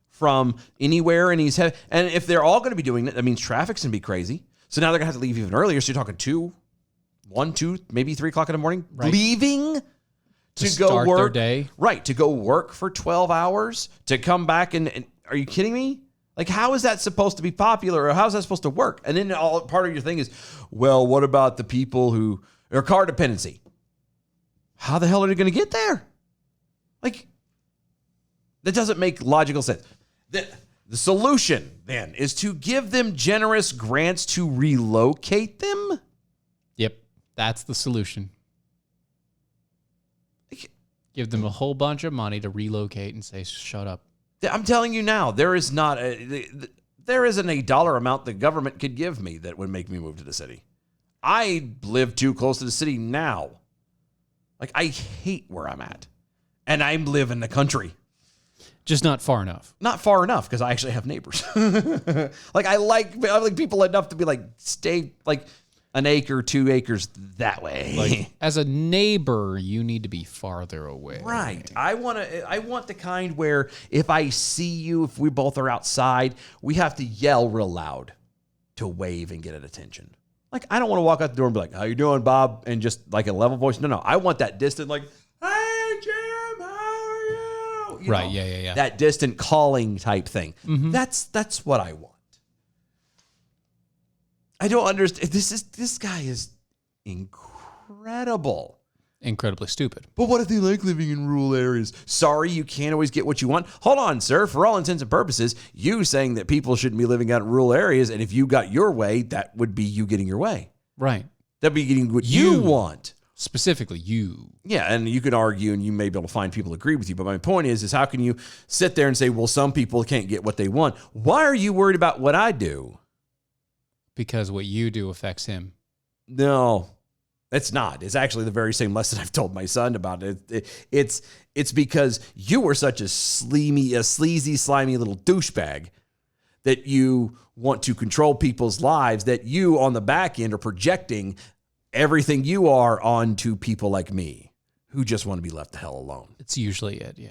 Speaker 3: From anywhere in these and if they're all going to be doing that, that means traffic's going to be crazy. So now they're going to have to leave even earlier. So you're talking 1, 2, maybe 3 o'clock in the morning,
Speaker 2: right.
Speaker 3: Leaving to go
Speaker 2: start
Speaker 3: work
Speaker 2: their day.
Speaker 3: Right. To go work for 12 hours to come back. And are you kidding me? Like, how is that supposed to be popular, or how is that supposed to work? And then part of your thing is, well, what about the people who are car dependency? How the hell are they going to get there? Like, that doesn't make logical sense. The solution, then, is to give them generous grants to relocate them?
Speaker 2: Yep, that's the solution. Give them a whole bunch of money to relocate and say, shut up.
Speaker 3: I'm telling you now, there isn't a dollar amount the government could give me that would make me move to the city. I live too close to the city now. Like, I hate where I'm at. And I live in the country.
Speaker 2: Just not far enough.
Speaker 3: Not far enough, because I actually have neighbors. Like, I like people enough to be like, stay like an acre, 2 acres that way.
Speaker 2: Like, as a neighbor, you need to be farther away.
Speaker 3: Right. I want the kind where if I see you, if we both are outside, we have to yell real loud to wave and get an attention. Like, I don't want to walk out the door and be like, how you doing, Bob? And just like a level voice. No. I want that distant, like, hey, Jim, how are you? You
Speaker 2: right.
Speaker 3: know,
Speaker 2: Yeah.
Speaker 3: That distant calling type thing.
Speaker 2: Mm-hmm.
Speaker 3: That's what I want. I don't understand. This guy is incredible.
Speaker 2: Incredibly stupid.
Speaker 3: But what if they like living in rural areas? Sorry, you can't always get what you want. Hold on, sir. For all intents and purposes, you saying that people shouldn't be living out in rural areas, and if you got your way, that would be you getting your way.
Speaker 2: Right.
Speaker 3: That'd be getting what you want.
Speaker 2: Specifically, you.
Speaker 3: Yeah, and you can argue, and you may be able to find people to agree with you. But my point is how can you sit there and say, well, some people can't get what they want? Why are you worried about what I do?
Speaker 2: Because what you do affects him.
Speaker 3: No. It's not. It's actually the very same lesson I've told my son about it. It's because you were such a sleazy, slimy little douchebag that you want to control people's lives, that you on the back end are projecting everything you are onto people like me who just want to be left the hell alone.
Speaker 2: It's usually it, yeah.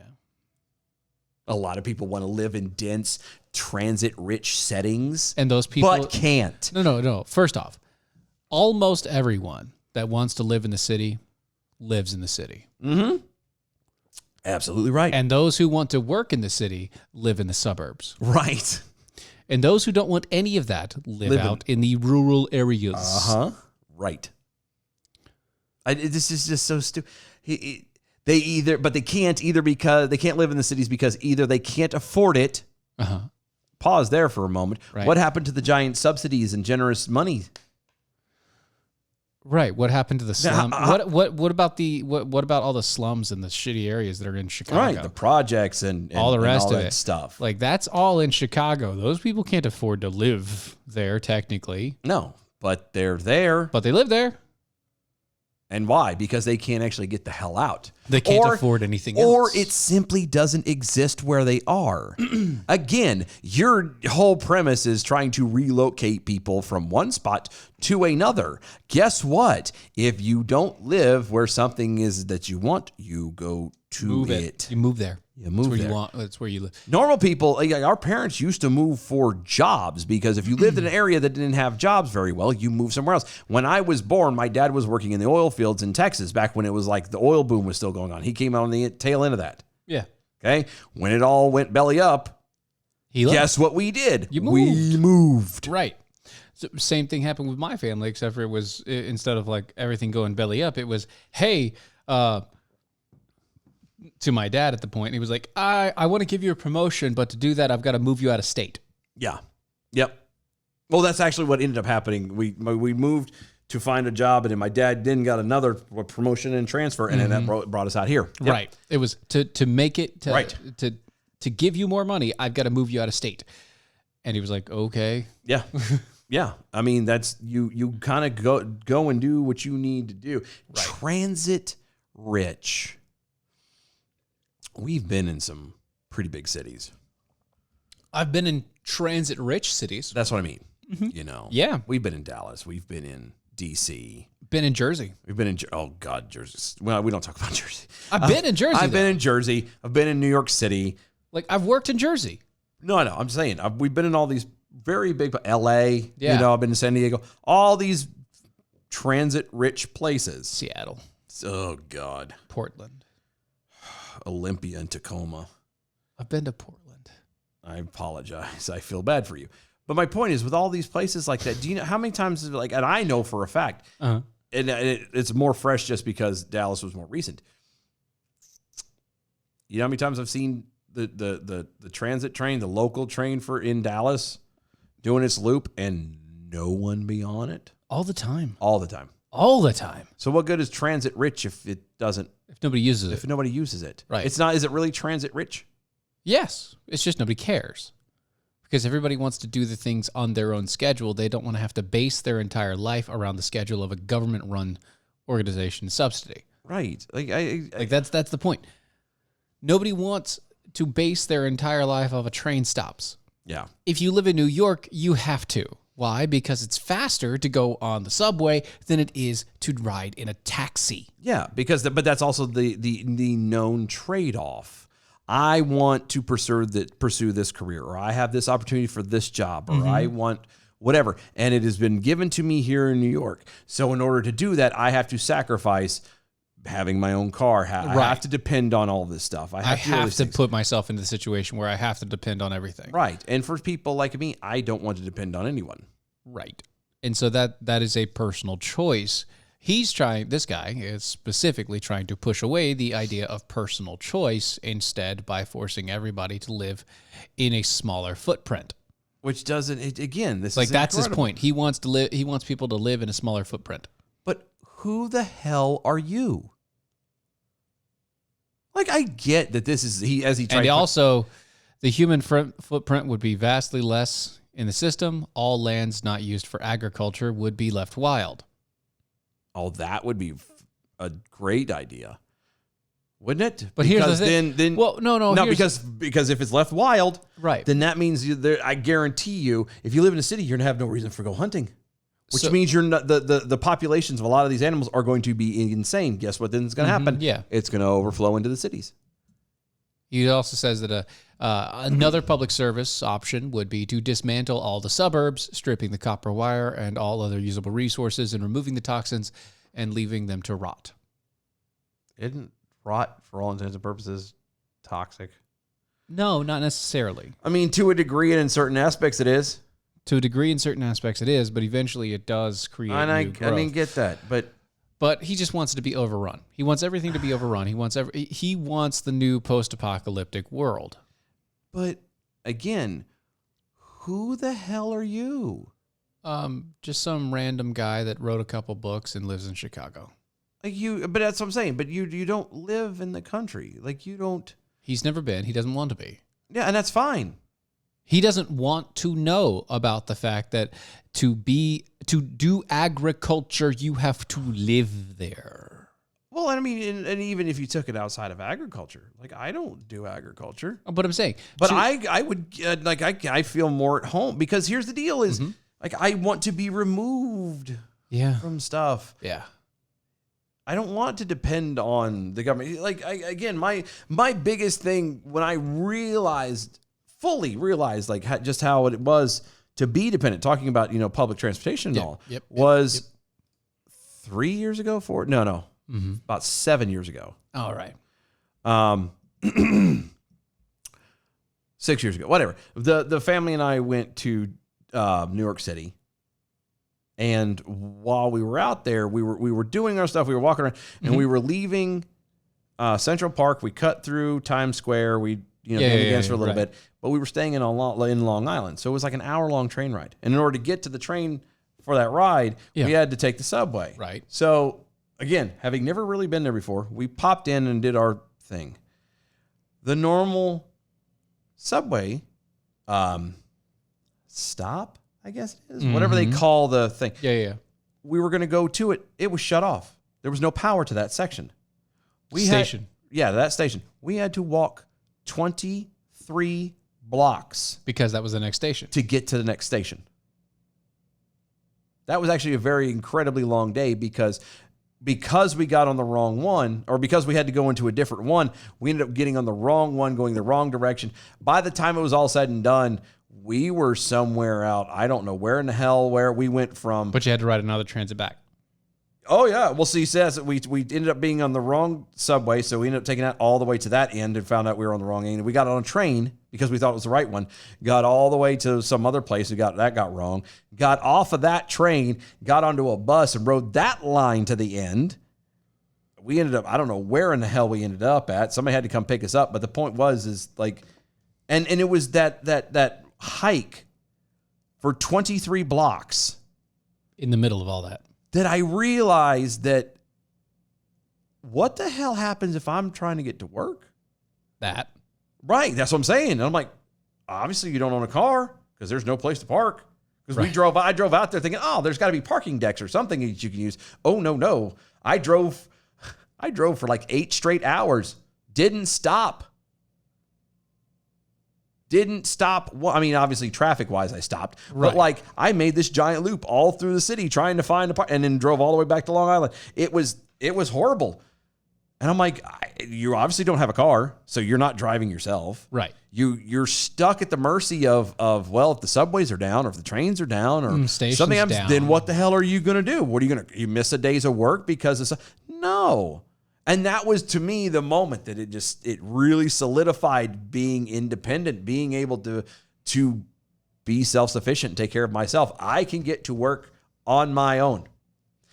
Speaker 3: A lot of people want to live in dense, transit-rich settings.
Speaker 2: And those people...
Speaker 3: But can't.
Speaker 2: No. First off, almost everyone that wants to live in the city lives in the city.
Speaker 3: Mm-hmm. Absolutely right.
Speaker 2: And those who want to work in the city live in the suburbs.
Speaker 3: Right.
Speaker 2: And those who don't want any of that live out in the rural areas.
Speaker 3: Uh-huh. Right. This is just so stupid. They can't either because they can't live in the cities because either they can't afford it.
Speaker 2: Uh-huh.
Speaker 3: Pause there for a moment.
Speaker 2: Right.
Speaker 3: What happened to the giant subsidies and generous money?
Speaker 2: Right. What happened to the slum? What about all the slums and the shitty areas that are in Chicago?
Speaker 3: Right. The projects and
Speaker 2: all the rest
Speaker 3: and all
Speaker 2: of
Speaker 3: that
Speaker 2: it
Speaker 3: stuff.
Speaker 2: Like, that's all in Chicago. Those people can't afford to live there technically.
Speaker 3: No, but they're there.
Speaker 2: But they live there.
Speaker 3: And why? Because they can't actually get the hell out.
Speaker 2: They can't afford anything else.
Speaker 3: Or it simply doesn't exist where they are. Again, your whole premise is trying to relocate people from one spot to another. Guess what? If you don't live where something is that you want, you go to
Speaker 2: move
Speaker 3: it.
Speaker 2: You move there.
Speaker 3: You move
Speaker 2: that's where
Speaker 3: there.
Speaker 2: you want. That's where you live.
Speaker 3: Normal people, like our parents used to move for jobs because if you lived in an area that didn't have jobs very well, you move somewhere else. When I was born, my dad was working in the oil fields in Texas back when it was like the oil boom was still going on. He came out on the tail end of that.
Speaker 2: Yeah.
Speaker 3: Okay. When it all went belly up, guess what we did?
Speaker 2: You moved.
Speaker 3: We moved.
Speaker 2: Right. So same thing happened with my family, except for it was instead of like everything going belly up, it was, hey, to my dad at the point, he was like, I want to give you a promotion, but to do that, I've got to move you out of state.
Speaker 3: Yeah. Yep. Well, that's actually what ended up happening. We moved to find a job, and then my dad then got another promotion and transfer, and then that brought us out here. Yep.
Speaker 2: Right. It was to make it
Speaker 3: right.
Speaker 2: to give you more money, I've got to move you out of state. And he was like, okay.
Speaker 3: Yeah. Yeah. I mean, that's you kind of go and do what you need to do. Right. Transit rich. We've been in some pretty big cities.
Speaker 2: I've been in transit-rich cities.
Speaker 3: That's what I mean. Mm-hmm. You know.
Speaker 2: Yeah.
Speaker 3: We've been in Dallas. We've been in D.C.
Speaker 2: Been in Jersey.
Speaker 3: We've been in... Oh, God, Jersey. Well, we don't talk about Jersey.
Speaker 2: I've been in Jersey,
Speaker 3: I've been in Jersey. I've been in New York City.
Speaker 2: Like, I've worked in Jersey.
Speaker 3: No, I'm saying. We've been in all these very big... L.A.
Speaker 2: Yeah.
Speaker 3: You know, I've been to San Diego. All these transit-rich places.
Speaker 2: Seattle.
Speaker 3: Oh, God.
Speaker 2: Portland.
Speaker 3: Olympia and Tacoma.
Speaker 2: I've been to Portland.
Speaker 3: I apologize. I feel bad for you. But my point is, with all these places like that, do you know how many times, like, and I know for a fact, and it's more fresh just because Dallas was more recent. You know how many times I've seen the transit train, the local train in Dallas, doing its loop and no one be on it?
Speaker 2: All the time.
Speaker 3: All the time.
Speaker 2: All the time.
Speaker 3: So what good is transit rich if it doesn't?
Speaker 2: If nobody uses it.
Speaker 3: If nobody uses it.
Speaker 2: Right.
Speaker 3: It's not, is it really transit rich?
Speaker 2: Yes. It's just nobody cares. Because everybody wants to do the things on their own schedule. They don't want to have to base their entire life around the schedule of a government-run organization subsidy.
Speaker 3: Right.
Speaker 2: Like that's the point. Nobody wants to base their entire life off of train stops.
Speaker 3: Yeah.
Speaker 2: If you live in New York, you have to. Why? Because it's faster to go on the subway than it is to ride in a taxi.
Speaker 3: Yeah, but that's also the known trade-off. I want to pursue this career, or I have this opportunity for this job, or I want whatever, and it has been given to me here in New York. So in order to do that, I have to sacrifice having my own car. I have to depend on all this stuff. I have to
Speaker 2: put myself into the situation where I have to depend on everything.
Speaker 3: Right. And for people like me, I don't want to depend on anyone.
Speaker 2: Right. And so that is a personal choice. This guy is specifically trying to push away the idea of personal choice instead by forcing everybody to live in a smaller footprint.
Speaker 3: Which doesn't, this
Speaker 2: like
Speaker 3: is
Speaker 2: that's
Speaker 3: incredible.
Speaker 2: his point. He wants people to live in a smaller footprint.
Speaker 3: But who the hell are you? Like, I get that this is,
Speaker 2: the human footprint would be vastly less in the system. All lands not used for agriculture would be left wild.
Speaker 3: Oh, that would be a great idea, wouldn't it?
Speaker 2: But here's the thing.
Speaker 3: Then because if it's left wild,
Speaker 2: right,
Speaker 3: then that means I guarantee you, if you live in a city, you're gonna have no reason for go hunting, which means you're not the populations of a lot of these animals are going to be insane. Guess what? Then is going to happen?
Speaker 2: Yeah,
Speaker 3: it's going to overflow into the cities.
Speaker 2: He also says that another public service option would be to dismantle all the suburbs, stripping the copper wire and all other usable resources, and removing the toxins and leaving them to rot.
Speaker 3: Isn't rot, for all intents and purposes, toxic?
Speaker 2: No, not necessarily.
Speaker 3: I mean, to a degree, and in certain aspects, it is.
Speaker 2: To a degree, in certain aspects, it is, but eventually it does create new growth.
Speaker 3: I didn't get that,
Speaker 2: But he just wants it to be overrun. He wants everything to be overrun. He wants the new post-apocalyptic world.
Speaker 3: But again, who the hell are you?
Speaker 2: Just some random guy that wrote a couple books and lives in Chicago.
Speaker 3: But that's what I'm saying. But you don't live in the country. Like, you don't.
Speaker 2: He's never been. He doesn't want to be.
Speaker 3: Yeah, and that's fine.
Speaker 2: He doesn't want to know about the fact that to do agriculture, you have to live there.
Speaker 3: Well, I mean, and even if you took it outside of agriculture, like, I don't do agriculture.
Speaker 2: But I'm saying,
Speaker 3: but I would I feel more at home, because here's the deal: is like, I want to be removed, from stuff.
Speaker 2: Yeah.
Speaker 3: I don't want to depend on the government. Like, my biggest thing when I fully realized like just how it was to be dependent, talking about, public transportation and all, was 3 years ago, about 7 years ago.
Speaker 2: All right.
Speaker 3: 6 years ago, whatever. The family and I went to New York City, and while we were out there, we were doing our stuff. We were walking around, and we were leaving Central Park. We cut through Times Square. We for a little bit, but we were staying in Long Island, so it was like an hour-long train ride. And in order to get to the train for that ride, we had to take the subway.
Speaker 2: Right.
Speaker 3: So again, having never really been there before, we popped in and did our thing. The normal subway stop, I guess it is, whatever they call the thing.
Speaker 2: Yeah.
Speaker 3: We were going to go to it. It was shut off. There was no power to that section. That station. We had to walk 23 blocks
Speaker 2: because that was the next station
Speaker 3: to get to the next station. That was actually a very incredibly long day because we got on the wrong one, or because we had to go into a different one, we ended up getting on the wrong one, going the wrong direction. By the time it was all said and done, we were somewhere out. I don't know where in the hell where we went from.
Speaker 2: But you had to ride another transit back.
Speaker 3: Oh, yeah. Well, see, says that we ended up being on the wrong subway, so we ended up taking that all the way to that end and found out we were on the wrong end. We got on a train because we thought it was the right one, got all the way to some other place, that got wrong, got off of that train, got onto a bus and rode that line to the end. we ended up, I don't know where in the hell we ended up at. Somebody had to come pick us up. But the point was like, and it was that hike for 23 blocks
Speaker 2: In the middle of all that
Speaker 3: I realized that what the hell happens if I'm trying to get to work? Right. That's what I'm saying. And I'm like, obviously you don't own a car because there's no place to park. Because I drove out there thinking, oh, there's got to be parking decks or something that you can use. Oh, no. I drove for like 8 straight hours. Didn't stop. Well, I mean, obviously traffic-wise I stopped. But like I made this giant loop all through the city trying to find a park and then drove all the way back to Long Island. It was horrible. And I'm like, you obviously don't have a car, so you're not driving yourself.
Speaker 2: Right.
Speaker 3: You're stuck at the mercy of well, if the subways are down or if the trains are down or something happens, then what the hell are you going to do? What are you going to, you miss a day's of work because of no. And that was to me the moment that it really solidified being independent, being able to be self-sufficient and take care of myself. I can get to work on my own.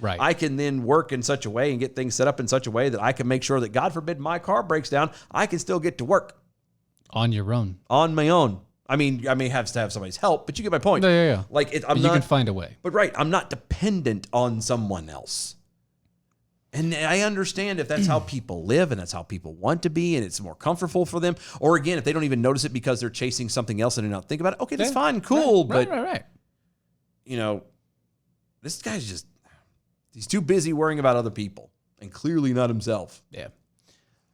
Speaker 2: Right.
Speaker 3: I can then work in such a way and get things set up in such a way that I can make sure that, God forbid, my car breaks down, I can still get to work.
Speaker 2: On your own.
Speaker 3: On my own. I mean, I may have to have somebody's help, but you get my point.
Speaker 2: Yeah.
Speaker 3: Like you
Speaker 2: can find a way.
Speaker 3: But I'm not dependent on someone else. And I understand if that's how people live and that's how people want to be and it's more comfortable for them. Or again, if they don't even notice it because they're chasing something else and they don't think about it, okay, that's fine, cool.
Speaker 2: Right.
Speaker 3: You know, this guy's just, he's too busy worrying about other people and clearly not himself.
Speaker 2: Yeah.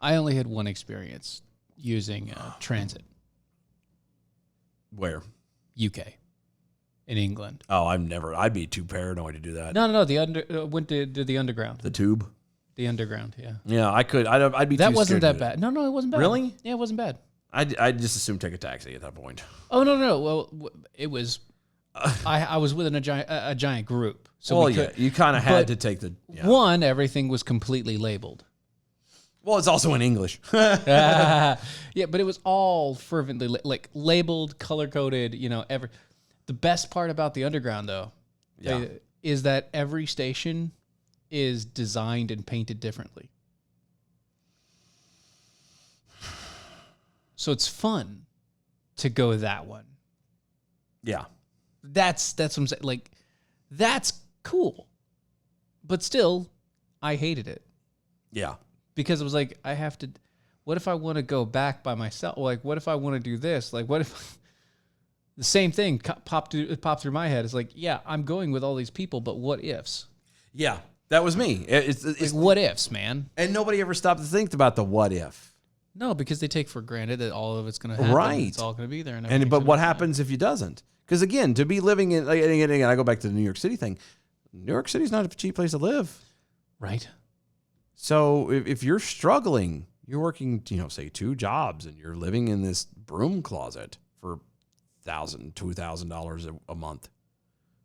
Speaker 2: I only had one experience using transit.
Speaker 3: Where?
Speaker 2: UK. In England.
Speaker 3: Oh, I'd be too paranoid to do that.
Speaker 2: No. Went to the underground.
Speaker 3: The tube?
Speaker 2: The underground, yeah.
Speaker 3: Yeah, I could. I'd be
Speaker 2: that
Speaker 3: too
Speaker 2: wasn't
Speaker 3: scared
Speaker 2: that bad. No, it wasn't bad.
Speaker 3: Really?
Speaker 2: Yeah, it wasn't bad.
Speaker 3: I'd just assume take a taxi at that point.
Speaker 2: Oh, no. Well, it was, I was within a giant group. So
Speaker 3: you kind of had to take the... Yeah.
Speaker 2: One, everything was completely labeled.
Speaker 3: Well, it's also in English.
Speaker 2: Yeah, but it was all fervently labeled, color-coded, The best part about the underground, though, is that every station is designed and painted differently. So it's fun to go that one.
Speaker 3: Yeah.
Speaker 2: That's what I'm saying. Like, that's cool. But still, I hated it.
Speaker 3: Yeah.
Speaker 2: Because it was like, I have to, what if I want to go back by myself? Like, what if I want to do this? Like, what if... The same thing popped through my head. It's like, yeah, I'm going with all these people, but what ifs?
Speaker 3: Yeah, that was me. It's
Speaker 2: like, what ifs, man?
Speaker 3: And nobody ever stopped to think about the what if.
Speaker 2: No, because they take for granted that all of it's going to happen.
Speaker 3: Right.
Speaker 2: It's all going to be there.
Speaker 3: But what happens if you doesn't? Because again, to be living in, again, I go back to the New York City thing. New York City's not a cheap place to live.
Speaker 2: Right.
Speaker 3: So if you're struggling, you're working, say 2 jobs and you're living in this broom closet for $1,000, $2,000 a month,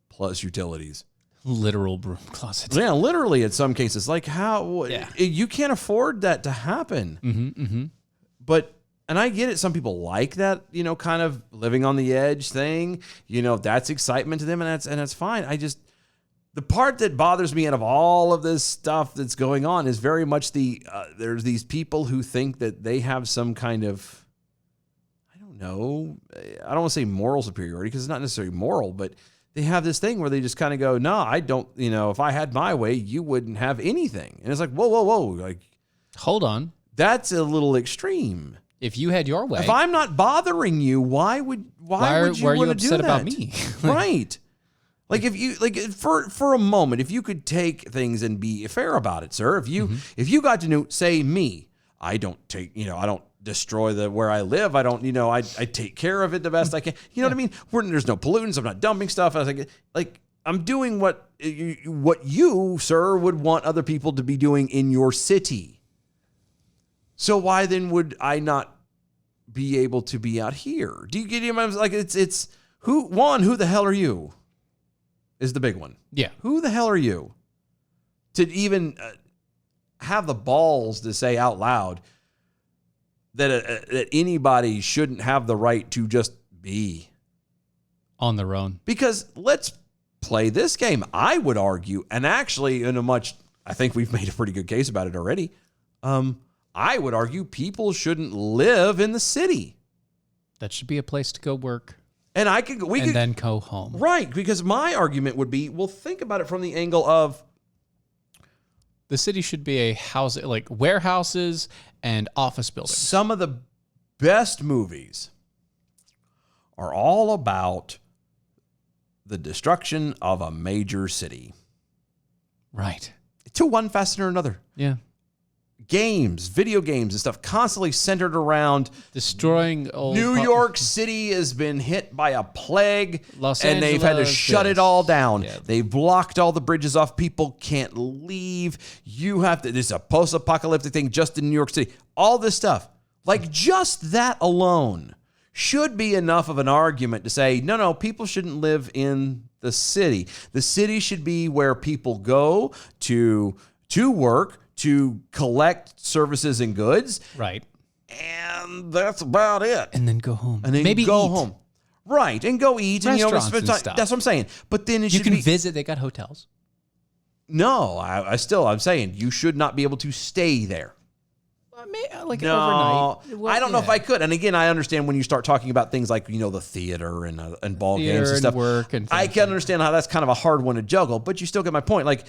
Speaker 3: plus utilities.
Speaker 2: Literal broom closet.
Speaker 3: Yeah, literally in some cases. Like how you can't afford that to happen.
Speaker 2: Mm-hmm.
Speaker 3: But and I get it. Some people like that, kind of living on the edge thing. That's excitement to them, and that's fine. The part that bothers me out of all of this stuff that's going on is very much there's these people who think that they have some kind of, no, I don't want to say moral superiority because it's not necessarily moral, but they have this thing where they just kind of go, no, I don't, if I had my way, you wouldn't have anything. And it's like, whoa. Like,
Speaker 2: hold on.
Speaker 3: That's a little extreme.
Speaker 2: If you had your way.
Speaker 3: If I'm not bothering you, why would you want to do that?
Speaker 2: Why are you upset about me?
Speaker 3: Right. Like if you for a moment, if you could take things and be fair about it, sir. If you got to say me, I don't take, I don't destroy where I live. I don't, I take care of it the best I can. You know what I mean? There's no pollutants. I'm not dumping stuff. I was like I'm doing what you, sir, would want other people to be doing in your city. So why then would I not be able to be out here? Do you get him? Like it's who the hell are you? Is the big one.
Speaker 2: Yeah.
Speaker 3: Who the hell are you to even have the balls to say out loud that anybody shouldn't have the right to just be
Speaker 2: on their own?
Speaker 3: Because let's play this game. I would argue, and actually in a much I think we've made a pretty good case about it already. I would argue people shouldn't live in the city.
Speaker 2: That should be a place to go work.
Speaker 3: And we could
Speaker 2: then go home.
Speaker 3: Right, because my argument would be, well, think about it from the angle of
Speaker 2: the city should be a house, like warehouses and office buildings.
Speaker 3: Some of the best movies are all about the destruction of a major city.
Speaker 2: Right.
Speaker 3: To one facet or another.
Speaker 2: Yeah.
Speaker 3: Games, video games and stuff constantly centered around
Speaker 2: destroying old
Speaker 3: New York City has been hit by a plague and they've had to shut it all down. Yeah. They've blocked all the bridges off. People can't leave. This is a post-apocalyptic thing just in New York City. All this stuff. Like just that alone should be enough of an argument to say, no, people shouldn't live in the city. The city should be where people go to work, to collect services and goods.
Speaker 2: Right.
Speaker 3: And that's about it.
Speaker 2: And then go home.
Speaker 3: And then
Speaker 2: maybe
Speaker 3: go
Speaker 2: eat.
Speaker 3: home. Right. And go eat.
Speaker 2: Restaurants
Speaker 3: and,
Speaker 2: and stuff.
Speaker 3: That's what I'm saying. But then
Speaker 2: you can visit. They got hotels.
Speaker 3: No, I'm saying you should not be able to stay there.
Speaker 2: Like
Speaker 3: no,
Speaker 2: overnight. Well,
Speaker 3: I don't know if I could. And again, I understand when you start talking about things like, the theater and ball games and stuff.
Speaker 2: Work and
Speaker 3: I can understand how that's kind of a hard one to juggle, but you still get my point. Like,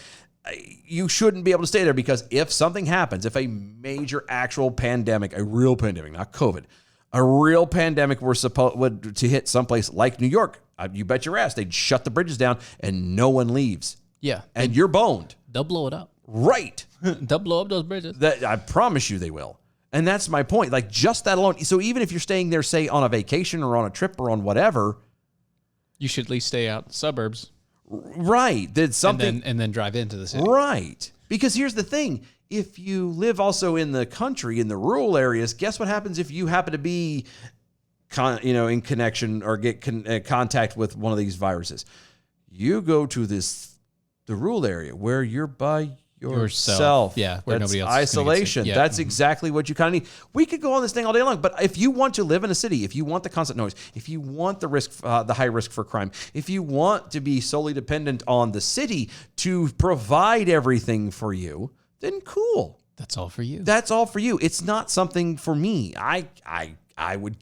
Speaker 3: you shouldn't be able to stay there because if something happens, if a major actual pandemic, a real pandemic, not COVID, a real pandemic were supposed to hit someplace like New York, you bet your ass they'd shut the bridges down and no one leaves.
Speaker 2: Yeah.
Speaker 3: And you're boned.
Speaker 2: They'll blow it up.
Speaker 3: Right.
Speaker 2: They'll blow up those bridges.
Speaker 3: I promise you they will. And that's my point. Like just that alone. So even if you're staying there, say on a vacation or on a trip or on whatever,
Speaker 2: you should at least stay out in the suburbs.
Speaker 3: Right. Did something
Speaker 2: and then drive into the city.
Speaker 3: Right. Because here's the thing. If you live also in the country, in the rural areas, guess what happens if you happen to be in connection or get contact with one of these viruses? You go to the rural area where you're by yourself.
Speaker 2: Yeah, where
Speaker 3: that's
Speaker 2: nobody else
Speaker 3: isolation.
Speaker 2: is. Yeah.
Speaker 3: That's exactly what you kind of need. We could go on this thing all day long, but if you want to live in a city, if you want the constant noise, if you want the risk, the high risk for crime, if you want to be solely dependent on the city to provide everything for you, then cool.
Speaker 2: That's all for you.
Speaker 3: That's all for you. It's not something for me. I would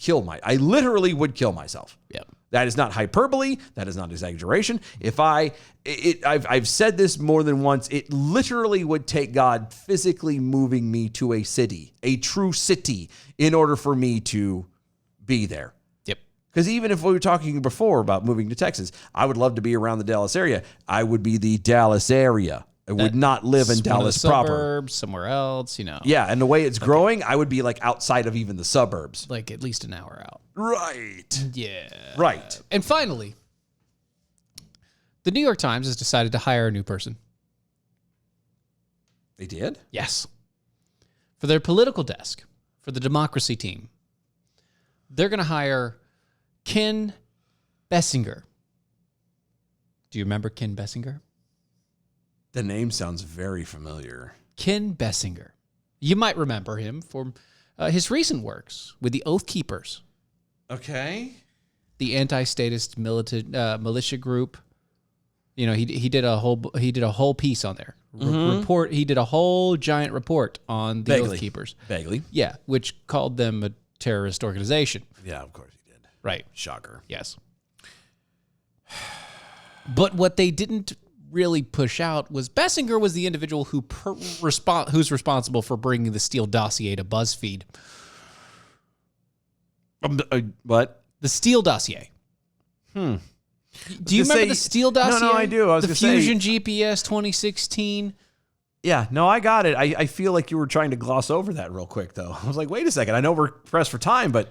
Speaker 3: I literally would kill myself.
Speaker 2: Yeah.
Speaker 3: That is not hyperbole. That is not exaggeration. I've said this more than once. It literally would take God physically moving me to a city, a true city, in order for me to be there.
Speaker 2: Yep.
Speaker 3: Because even if we were talking before about moving to Texas, I would love to be around the Dallas area. I would be the Dallas area. I would not live in Dallas proper.
Speaker 2: Suburbs, somewhere else,
Speaker 3: Yeah, and the way it's growing, I would be like outside of even the suburbs.
Speaker 2: Like at least an hour out.
Speaker 3: Right.
Speaker 2: Yeah.
Speaker 3: Right.
Speaker 2: And finally, the New York Times has decided to hire a new person.
Speaker 3: They did?
Speaker 2: Yes. For their political desk, for the democracy team, they're going to hire Ken Bessinger. Do you remember Ken Bessinger?
Speaker 3: The name sounds very familiar.
Speaker 2: Ken Bessinger. You might remember him from his recent works with the Oath Keepers.
Speaker 3: Okay.
Speaker 2: The anti-statist militia group. He did a whole piece on there. Report. He did a whole giant report on the Oath Keepers.
Speaker 3: Vaguely.
Speaker 2: Yeah, which called them a terrorist organization.
Speaker 3: Yeah, of course he did.
Speaker 2: Right.
Speaker 3: Shocker.
Speaker 2: Yes. But what they didn't really push out was Bessinger was the individual who's responsible for bringing the Steele dossier to BuzzFeed.
Speaker 3: What?
Speaker 2: The Steele dossier. Do you remember the Steele dossier?
Speaker 3: No, I do. I was
Speaker 2: the Fusion GPS 2016.
Speaker 3: Yeah, no, I got it. I feel like you were trying to gloss over that real quick, though. I was like, wait a second. I know we're pressed for time, but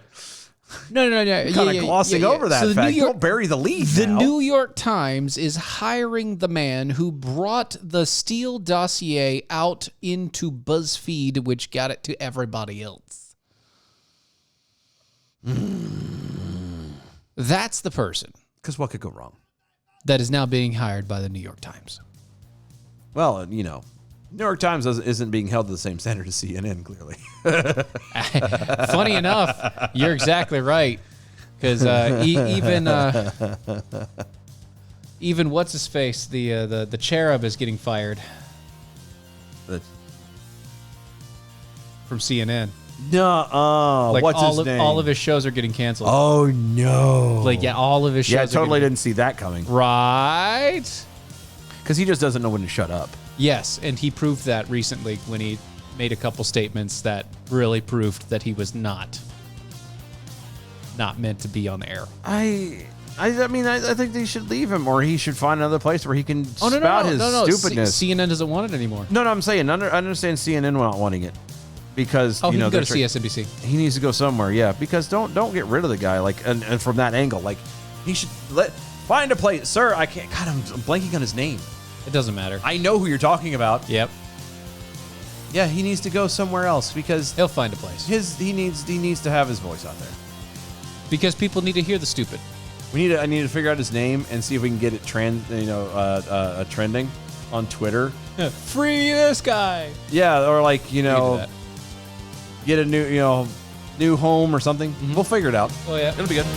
Speaker 2: no.
Speaker 3: Kind of glossing over that fact. Don't bury the lead.
Speaker 2: The New York Times is hiring the man who brought the Steele dossier out into BuzzFeed, which got it to everybody else. That's the person.
Speaker 3: Because what could go wrong?
Speaker 2: That is now being hired by the New York Times.
Speaker 3: Well, New York Times isn't being held to the same standard as CNN, clearly.
Speaker 2: Funny enough, you're exactly right. Because even what's his face, the cherub is getting fired. from CNN.
Speaker 3: No,
Speaker 2: Like
Speaker 3: what's his name?
Speaker 2: all of his shows are getting canceled.
Speaker 3: Oh no!
Speaker 2: Like all of his shows.
Speaker 3: Yeah, I totally
Speaker 2: are getting,
Speaker 3: didn't see that coming.
Speaker 2: Right.
Speaker 3: Because he just doesn't know when to shut up.
Speaker 2: Yes, and he proved that recently when he made a couple statements that really proved that he was not meant to be on the air.
Speaker 3: I mean, I think they should leave him, or he should find another place where he can spout his stupidness.
Speaker 2: CNN doesn't want it anymore.
Speaker 3: No, I'm saying I understand CNN not wanting it because
Speaker 2: he can go to CSNBC.
Speaker 3: He needs to go somewhere, yeah. Because don't get rid of the guy, like, and from that angle, like, he should find a place, sir. I can't. God, I'm blanking on his name.
Speaker 2: It doesn't matter.
Speaker 3: I know who you're talking about.
Speaker 2: Yep.
Speaker 3: Yeah, he needs to go somewhere else because
Speaker 2: he'll find a place.
Speaker 3: He needs to have his voice out there
Speaker 2: because people need to hear the stupid.
Speaker 3: I need to figure out his name and see if we can get it trending on Twitter.
Speaker 2: Free this guy.
Speaker 3: Yeah, or like get a new home or something. Mm-hmm. We'll figure it out.
Speaker 2: Oh yeah,
Speaker 3: it'll be good.